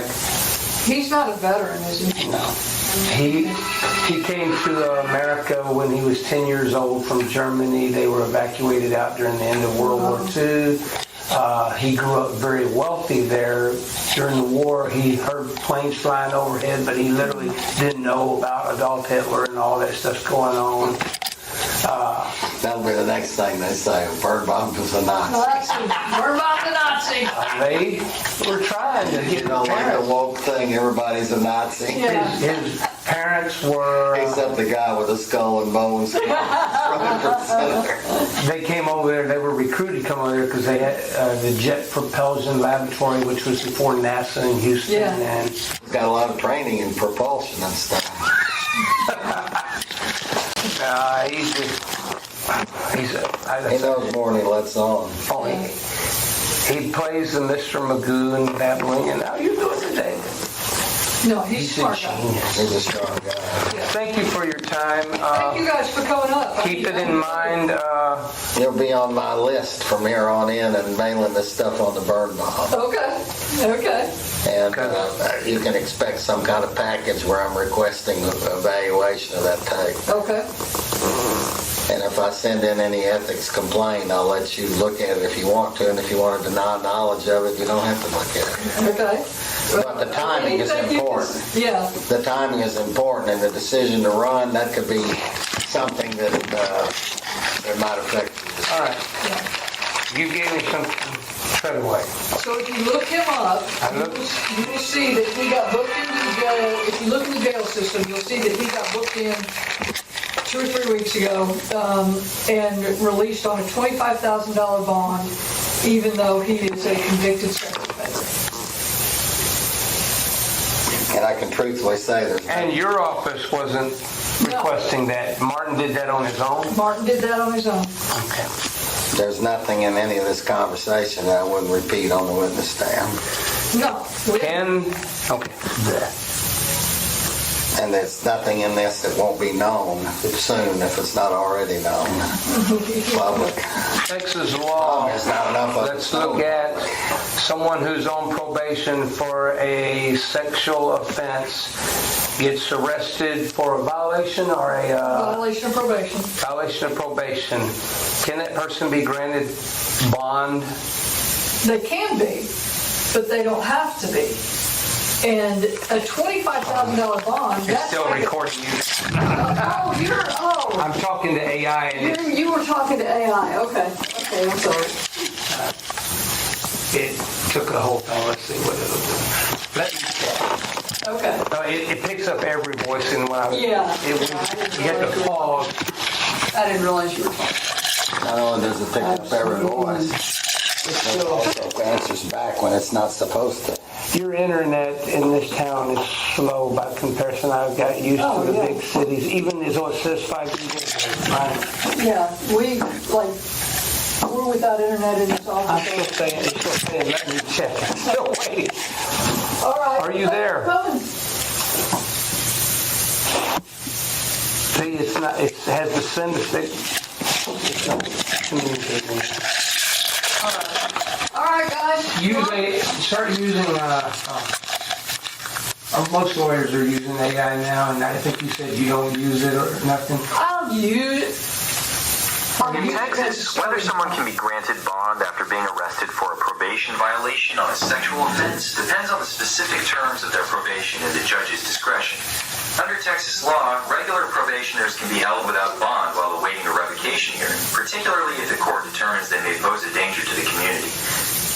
He's not a veteran, is he? no. He came to America when he was 10 years old from Germany. They were evacuated out during the end of World War II. He grew up very wealthy there. During the war, he heard planes flying overhead, but he literally didn't know about Adolf Hitler and all that stuff going on. That'll be the next thing they say. Bird bomb is a Nazi. We're about the Nazi. They were trying to get You know, like the woke thing, everybody's a Nazi. Yeah. His parents were... Except the guy with the skull and bones. They came over there, they were recruited to come over there because they had the Jet Propulsion Laboratory, which was before NASA in Houston. Yeah. And He's got a lot of training in propulsion and stuff. He knows more than he lets on. He plays the Mr. Magoo and babbling, and how you doing today? No, he's a He's a smart guy. genius. He's a strong guy. Thank you for your time. Thank you guys for coming up. Keep it in mind. You'll be on my list from here on in and mailing this stuff on the bird bomb. Okay. Okay. And you can expect some kind of package where I'm requesting an evaluation of that tape. Okay. And if I send in any ethics complaint, I'll let you look at it if you want to. And if you want to deny knowledge of it, you don't have to look at it. Okay. But the timing is important. Yeah. The timing is important, and the decision to run, that could be something that might affect you. All right. You gave me some tread away. So if you look him up, you will see that he got booked into the jail. If you look in the jail system, you'll see that he got booked in 2 or 3 weeks ago and released on a $25,000 bond, even though he is a convicted sex offender. And I can truthfully say there's And your office wasn't requesting that. Martin did that on his own? Martin did that on his own. Okay. there's nothing in any of this conversation that I wouldn't repeat on the witness stand. No. Okay. And there's nothing in this that won't be known soon if it's not already known. Public. Texas law. There's not enough of it. Let's look at someone who's on probation for a sexual offense gets arrested for a violation or a Violation of probation. violation of probation. Can that person be granted bond? They can be, but they don't have to be. And a $25,000 bond, It's that's still like recording you. I'm I'm talking to AI and you were talking to AI. Okay, I'm sorry. it took a whole thing. Let's see what it'll do. Okay. No, it picks up every voice, and when Yeah. you have to pause. I didn't realize you were talking. Not only does it pick up every voice, it also answers back when it's not supposed to. Your internet in this town is slow by comparison. I've got used to the big cities. Even as it says 5 people. Yeah, we're without internet in this I'm office. still saying, let me check. I'm still waiting. All right. Are you there? Coming. See, it has the send stick. It's not communicating. All right, guys. Start using, most lawyers are using AI now, and I think you said you don't use it or nothing. I'll use it. In Texas, whether someone can be granted bond after being arrested for a probation violation on a sexual offense depends on the specific terms of their probation and the judge's discretion. Under Texas law, regular probationers can be held without bond while awaiting a revocation hearing, particularly if the court determines they may pose a danger to the community.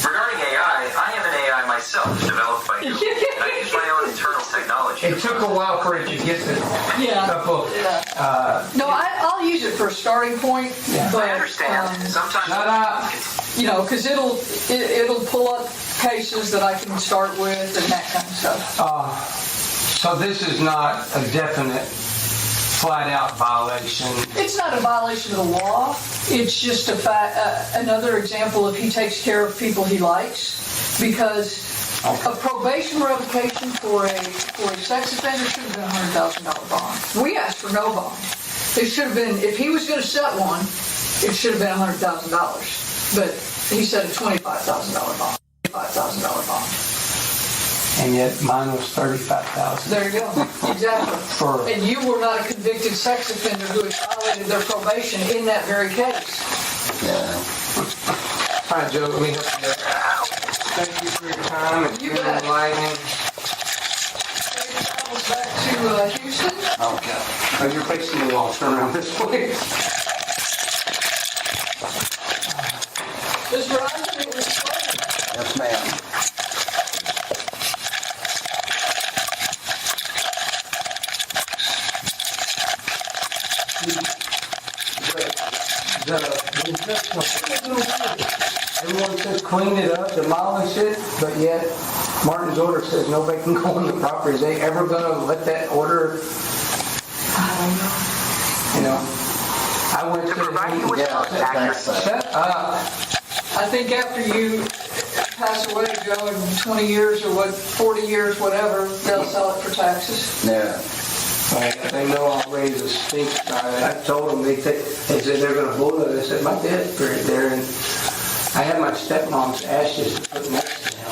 Regarding AI, I am an AI myself, developed by Google. I use my own internal technology. It took a while for it to get to couple. No, I'll use it for a starting point. But, I understand. Sometimes. Shut up. Because it'll pull up cases that I can start with and that kind of stuff. So this is not a definite, flat-out violation. It's not a violation of the law. It's just another example of he takes care of people he likes, because a probation revocation for a sex offender should have been a $100,000 bond. We asked for no bond. It should have been, if he was going to set one, it should have been $100,000. But he said a $25,000 bond. $5,000 bond. And yet mine was $35,000. There you go. Exactly. And you were not a convicted sex offender who had violated their probation in that very case. All right, Joe, let me help you out. Thank you for your time and your enlightening. Travels back to Houston. Okay. Oh, you're facing the wall. Turn around this way. Mr. Ryan, it was fun. Yes, ma'am. Everyone says clean it up, demolish it, but yet Martin's order says nobody can go on the property. Is they ever going to let that order? I don't know. I went to provide you with Shut up. I think after you pass away, Joe, in 20 years or 40 years, whatever, they'll sell it for taxes. Yeah. They know I'll raise a stink about it. I told them, they said they're going to blow it. I said, my dad's buried there, and I have my stepmom's ashes to put next to him.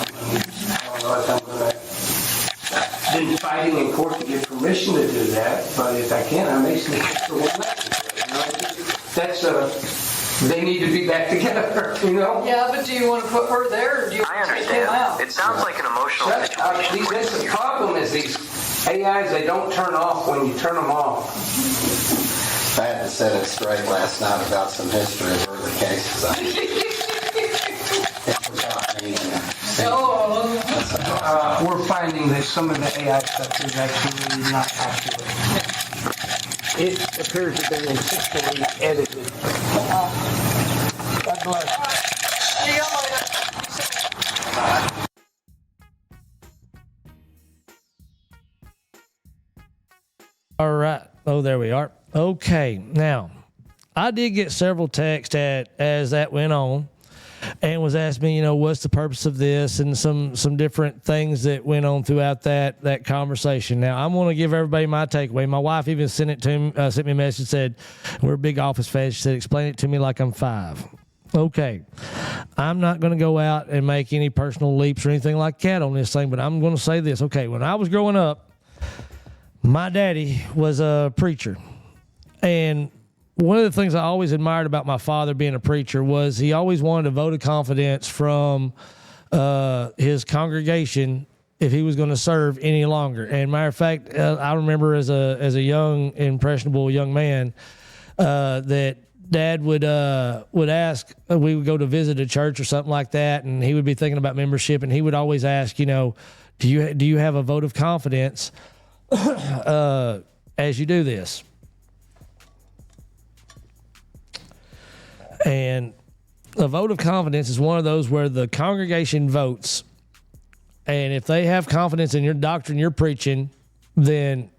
I don't know if I'm going to... Been fighting in court to get permission to do that, but if I can, I may sneak it for one night. That's they need to be back together, Yeah, but do you want to put her there, or do you I want to take him out? understand. It sounds like an emotional situation. That's the problem is these AIs, they don't turn off when you turn them off. I had to set it straight last night about some history of early cases. It forgot me. We're finding that some of the AI stuff is actually not accurate. It appears to be intentionally edited. God bless. See you later. All right. Oh, there we are. Okay. Now, I did get several texts as that went on, and was asking me, what's the purpose of this, and some different things that went on throughout that conversation. Now, I'm going to give everybody my takeaway. My wife even sent me a message, said, we're big Office fans. She said, explain it to me like I'm 5. Okay. I'm not going to go out and make any personal leaps or anything like that on this thing, but I'm going to say this. Okay, when I was growing up, my daddy was a preacher, and one of the things I always admired about my father being a preacher was he always wanted a vote of confidence from his congregation if he was going to serve any longer. And matter of fact, I remember as a young, impressionable young man that Dad would ask, we would go to visit a church or something like that, and he would be thinking about membership, and he would always ask, do you have a vote of confidence as you do this? And a vote of confidence is one of those where the congregation votes, and if they have confidence in your doctrine you're preaching, then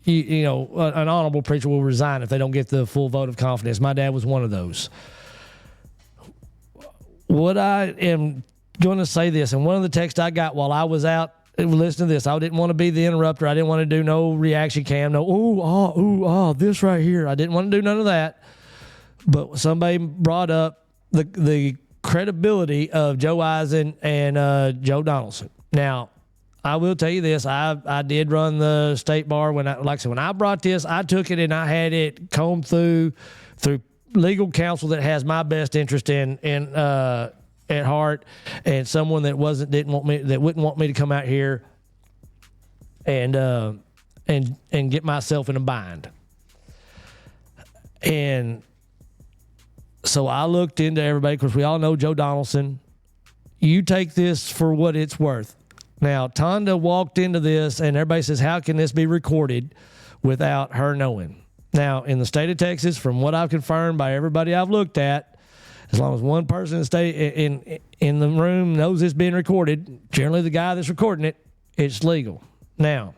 an honorable preacher will resign if they don't get the full vote of confidence. My dad was one of those. What I am going to say this, and one of the texts I got while I was out listening to this, I didn't want to be the interrupter. I didn't want to do no reaction cam, no, this right here. I didn't want to do none of that. But somebody brought up the credibility of Joe Eisen and Joe Donaldson. Now, I will tell you this: I did run the state bar when I brought this. I took it and I had it combed through legal counsel that has my best interest at heart, and someone that wouldn't want me to come out here and get myself in a bind. And so I looked into everybody, because we all know Joe Donaldson. You take this for what it's worth. Now, Tonda walked into this, and everybody says, how can this be recorded without her knowing? Now, in the state of Texas, from what I've confirmed by everybody I've looked at, as long as one person in the state in the room knows it's being recorded, generally the guy that's recording it, it's legal. Now,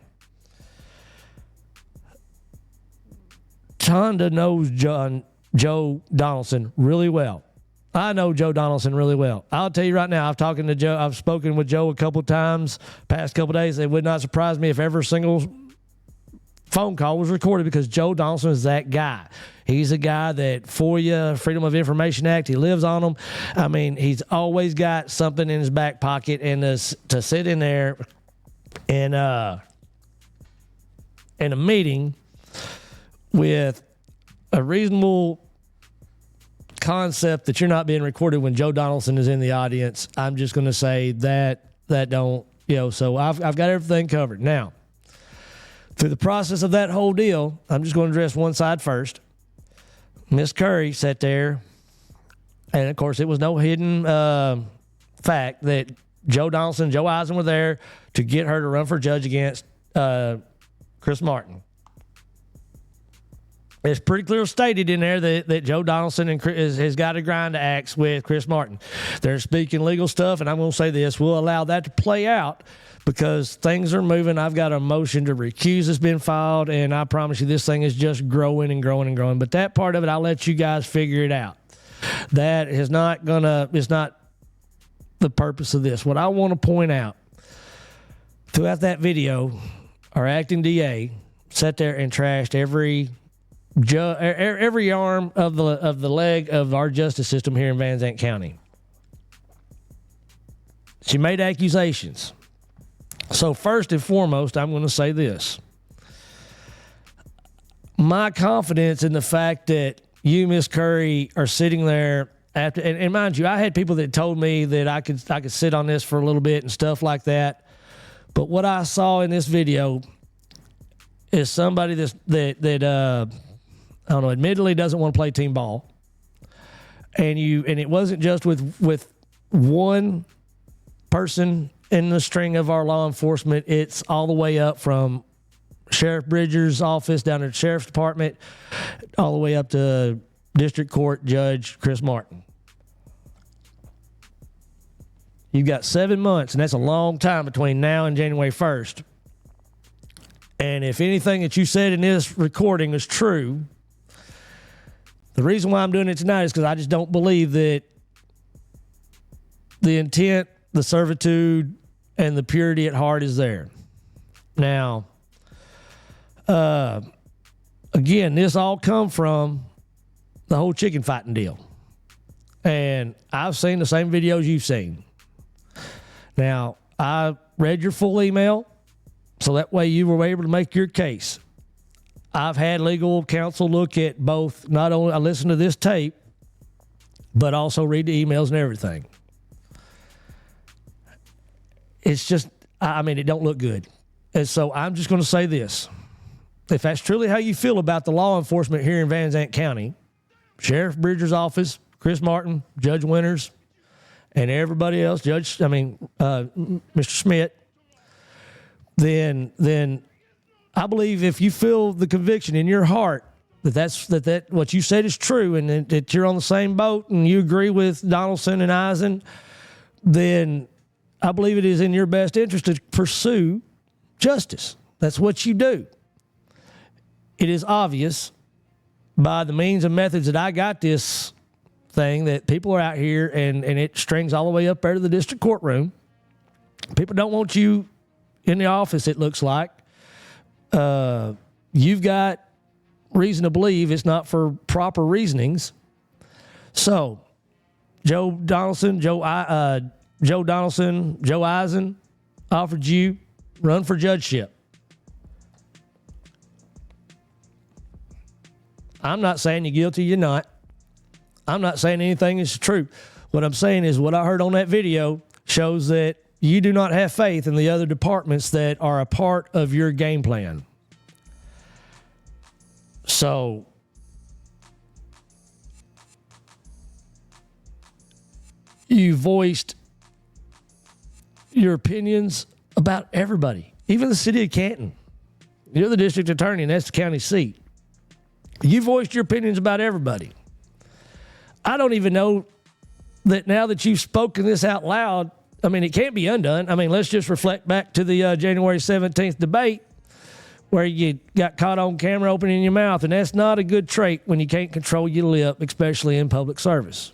Tonda knows Joe Donaldson really well. I know Joe Donaldson really well. I'll tell you right now, I've spoken with Joe a couple times, past couple days. It would not surprise me if every single phone call was recorded, because Joe Donaldson is that guy. He's a guy that FOIA, Freedom of Information Act, he lives on them. I mean, he's always got something in his back pocket, and to sit in there in a meeting with a reasonable concept that you're not being recorded when Joe Donaldson is in the audience, I'm just going to say that don't, so I've got everything covered. Now, through the process of that whole deal, I'm just going to address one side first. Miss Curry sat there, and of course it was no hidden fact that Joe Donaldson and Joe Eisen were there to get her to run for judge against Chris Martin. It's pretty clearly stated in there that Joe Donaldson has got to grind the axe with Chris Martin. They're speaking legal stuff, and I'm going to say this. We'll allow that to play out because things are moving. I've got a motion to recuse that's been filed, and I promise you this thing is just growing and growing and growing. But that part of it, I'll let you guys figure it out. That is not it's not the purpose of this. What I want to point out, throughout that video, our acting DA sat there and trashed every arm of the leg of our justice system here in Van Zandt County. She made accusations. So first and foremost, I'm going to say this. My confidence in the fact that you, Miss Curry, are sitting there after, and mind you, I had people that told me that I could sit on this for a little bit and stuff like that. But what I saw in this video is somebody that I don't know, admittedly doesn't want to play team ball. And it wasn't just with one person in the string of our law enforcement. It's all the way up from Sheriff Bridger's office down to the Sheriff's Department, all the way up to District Court Judge Chris Martin. You've got 7 months, and that's a long time between now and January 1st. And if anything that you said in this recording is true, the reason why I'm doing it tonight is because I just don't believe that the intent, the servitude, and the purity at heart is there. Now, again, this all come from the whole chicken fighting deal. And I've seen the same videos you've seen. Now, I read your full email, so that way you were able to make your case. I've had legal counsel look at both, not only I listen to this tape, but also read the emails and everything. It's just, it don't look good. And so I'm just going to say this. If that's truly how you feel about the law enforcement here in Van Zandt County, Sheriff Bridger's office, Chris Martin, Judge Winters, and everybody else, Mr. Schmidt, then I believe if you feel the conviction in your heart that what you said is true, and that you're on the same boat and you agree with Donaldson and Eisen, then I believe it is in your best interest to pursue justice. That's what you do. It is obvious by the means and methods that I got this thing that people are out here and it strings all the way up there to the district courtroom. People don't want you in the office, it looks like. You've got reason to believe it's not for proper reasonings. So, Joe Donaldson, Joe Eisen offered you run for judgeship. I'm not saying you're guilty, you're not. I'm not saying anything is true. What I'm saying is what I heard on that video shows that you do not have faith in the other departments that are a part of your game plan. So you voiced your opinions about everybody, even the city of Canton. You're the district attorney, and that's the county seat. You voiced your opinions about everybody. I don't even know that now that you've spoken this out loud, I mean, it can't be undone. I mean, let's just reflect back to the January 17th debate where you got caught on camera opening your mouth, and that's not a good trait when you can't control your lip, especially in public service.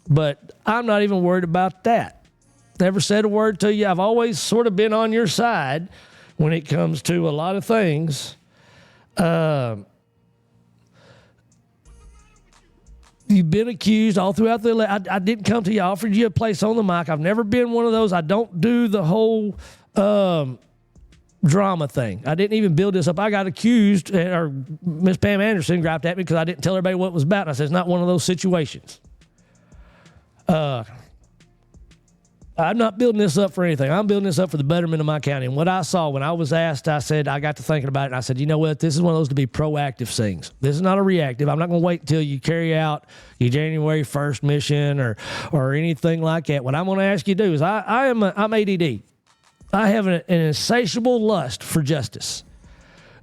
But I'm not even worried about that. Never said a word to you. I've always sort of been on your side when it comes to a lot of things. You've been accused all throughout I didn't come to you. I offered you a place on the mic. I've never been one of those. I don't do the whole drama thing. I didn't even build this up. I got accused, or Miss Pam Anderson griped at me because I didn't tell everybody what it was about. And I said, it's not one of those situations. I'm not building this up for anything. I'm building this up for the betterment of my county. And what I saw when I was asked, I said, I got to thinking about it, and I said, you know what? This is one of those to be proactive things. This is not a reactive. I'm not going to wait until you carry out your January 1st mission or anything like that. What I'm going to ask you to do is I'm ADD. I have an insatiable lust for justice.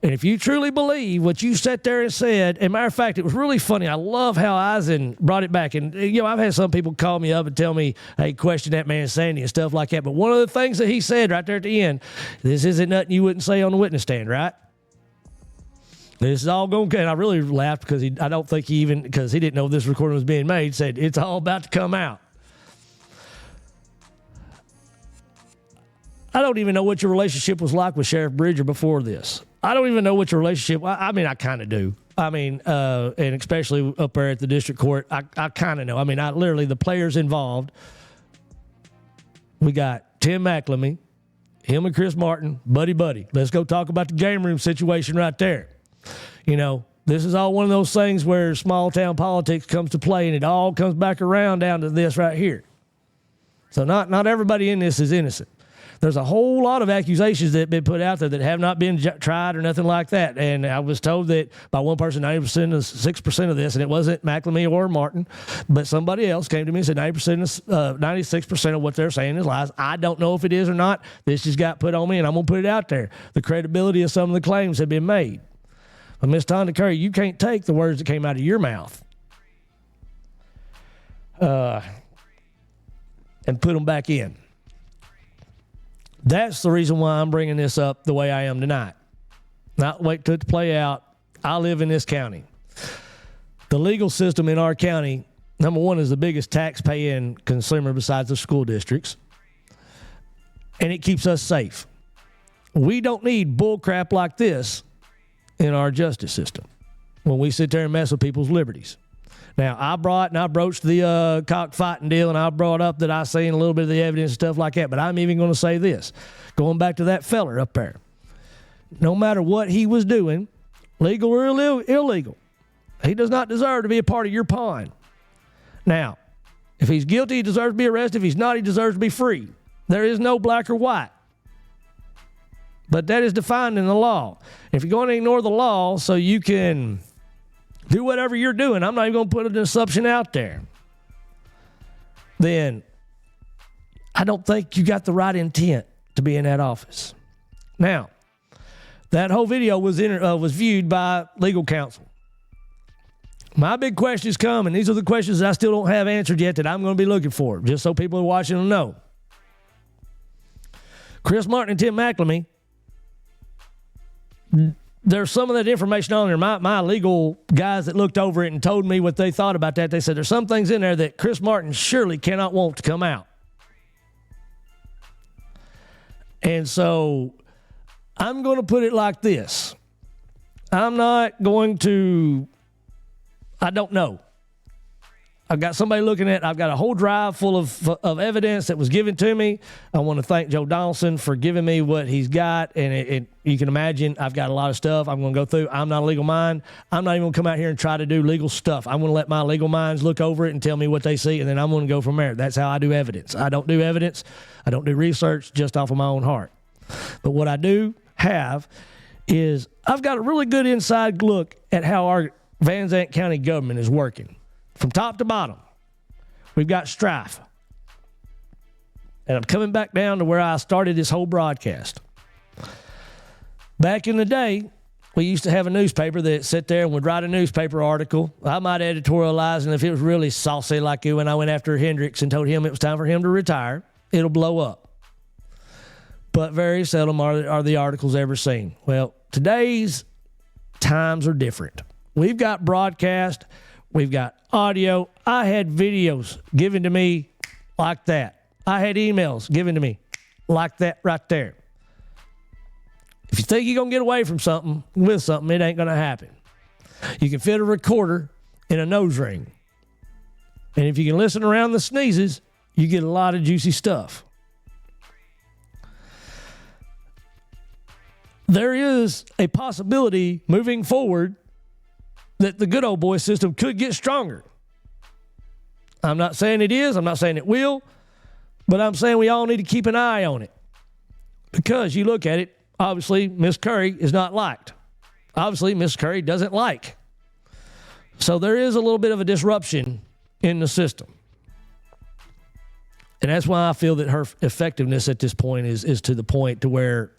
And if you truly believe what you sat there and said, and matter of fact, it was really funny. I love how Eisen brought it back. And, I've had some people call me up and tell me, hey, question that man Sandy and stuff like that. But one of the things that he said right there at the end, this isn't nothing you wouldn't say on the witness stand, right? This is all going to, and I really laughed because I don't think because he didn't know this recording was being made, said it's all about to come out. I don't even know what your relationship was like with Sheriff Bridger before this. I don't even know what your relationship. I mean, I kind of do. I mean, and especially up there at the district court, I kind of know. I mean, literally the players involved. We got Tim McLemee, him and Chris Martin, buddy. Let's go talk about the game room situation right there. This is all one of those things where small town politics comes to play, and it all comes back around down to this right here. So not everybody in this is innocent. There's a whole lot of accusations that have been put out there that have not been tried or nothing like that. And I was told that by one person, 96% of this, and it wasn't McLemee or Martin, but somebody else came to me and said 96% of what they're saying is lies. I don't know if it is or not. This just got put on me, and I'm going to put it out there. The credibility of some of the claims have been made. But Ms. Tonda Curry, you can't take the words that came out of your mouth and put them back in. That's the reason why I'm bringing this up the way I am tonight. Not wait till it to play out. I live in this county. The legal system in our county, number one, is the biggest tax-paying consumer besides the school districts. And it keeps us safe. We don't need bull crap like this in our justice system when we sit there and mess with people's liberties. Now, I broached the cockfighting deal, and I brought up that I seen a little bit of the evidence and stuff like that, but I'm even going to say this. Going back to that feller up there, no matter what he was doing, legal or illegal, he does not deserve to be a part of your pond. Now, if he's guilty, he deserves to be arrested. If he's not, he deserves to be free. There is no black or white. But that is defined in the law. If you're going to ignore the law so you can do whatever you're doing, I'm not even going to put an assumption out there, then I don't think you got the right intent to be in that office. Now, that whole video was viewed by legal counsel. My big questions come, and these are the questions that I still don't have answered yet that I'm going to be looking for, just so people are watching will know. Chris Martin and Tim McLemee, there's some of that information on there. My legal guys that looked over it and told me what they thought about that, they said there's some things in there that Chris Martin surely cannot want to come out. And so I'm going to put it like this. I don't know. I've got somebody looking at, I've got a whole drive full of evidence that was given to me. I want to thank Joe Donaldson for giving me what he's got. And you can imagine I've got a lot of stuff I'm going to go through. I'm not a legal mind. I'm not even going to come out here and try to do legal stuff. I'm going to let my legal minds look over it and tell me what they see. And then I'm going to go from there. That's how I do evidence. I don't do evidence. I don't do research just off of my own heart. But what I do have is I've got a really good inside look at how our Van Zandt County government is working. From top to bottom, we've got strife. And I'm coming back down to where I started this whole broadcast. Back in the day, we used to have a newspaper that sat there and would write a newspaper article. I might editorialize, and if it was really saucy like when I went after Hendricks and told him it was time for him to retire, it'll blow up. But very seldom are the articles ever seen. Well, today's times are different. We've got broadcast. We've got audio. I had videos given to me like that. I had emails given to me like that right there. If you think you're going to get away from something, with something, it ain't going to happen. You can fit a recorder in a nose ring. And if you can listen around the sneezes, you get a lot of juicy stuff. There is a possibility moving forward that the good old boy system could get stronger. I'm not saying it is. I'm not saying it will. But I'm saying we all need to keep an eye on it. Because you look at it, obviously, Miss Curry is not liked. Obviously, Miss Curry doesn't like. So there is a little bit of a disruption in the system. And that's why I feel that her effectiveness at this point is to the point to where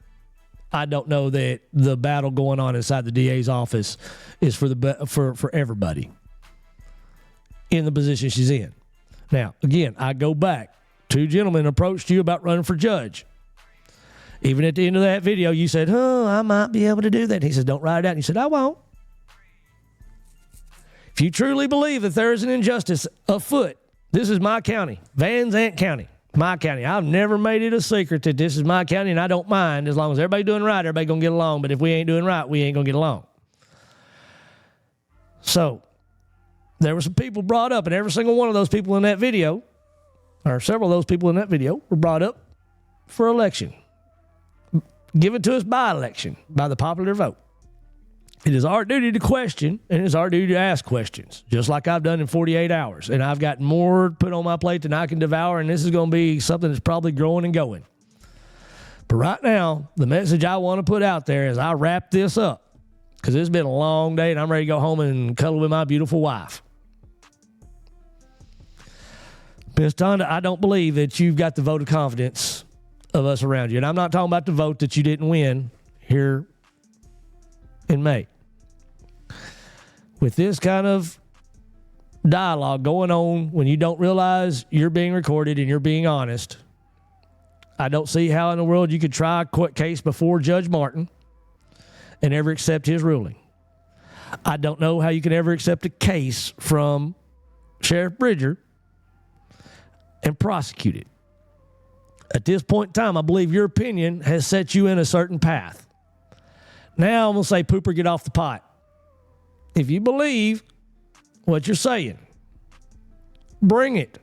I don't know that the battle going on inside the DA's office is for everybody in the position she's in. Now, again, I go back. 2 gentlemen approached you about running for judge. Even at the end of that video, you said, "Oh, I might be able to do that." And he said, "Don't write it out." And you said, "I won't." If you truly believe that there is an injustice afoot, this is my county, Van Zandt County. My county. I've never made it a secret that this is my county, and I don't mind as long as everybody doing right, everybody going to get along. But if we ain't doing right, we ain't going to get along. So there were some people brought up, and every single one of those people in that video, or several of those people in that video, were brought up for election. Given to us by election, by the popular vote. It is our duty to question, and it is our duty to ask questions, just like I've done in 48 hours. And I've got more put on my plate than I can devour, and this is going to be something that's probably growing and going. But right now, the message I want to put out there as I wrap this up, because it's been a long day, and I'm ready to go home and cuddle with my beautiful wife. Ms. Tonda, I don't believe that you've got the vote of confidence of us around you. And I'm not talking about the vote that you didn't win here in May. With this kind of dialogue going on when you don't realize you're being recorded and you're being honest, I don't see how in the world you could try a court case before Judge Martin and ever accept his ruling. I don't know how you can ever accept a case from Sheriff Bridger and prosecute it. At this point in time, I believe your opinion has set you in a certain path. Now I'm going to say, Pooper, get off the pot. If you believe what you're saying, bring it.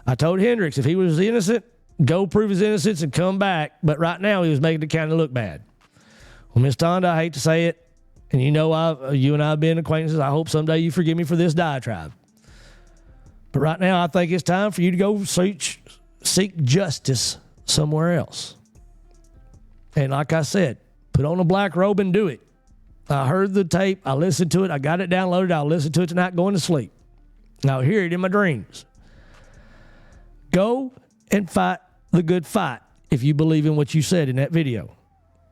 I told Hendricks if he was innocent, go prove his innocence and come back. But right now he was making the county look bad. Well, Miss Tonda, I hate to say it, and you know you and I have been acquaintances. I hope someday you forgive me for this diatribe. But right now I think it's time for you to go seek justice somewhere else. And like I said, put on a black robe and do it. I heard the tape. I listened to it. I got it downloaded. I'll listen to it tonight going to sleep. I'll hear it in my dreams. Go and fight the good fight if you believe in what you said in that video.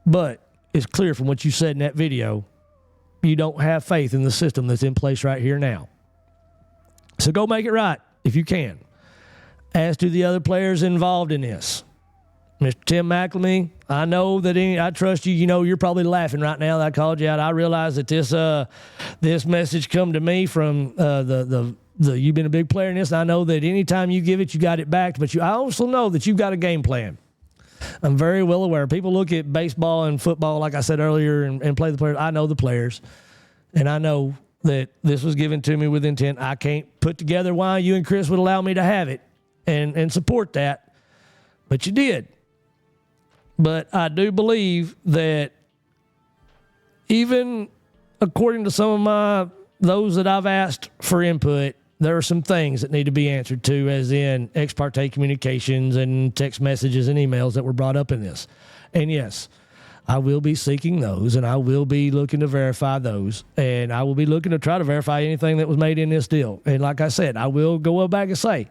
But it's clear from what you said in that video, you don't have faith in the system that's in place right here now. So go make it right if you can. As to the other players involved in this, Mr. Tim McElmey, I know that I trust you. You know, you're probably laughing right now that I called you out. I realize that this message come to me from you've been a big player in this. And I know that anytime you give it, you got it back. But I also know that you've got a game plan. I'm very well aware. People look at baseball and football, like I said earlier, and play the players. I know the players, and I know that this was given to me with intent. I can't put together why you and Chris would allow me to have it and support that, but you did. But I do believe that even according to some of those that I've asked for input, there are some things that need to be answered to, as in ex parte communications and text messages and emails that were brought up in this. And yes, I will be seeking those, and I will be looking to verify those, and I will be looking to try to verify anything that was made in this deal. And like I said, I will go back and say,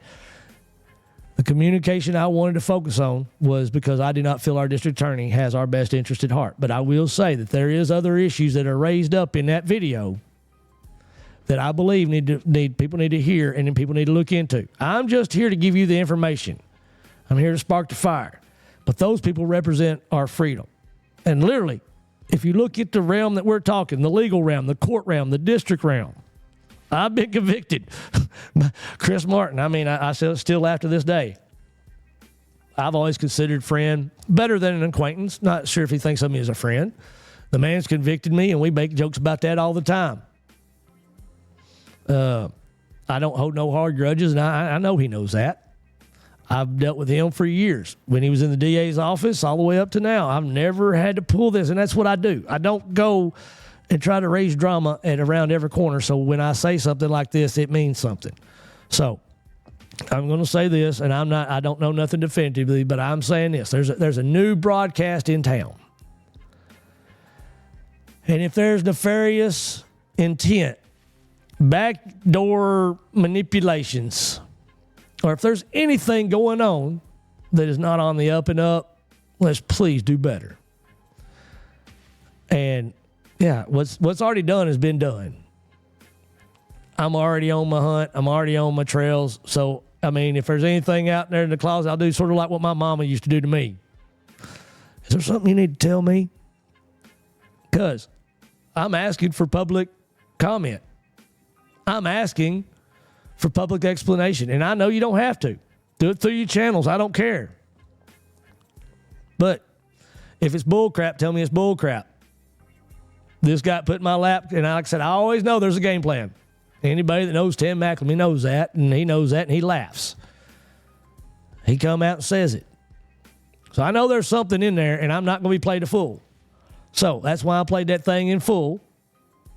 the communication I wanted to focus on was because I do not feel our district attorney has our best interest at heart. But I will say that there is other issues that are raised up in that video that I believe people need to hear and then people need to look into. I'm just here to give you the information. I'm here to spark the fire. But those people represent our freedom. And literally, if you look at the realm that we're talking, the legal realm, the court realm, the district realm, I've been convicted. Chris Martin, I still after this day, I've always considered friend better than an acquaintance. Not sure if he thinks of me as a friend. The man's convicted me, and we make jokes about that all the time. I don't hold no hard grudges, and I know he knows that. I've dealt with him for years. When he was in the DA's office all the way up to now, I've never had to pull this, and that's what I do. I don't go and try to raise drama at around every corner, so when I say something like this, it means something. So I'm going to say this, and I don't know nothing definitively, but I'm saying this. There's a new broadcast in town. And if there's nefarious intent, backdoor manipulations, or if there's anything going on that is not on the up and up, let's please do better. And yeah, what's already done has been done. I'm already on my hunt. I'm already on my trails. So, if there's anything out there in the closet, I'll do sort of like what my mama used to do to me. Is there something you need to tell me? Because I'm asking for public comment. I'm asking for public explanation. And I know you don't have to. Do it through your channels. I don't care. But if it's bull crap, tell me it's bull crap. This got put in my lap, and like I said, I always know there's a game plan. Anybody that knows Tim McElmy knows that, and he knows that, and he laughs. He come out and says it. So I know there's something in there, and I'm not going to be played a fool. So that's why I played that thing in full,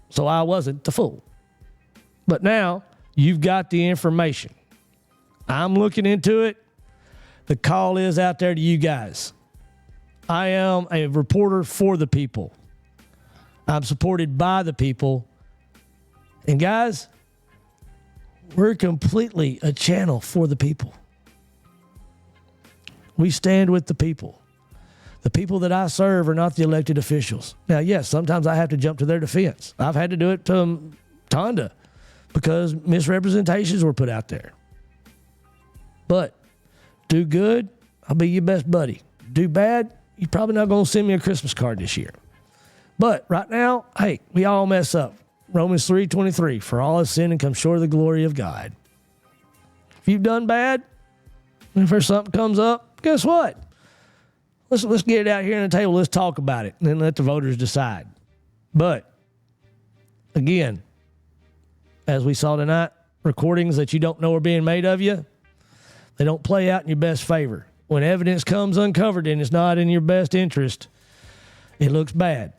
so I wasn't the fool. But now you've got the information. I'm looking into it. The call is out there to you guys. I am a reporter for the people. I'm supported by the people. And guys, we're completely a channel for the people. We stand with the people. The people that I serve are not the elected officials. Now, yes, sometimes I have to jump to their defense. I've had to do it to Tonda because misrepresentations were put out there. But do good, I'll be your best buddy. Do bad, you're probably not going to send me a Christmas card this year. But right now, hey, we all mess up. Romans 3:23, for all have sinned and come short of the glory of God. If you've done bad, and if there's something comes up, guess what? Let's get it out here on the table. Let's talk about it, and then let the voters decide. But, again, as we saw tonight, recordings that you don't know are being made of you, they don't play out in your best favor. When evidence comes uncovered and it's not in your best interest, it looks bad.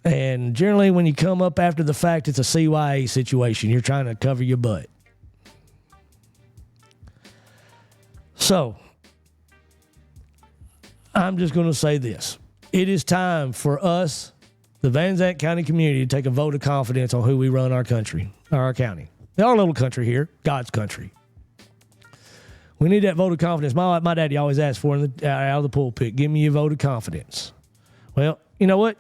And generally, when you come up after the fact, it's a CYA situation. You're trying to cover your butt. So, I'm just going to say this. It is time for us, the Van Zandt County community, to take a vote of confidence on who we run our country, or our county. Our little country here, God's country. We need that vote of confidence. My daddy always asked for it out of the pulpit, give me your vote of confidence. Well, you know what?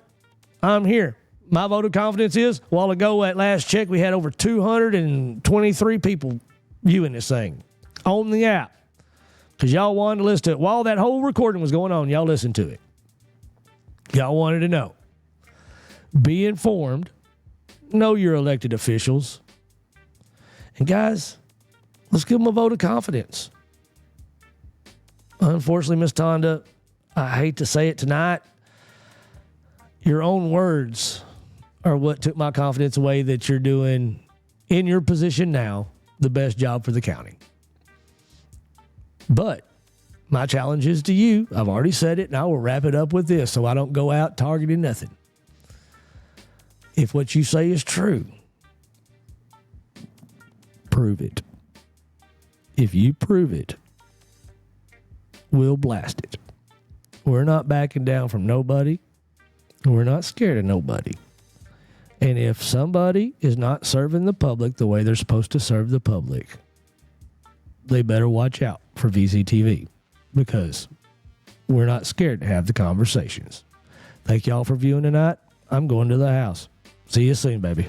I'm here. My vote of confidence is, a while ago at last check, we had over 223 people viewing this thing on the app. Because y'all wanted to listen to it. While that whole recording was going on, y'all listened to it. Y'all wanted to know. Be informed. Know your elected officials. And guys, let's give them a vote of confidence. Unfortunately, Ms. Tonda, I hate to say it tonight, your own words or what took my confidence away that you're doing in your position now the best job for the county. But my challenge is to you. I've already said it, and I will wrap it up with this so I don't go out targeting nothing. If what you say is true, prove it. If you prove it, we'll blast it. We're not backing down from nobody. We're not scared of nobody. And if somebody is not serving the public the way they're supposed to serve the public, they better watch out for VZTV, because we're not scared to have the conversations. Thank y'all for viewing tonight. I'm going to the house. See you soon, baby.